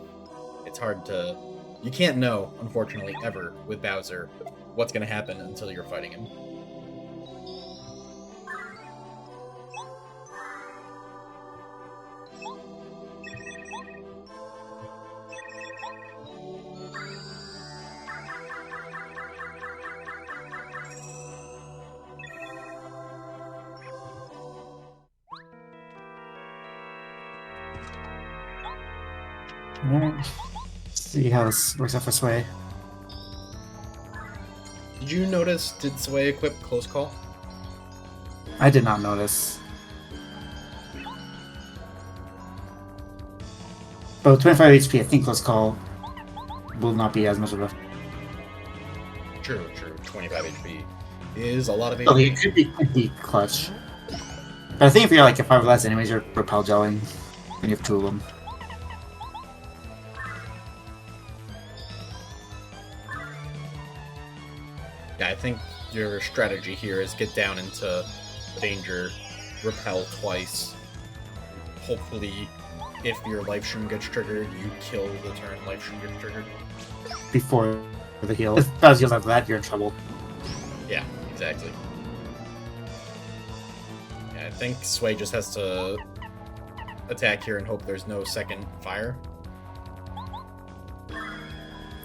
it's hard to... You can't know, unfortunately, ever with Bowser what's going to happen until you're fighting him. Alright. See how this works out for Sway. Did you notice, did Sway equip Close Call? I did not notice. But with 25 HP, I think Close Call will not be as much of a... True. 25 HP is a lot of HP. Okay, it could be clutch. But I think if you're like a 5 or less, anyways, you're repel gelling, and you have 2 of them. Yeah, I think your strategy here is get down into danger, repel twice. Hopefully, if your life stream gets triggered, you kill the turn life stream gets triggered. Before the heal. If Bowser heals after that, you're in trouble. Yeah, exactly. Yeah, I think Sway just has to attack here and hope there's no second fire.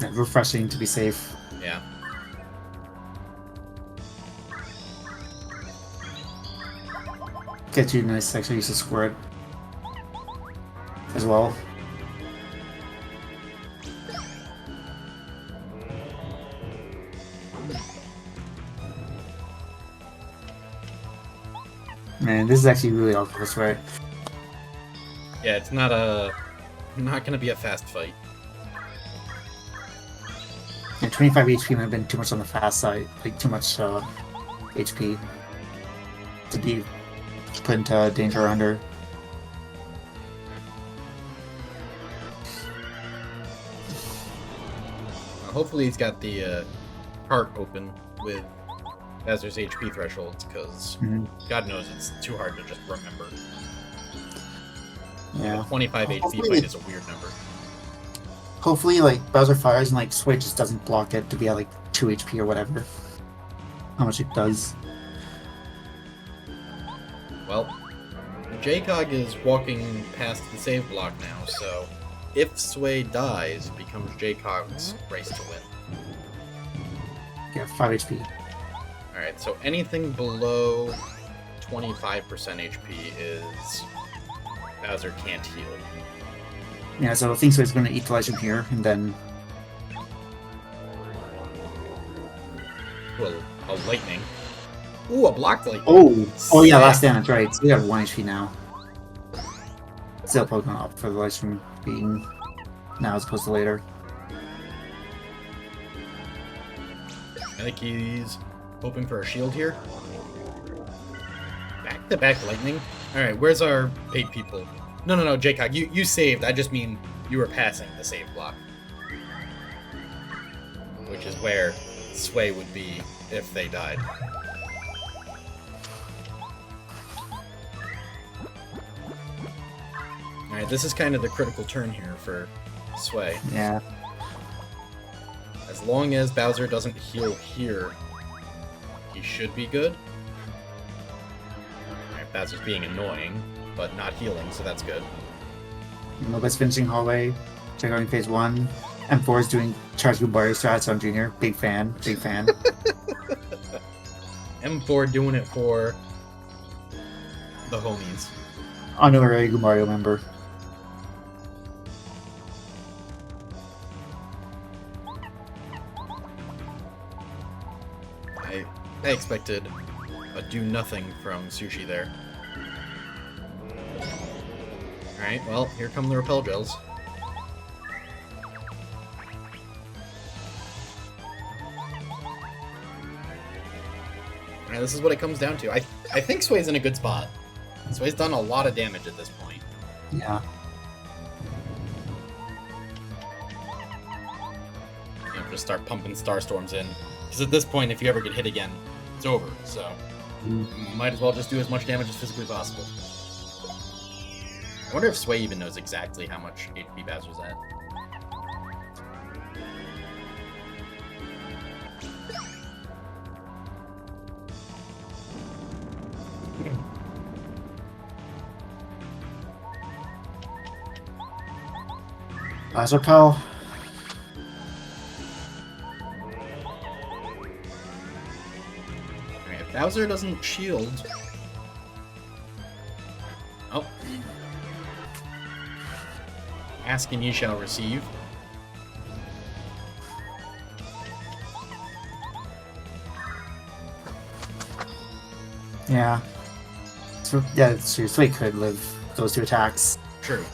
Yeah, refreshing to be safe. Yeah. Get you nice extra use of squirt as well. Man, this is actually really awkward this way. Yeah, it's not gonna be a fast fight. Yeah, 25 HP might have been too much on the fast side, like too much HP to be put into danger under. Hopefully he's got the cart open with Bazer's HP thresholds, because God knows it's too hard to just remember. Yeah. 25 HP fight is a weird number. Hopefully, like, Bowser fires and, like, Sway just doesn't block it to be at, like, 2 HP or whatever. How much it does. Well, Jaycog is walking past the save block now, so if Sway dies, it becomes Jaycog's race to win. Yeah, 5 HP. Alright, so anything below 25% HP is Bowser can't heal. Yeah, so I think Sway's going to equalize him here, and then... Well, a lightning. Ooh, a blocked lightning. Oh yeah, last damage, right. So we have 1 HP now. Still Pokemon up for the life from being now as opposed to later. I think he's hoping for a shield here. Back-to-back lightning? Alright, where's our Pape people? No, Jaycog, you saved. I just mean you were passing the save block. Which is where Sway would be if they died. Alright, this is kind of the critical turn here for Sway. Yeah. As long as Bowser doesn't heal here, he should be good. Alright, Bowser's being annoying, but not healing, so that's good. Nobody's finishing hallway. Check out in phase 1. M4 is doing Charge Goombario strats on Junior. Big fan. Big fan. M4 doing it for the homies. Honorary Goombario member. I expected a do-nothing from Sushi there. Alright, well, here come the repel drills. Alright, this is what it comes down to. I think Sway's in a good spot. Sway's done a lot of damage at this point. Yeah. Just start pumping Starstorms in. Because at this point, if you ever get hit again, it's over. So, might as well just do as much damage as physically possible. I wonder if Sway even knows exactly how much HP Bowser's at. Last repel. If Bowser doesn't shield... Oh. Ask and ye shall receive. Yeah. So, yeah, it's true. Sway could live those 2 attacks. True.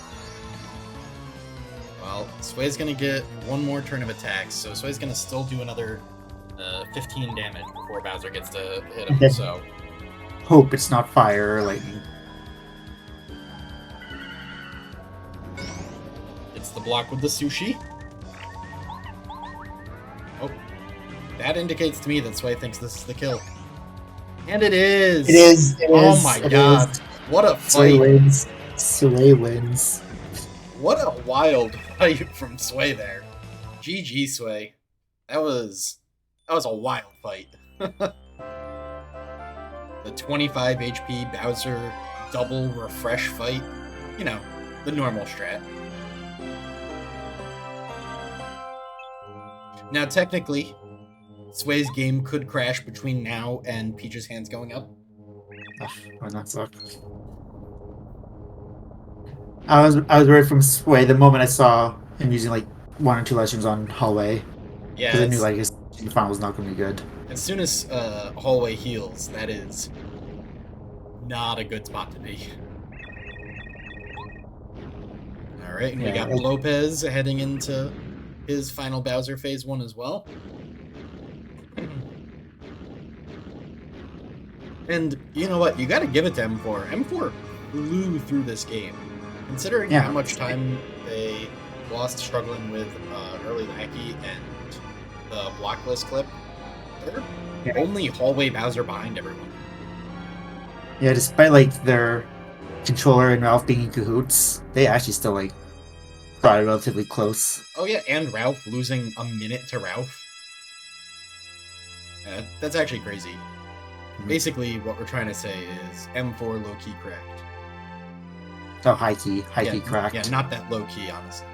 Well, Sway's gonna get one more turn of attacks, so Sway's gonna still do another 15 damage before Bowser gets to hit him, Okay. so... Hope it's not fire or lightning. It's the block with the sushi. Oh. That indicates to me that Sway thinks this is the kill. And it is! It is! Oh my god. Is. What a Sway fight! wins. Sway wins. What a wild fight from Sway there. GG, Sway. That was a wild fight. The 25 HP Bowser double refresh fight. You know, the normal strat. Now, technically, Sway's game could crash between now and Peach's hands going up. Ugh, why not suck? I was worried from Sway the moment I saw him using like 1 or 2 legends on hallway. Yeah, Because I knew like his final was not going to be good. as soon as hallway heals, that is Not a good spot to be. All right, and we Yeah, got Lopez heading into his final Bowser Phase 1 as well. And you know what? You got to give it to M4. M4 flew through this game. Considering Yeah. how much time they lost struggling with early Lackey and the Blocklist clip, they're only hallway Bowser behind everyone. Yeah, despite like their controller and Ralph being in cahoots, they actually still like got it relatively close. Oh yeah, and Ralph losing a minute to Ralph. That's actually crazy. Basically, what we're trying to say is M4 low-key cracked. Oh, high key cracked. Yeah, not that low-key, honestly.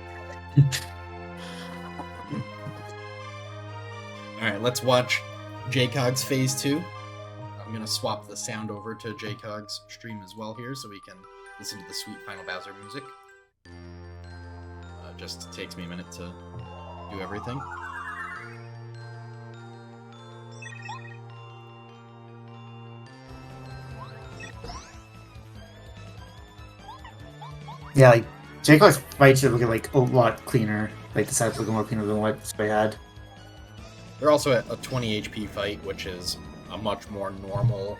Alright, let's watch JCog's Phase 2. I'm going to swap the sound over to JCog's stream as well here so we can listen to the sweet Final Bowser music. Just takes me a minute to do everything. Yeah, like JCog's fights are looking like a lot cleaner. Like the setup's looking more cleaner than what they had. They're also at a 20 HP fight, which is a much more normal,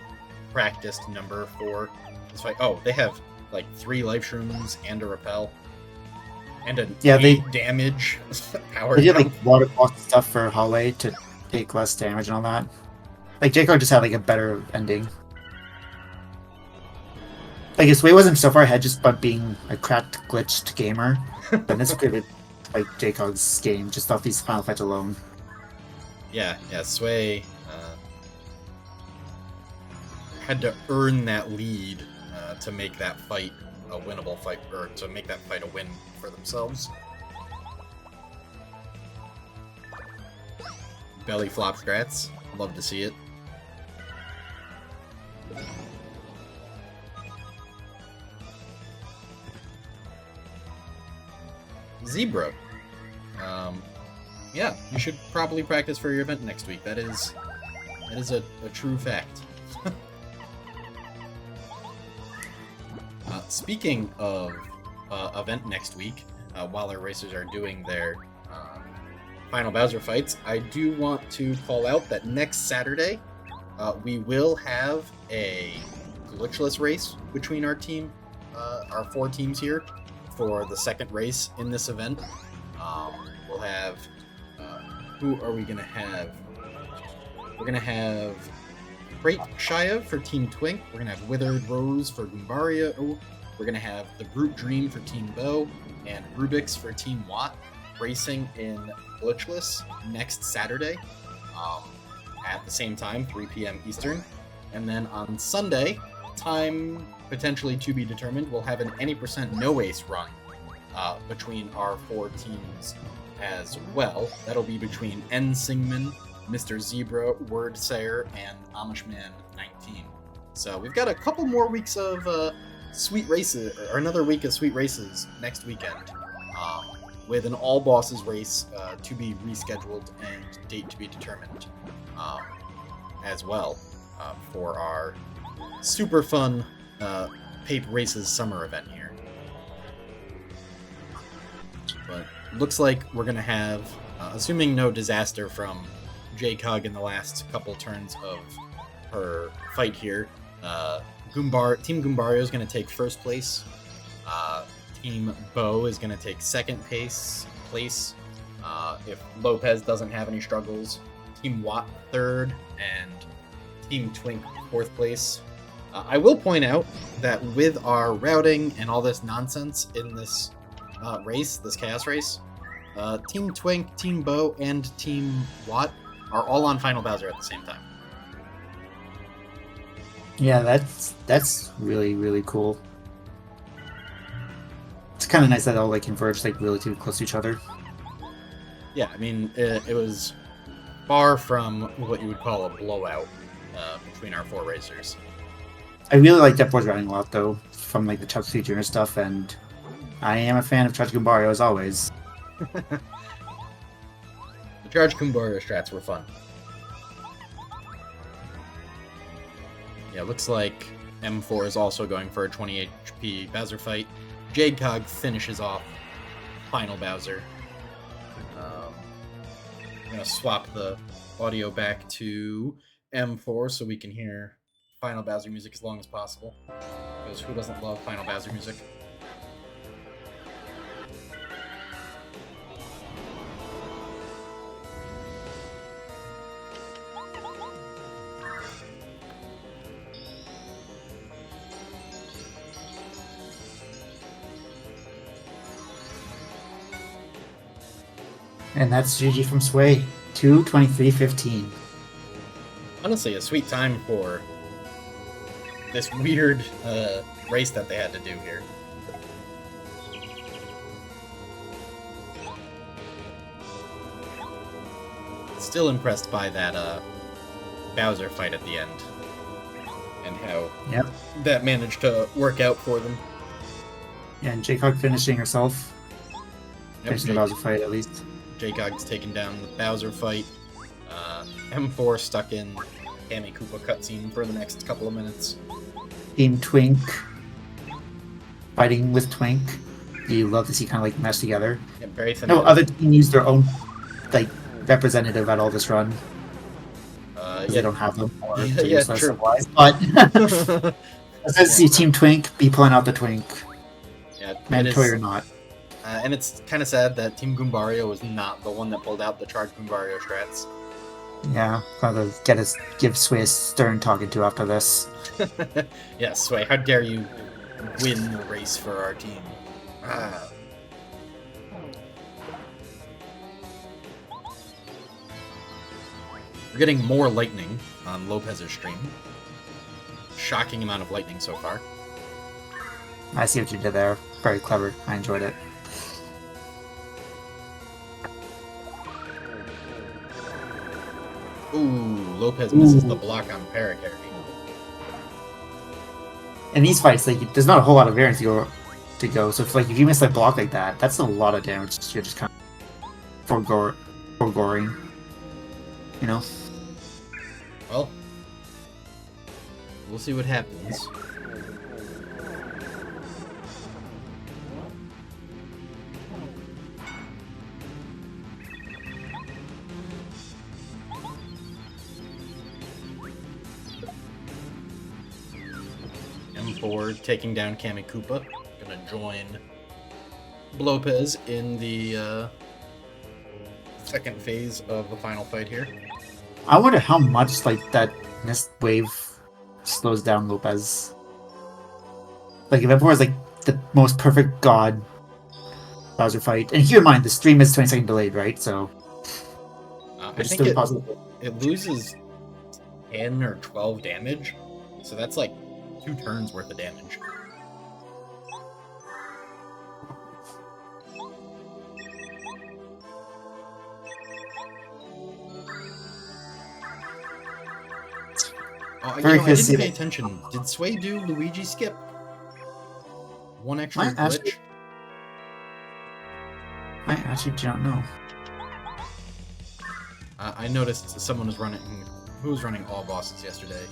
practiced number for this fight. Oh, they have like 3 life shrooms and a repel. And an 8 damage power. They did like water block stuff for hallway to take less damage and all that. Like JCog just had like a better ending. Like his way wasn't so far ahead just by being a cracked, glitched gamer. But this could have like JCog's game just off these final fights alone. Yeah, Sway had to earn that lead to make that fight a winnable fight, or to make that fight a win for themselves. Belly flop strats, love to see it. Zebra. Yeah, you should probably practice for your event next week. That is a true fact. Speaking of event next week, while our racers are doing their final Bowser fights, I do want to call out that next Saturday we will have a glitchless race between our team, our 4 teams here, for the second race in this event. We'll have who are we gonna have? We're gonna have Great Shia for Team Twink. We're gonna have Withered Rose for Goombario. We're gonna have the Brute Dream for Team Bo and Rubik's for Team Watt racing in glitchless next Saturday at the same time, 3 p.m. Eastern. And then on Sunday, time potentially to be determined, we'll have an any % no ace run between our 4 teams as well. That'll be between N. Singman, Mr. Zebra, Word Sayer, and Amishman 19. So we've got a couple more weeks of sweet races, or another week of sweet races next weekend, with an all bosses race to be rescheduled and date to be determined as well for our super fun Pape Races summer event here. But looks like we're gonna have, assuming no disaster from JCog in the last couple turns of her fight here, Team Goombario is going to take first place. Team Bo is going to take second place. If Lopez doesn't have any struggles, Team Watt third, and Team Twink fourth place. I will point out that with our routing and all this nonsense in this race, this chaos race, Team Twink, Team Bo, and Team Watt are all on Final Bowser at the same time. Yeah, that's really, really cool. It's kind of nice that all like converged like really too close to each other. Yeah, I mean, it was far from what you would call a blowout between our 4 racers. I really like Depth Wars routing a lot though, from like the Chuck C. Jr. stuff, and I am a fan of Charge Goombario as always. The Charge Goombario strats were fun. Yeah, looks like M4 is also going for a 20 HP Bowser fight. Jadecog finishes off final Bowser. I'm going to swap the audio back to M4 so we can hear final Bowser music as long as possible. Because who doesn't love final Bowser music? And that's GG from Sway. 2:23:15. Honestly, a sweet time for this weird race that they had to do here. Still impressed by that Bowser fight at the end. And how that managed to work out for them. Yeah, and Jaycock finishing herself. Finishing the Bowser fight, at least. Jaycog's taking down the Bowser fight. M4 stuck in Cammy Koopa cutscene for the next couple of minutes. Team Twink fighting with Twink. You love to see kind of like mesh together. Yeah, very thin. No other team used their own like representative at all this run. They don't have them. Or yeah, true. Supplies, but let's see Team Twink be pulling out the Twink. Yeah, mandatory or not. And it's kind of sad that Team Goombario was not the one that pulled out the charged Goombario strats. Yeah, gotta give Sway a stern talking to after this. Yeah, Sway, how dare you win the race for our team? We're getting more lightning on Lopez's stream. Shocking amount of lightning so far. I see what you did there. Very clever. I enjoyed it. Ooh, Lopez misses the block on Paracarry. In these fights, like there's not a whole lot of variance to go. So if you miss a block like that, that's a lot of damage. You're just kind of foregoing. You know. Well, we'll see what happens. M4 taking down Cammy Koopa. Gonna join Lopez in the second phase of the final fight here. I wonder how much like that mist wave slows down Lopez. Like if M4 is like the most perfect god Bowser fight, and keep in mind the stream is 20-second delayed, right? So I think it loses 10 or 12 damage, so that's like 2 turns worth of damage. Oh, I didn't pay attention. Did Sway do Luigi skip? One extra glitch? I actually don't know. I noticed someone was running all bosses yesterday,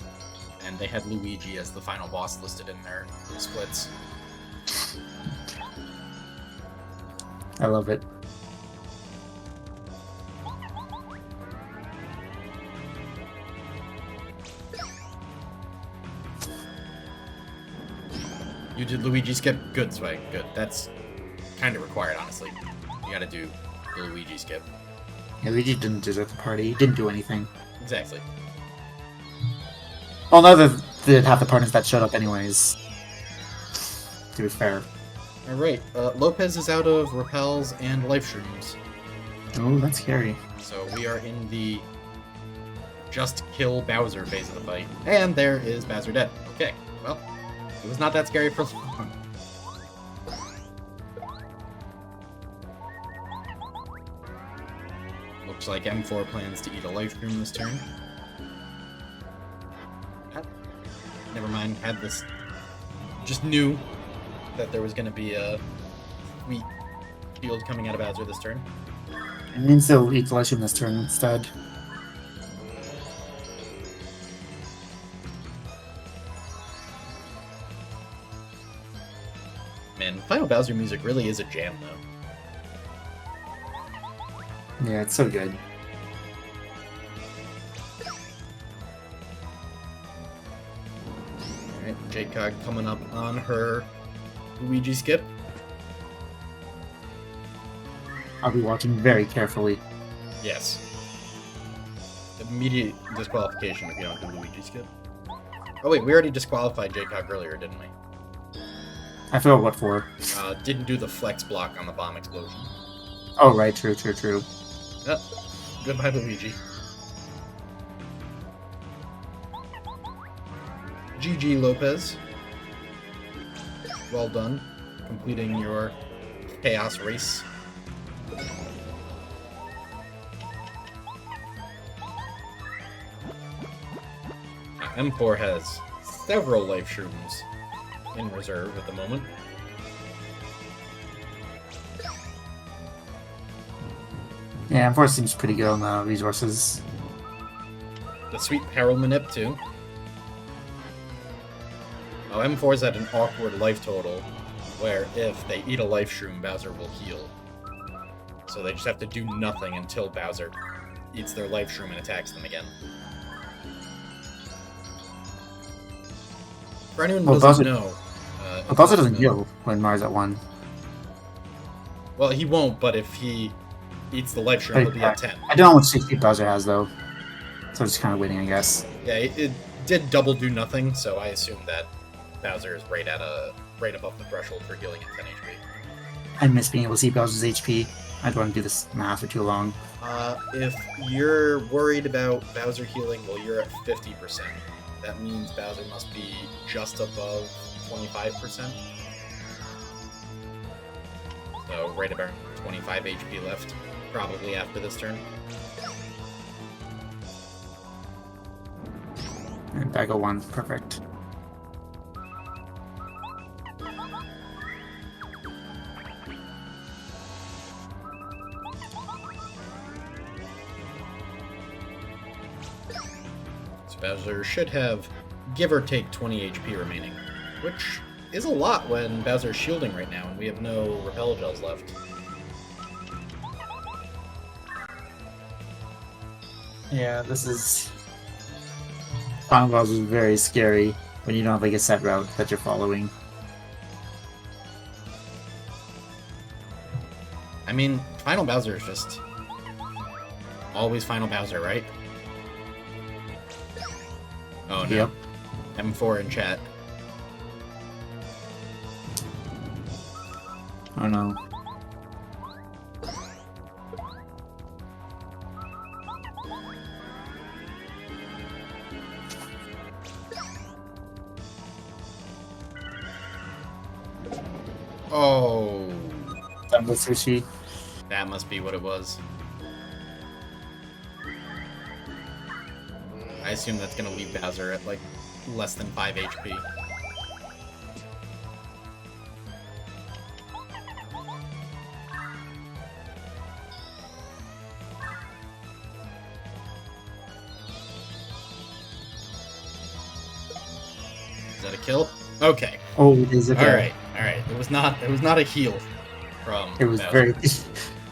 and they had Luigi as the final boss listed in their splits. I love it. You did Luigi skip? Good, Sway. Good. That's kind of required, honestly. You gotta do the Luigi skip. Yeah, Luigi didn't deserve the party. He didn't do anything. Exactly. Well, no, they did have the partners that showed up anyways. To be fair. Alright, Lopez is out of repels and life shrooms. Oh, that's scary. So we are in the just kill Bowser phase of the fight. And there is Bowser dead. Okay, well, it was not that scary for long. Looks like M4 plans to eat a life shroom this turn. Never mind, had this... Just knew that there was going to be a sweet shield coming out of Bowser this turn. And then so eat the life shroom this turn instead. Final Bowser music really is a jam, though. Yeah, it's so good. Alright, Jcog coming up on her Luigi skip. I'll be watching very carefully. Yes. Immediate disqualification if you don't do Luigi skip. Oh wait, we already disqualified Jcog earlier, didn't we? I forgot what for. Didn't do the flex block on the bomb explosion. Oh, right, true. Yep. Goodbye, Luigi. GG, Lopez. Well done, completing your chaos race. M4 has several life shrooms in reserve at the moment. Yeah, M4 seems pretty good on the resources. The sweet Peril Manip, too. Oh, M4's at an awkward life total, where if they eat a life shroom, Bowser will heal. So they just have to do nothing until Bowser eats their life shroom and attacks them again. For anyone who doesn't know... Bowser doesn't heal when Mario's at 1. Well, he won't, but if he eats the life shroom, he'll be at 10. I don't know what 60 Bowser has, though. So it's kind of waiting, I guess. Yeah, it did double do nothing, so I assume that Bowser is right above the threshold for healing at 10 HP. I miss being able to see Bowser's HP. I don't want to do this math for too long. If you're worried about Bowser healing, well, you're at 50%. That means Bowser must be just above 25%. So right about 25 HP left, probably after this turn. And back at 1, perfect. So Bowser should have, give or take, 20 HP remaining, which is a lot when Bowser's shielding right now and we have no repel gels left. Yeah, this is... Final Bowser is very scary when you don't have like a set route that you're following. I mean, Final Bowser is just always Final Bowser, right? Oh no. Yep. M4 in chat. Oh no. Oh. Done with sushi. That must be what it was. I assume that's gonna leave Bowser at like less than 5 HP. Is that a kill? Okay. Oh, it is a kill. All right. It was not a heal from It was Bowser.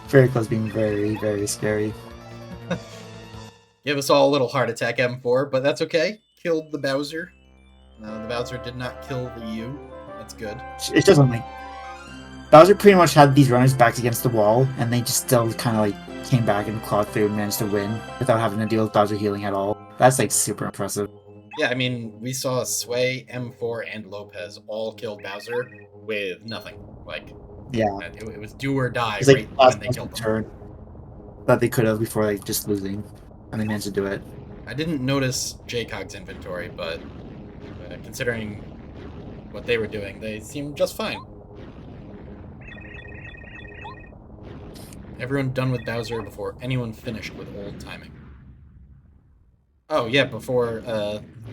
very close, being very, very scary. Give us all a little heart attack, M4, but that's okay. Killed the Bowser. No, the Bowser did not kill the U. That's good. It's just like Bowser pretty much had these runners backed against the wall, and they just still kind of like came back and clawed through and managed to win without having to deal with Bowser healing at all. That's like super impressive. Yeah, I mean, we saw Sway, M4, and Lopez all killed Bowser with nothing. Like, Yeah, it was do or die it's like right last when they killed them. turn that they could have before like just losing, and they managed to do it. I didn't notice Jcog's inventory, but considering what they were doing, they seemed just fine. Everyone done with Bowser before anyone finished with old timing. Oh yeah, before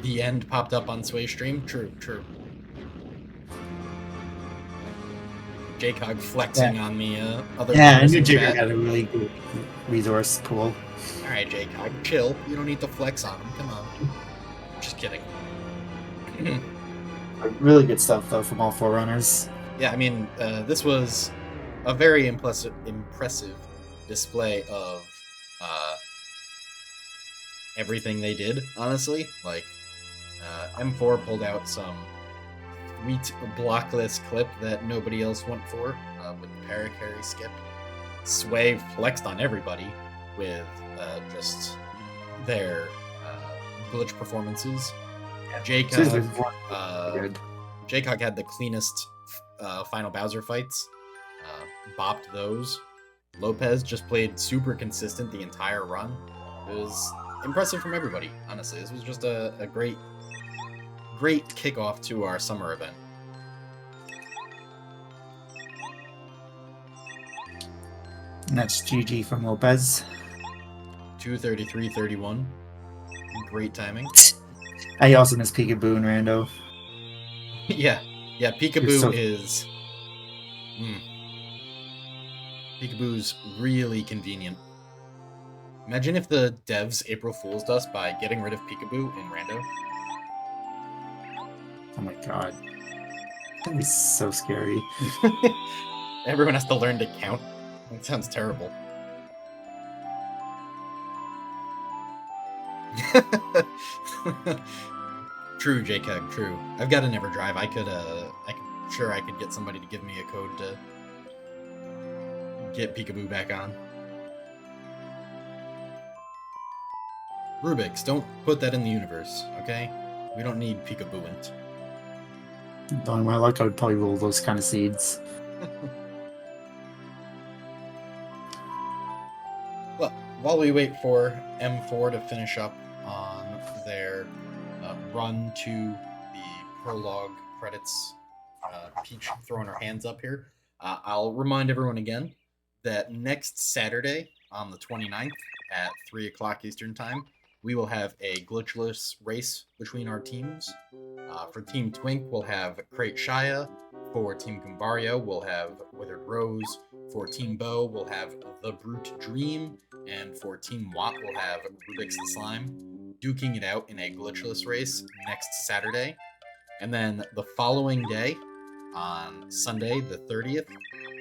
the end popped up on Sway stream. True. Jcog flexing on the other. Yeah, I knew in Jigger chat. had a really good resource pool. All right, Jcog, chill. You don't need to flex on him. Come on. Just kidding. Really good stuff though from all four runners. Yeah, I mean, this was a very impressive display of uh, everything they did. Honestly, like M4 pulled out some sweet blockless clip that nobody else went for with the paracarry skip. Sway flexed on everybody with just their glitch performances. Seriously, good. Jaycog had the cleanest final Bowser fights. Bopped those. Lopez just played super consistent the entire run. It was impressive from everybody, honestly. This was just a great kickoff to our summer event. And that's GG from Lopez. 2:33:31. Great timing. I also missed Peekaboo and Rando. yeah, Peekaboo is. Peekaboo's really convenient. Imagine if the devs April Fool's us by getting rid of Peekaboo in Rando. Oh my god. That'd be so scary. Everyone has to learn to count. That sounds terrible. True, JCAG, true. I've got a never drive. I could get somebody to give me a code to get Peekaboo back on. Rubik's, don't put that in the universe, okay? We don't need Peekabooant. Knowing my luck, I would probably roll those kind of seeds. Well, while we wait for M4 to finish up on their run to the prologue credits, Peach throwing her hands up here, I'll remind everyone again that next Saturday on the 29th at 3 o'clock Eastern Time, we will have a glitchless race between our teams. For Team Twink, we'll have Crate Shia. For Team Gumbario, we'll have Withered Rose. For Team Bo, we'll have The Brute Dream. And for Team Watt, we'll have Rubik's the Slime, duking it out in a glitchless race next Saturday. And then the following day, on Sunday the 30th,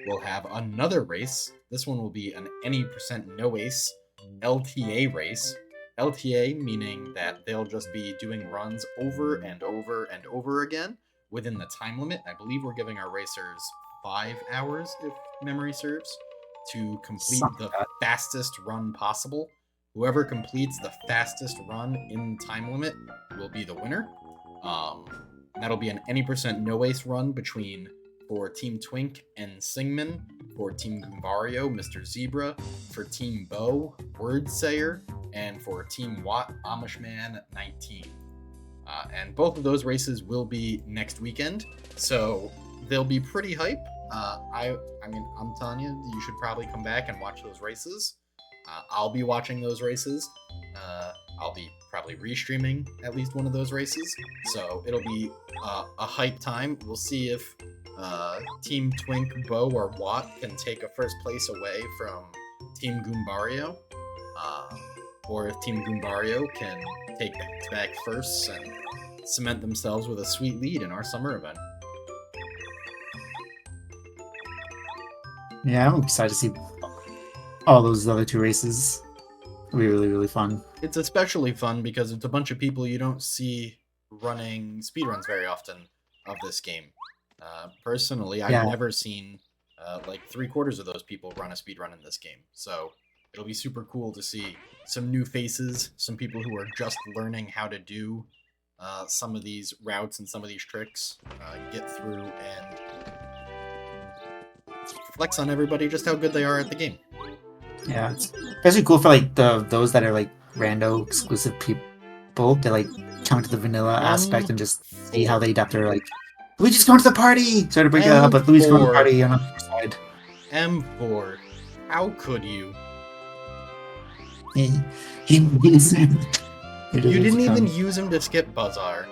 we'll have another race. This one will be an any percent no ace LTA race. LTA meaning that they'll just be doing runs over and over and over again within the time limit. I believe we're giving our racers 5 hours, if memory serves, to complete the fastest run possible. Whoever completes the fastest run in the time limit will be the winner. That'll be an any percent no ace run between for Team Twink and Singman, for Team Gumbario, Mr. Zebra, for Team Bo, Word Sayer, and for Team Watt, Amishman 19. And both of those races will be next weekend, so they'll be pretty hype. I mean, I'm telling you, you should probably come back and watch those races. I'll be watching those races. I'll be probably restreaming at least one of those races, so it'll be a hype time. We'll see if Team Twink, Bo, or Watt can take a first place away from Team Gumbario, or if Team Gumbario can take back firsts and cement themselves with a sweet lead in our summer event. Yeah, I'm excited to see all those other two races. It'll be really, really fun. It's especially fun because it's a bunch of people you don't see running speedruns very often of this game. Personally, I've never seen like 3/4 of those people run a speedrun in this game. So it'll be super cool to see some new faces, some people who are just learning how to do some of these routes and some of these tricks, get through and flex on everybody just how good they are at the game. Yeah, it's especially cool for like those that are like rando exclusive people to like come to the vanilla aspect and just see how they adapt their like Luigi's going to the party! Sorry to break it up, but Luigi's going to the party on the other side. M4, how could you? He didn't even use him to skip Buzzar.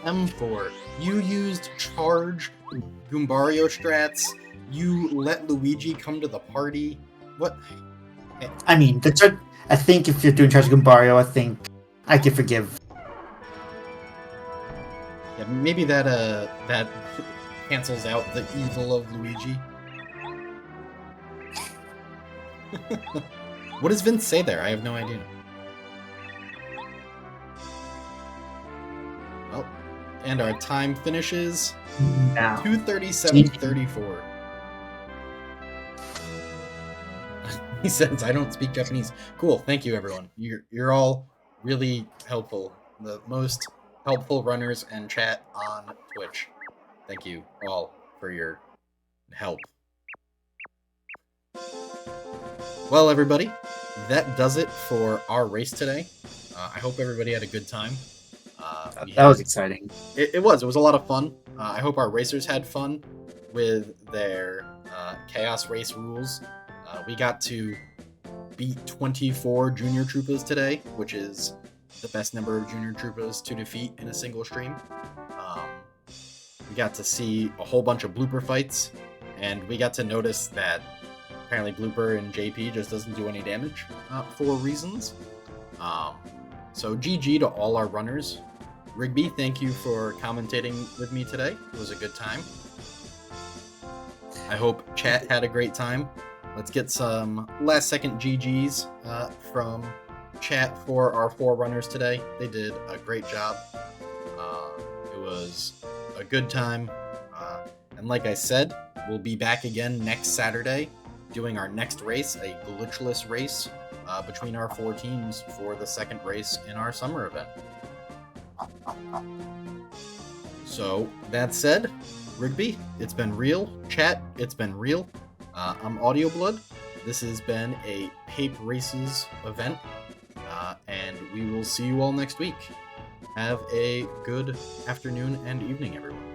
M4, you used charge Goombario strats. You let Luigi come to the party. What? I mean, I think if you're doing charge Goombario, I think I could forgive. Yeah, maybe that cancels out the evil of Luigi. What does Vince say there? I have no idea. Well, and our time finishes Now, 2:37:34. He says, "I don't speak Japanese." Cool, thank you, everyone. You're all really helpful. The most helpful runners and chat on Twitch. Thank you all for your help. Well, everybody, that does it for our race today. I hope everybody had a good time. that was exciting. It was a lot of fun. I hope our racers had fun with their chaos race rules. We got to beat 24 junior troopers today, which is the best number of junior troopers to defeat in a single stream. We got to see a whole bunch of blooper fights, and we got to notice that apparently blooper and JP just doesn't do any damage for reasons. So GG to all our runners. Rigby, thank you for commentating with me today. It was a good time. I hope chat had a great time. Let's get some last second GGs from chat for our 4 runners today. They did a great job. It was a good time. And like I said, we'll be back again next Saturday doing our next race, a glitchless race between our 4 teams for the second race in our summer event. So, that said, Rigby, it's been real. Chat, it's been real. I'm Audio Blood. This has been a Pape Races event, and we will see you all next week. Have a good afternoon and evening, everyone.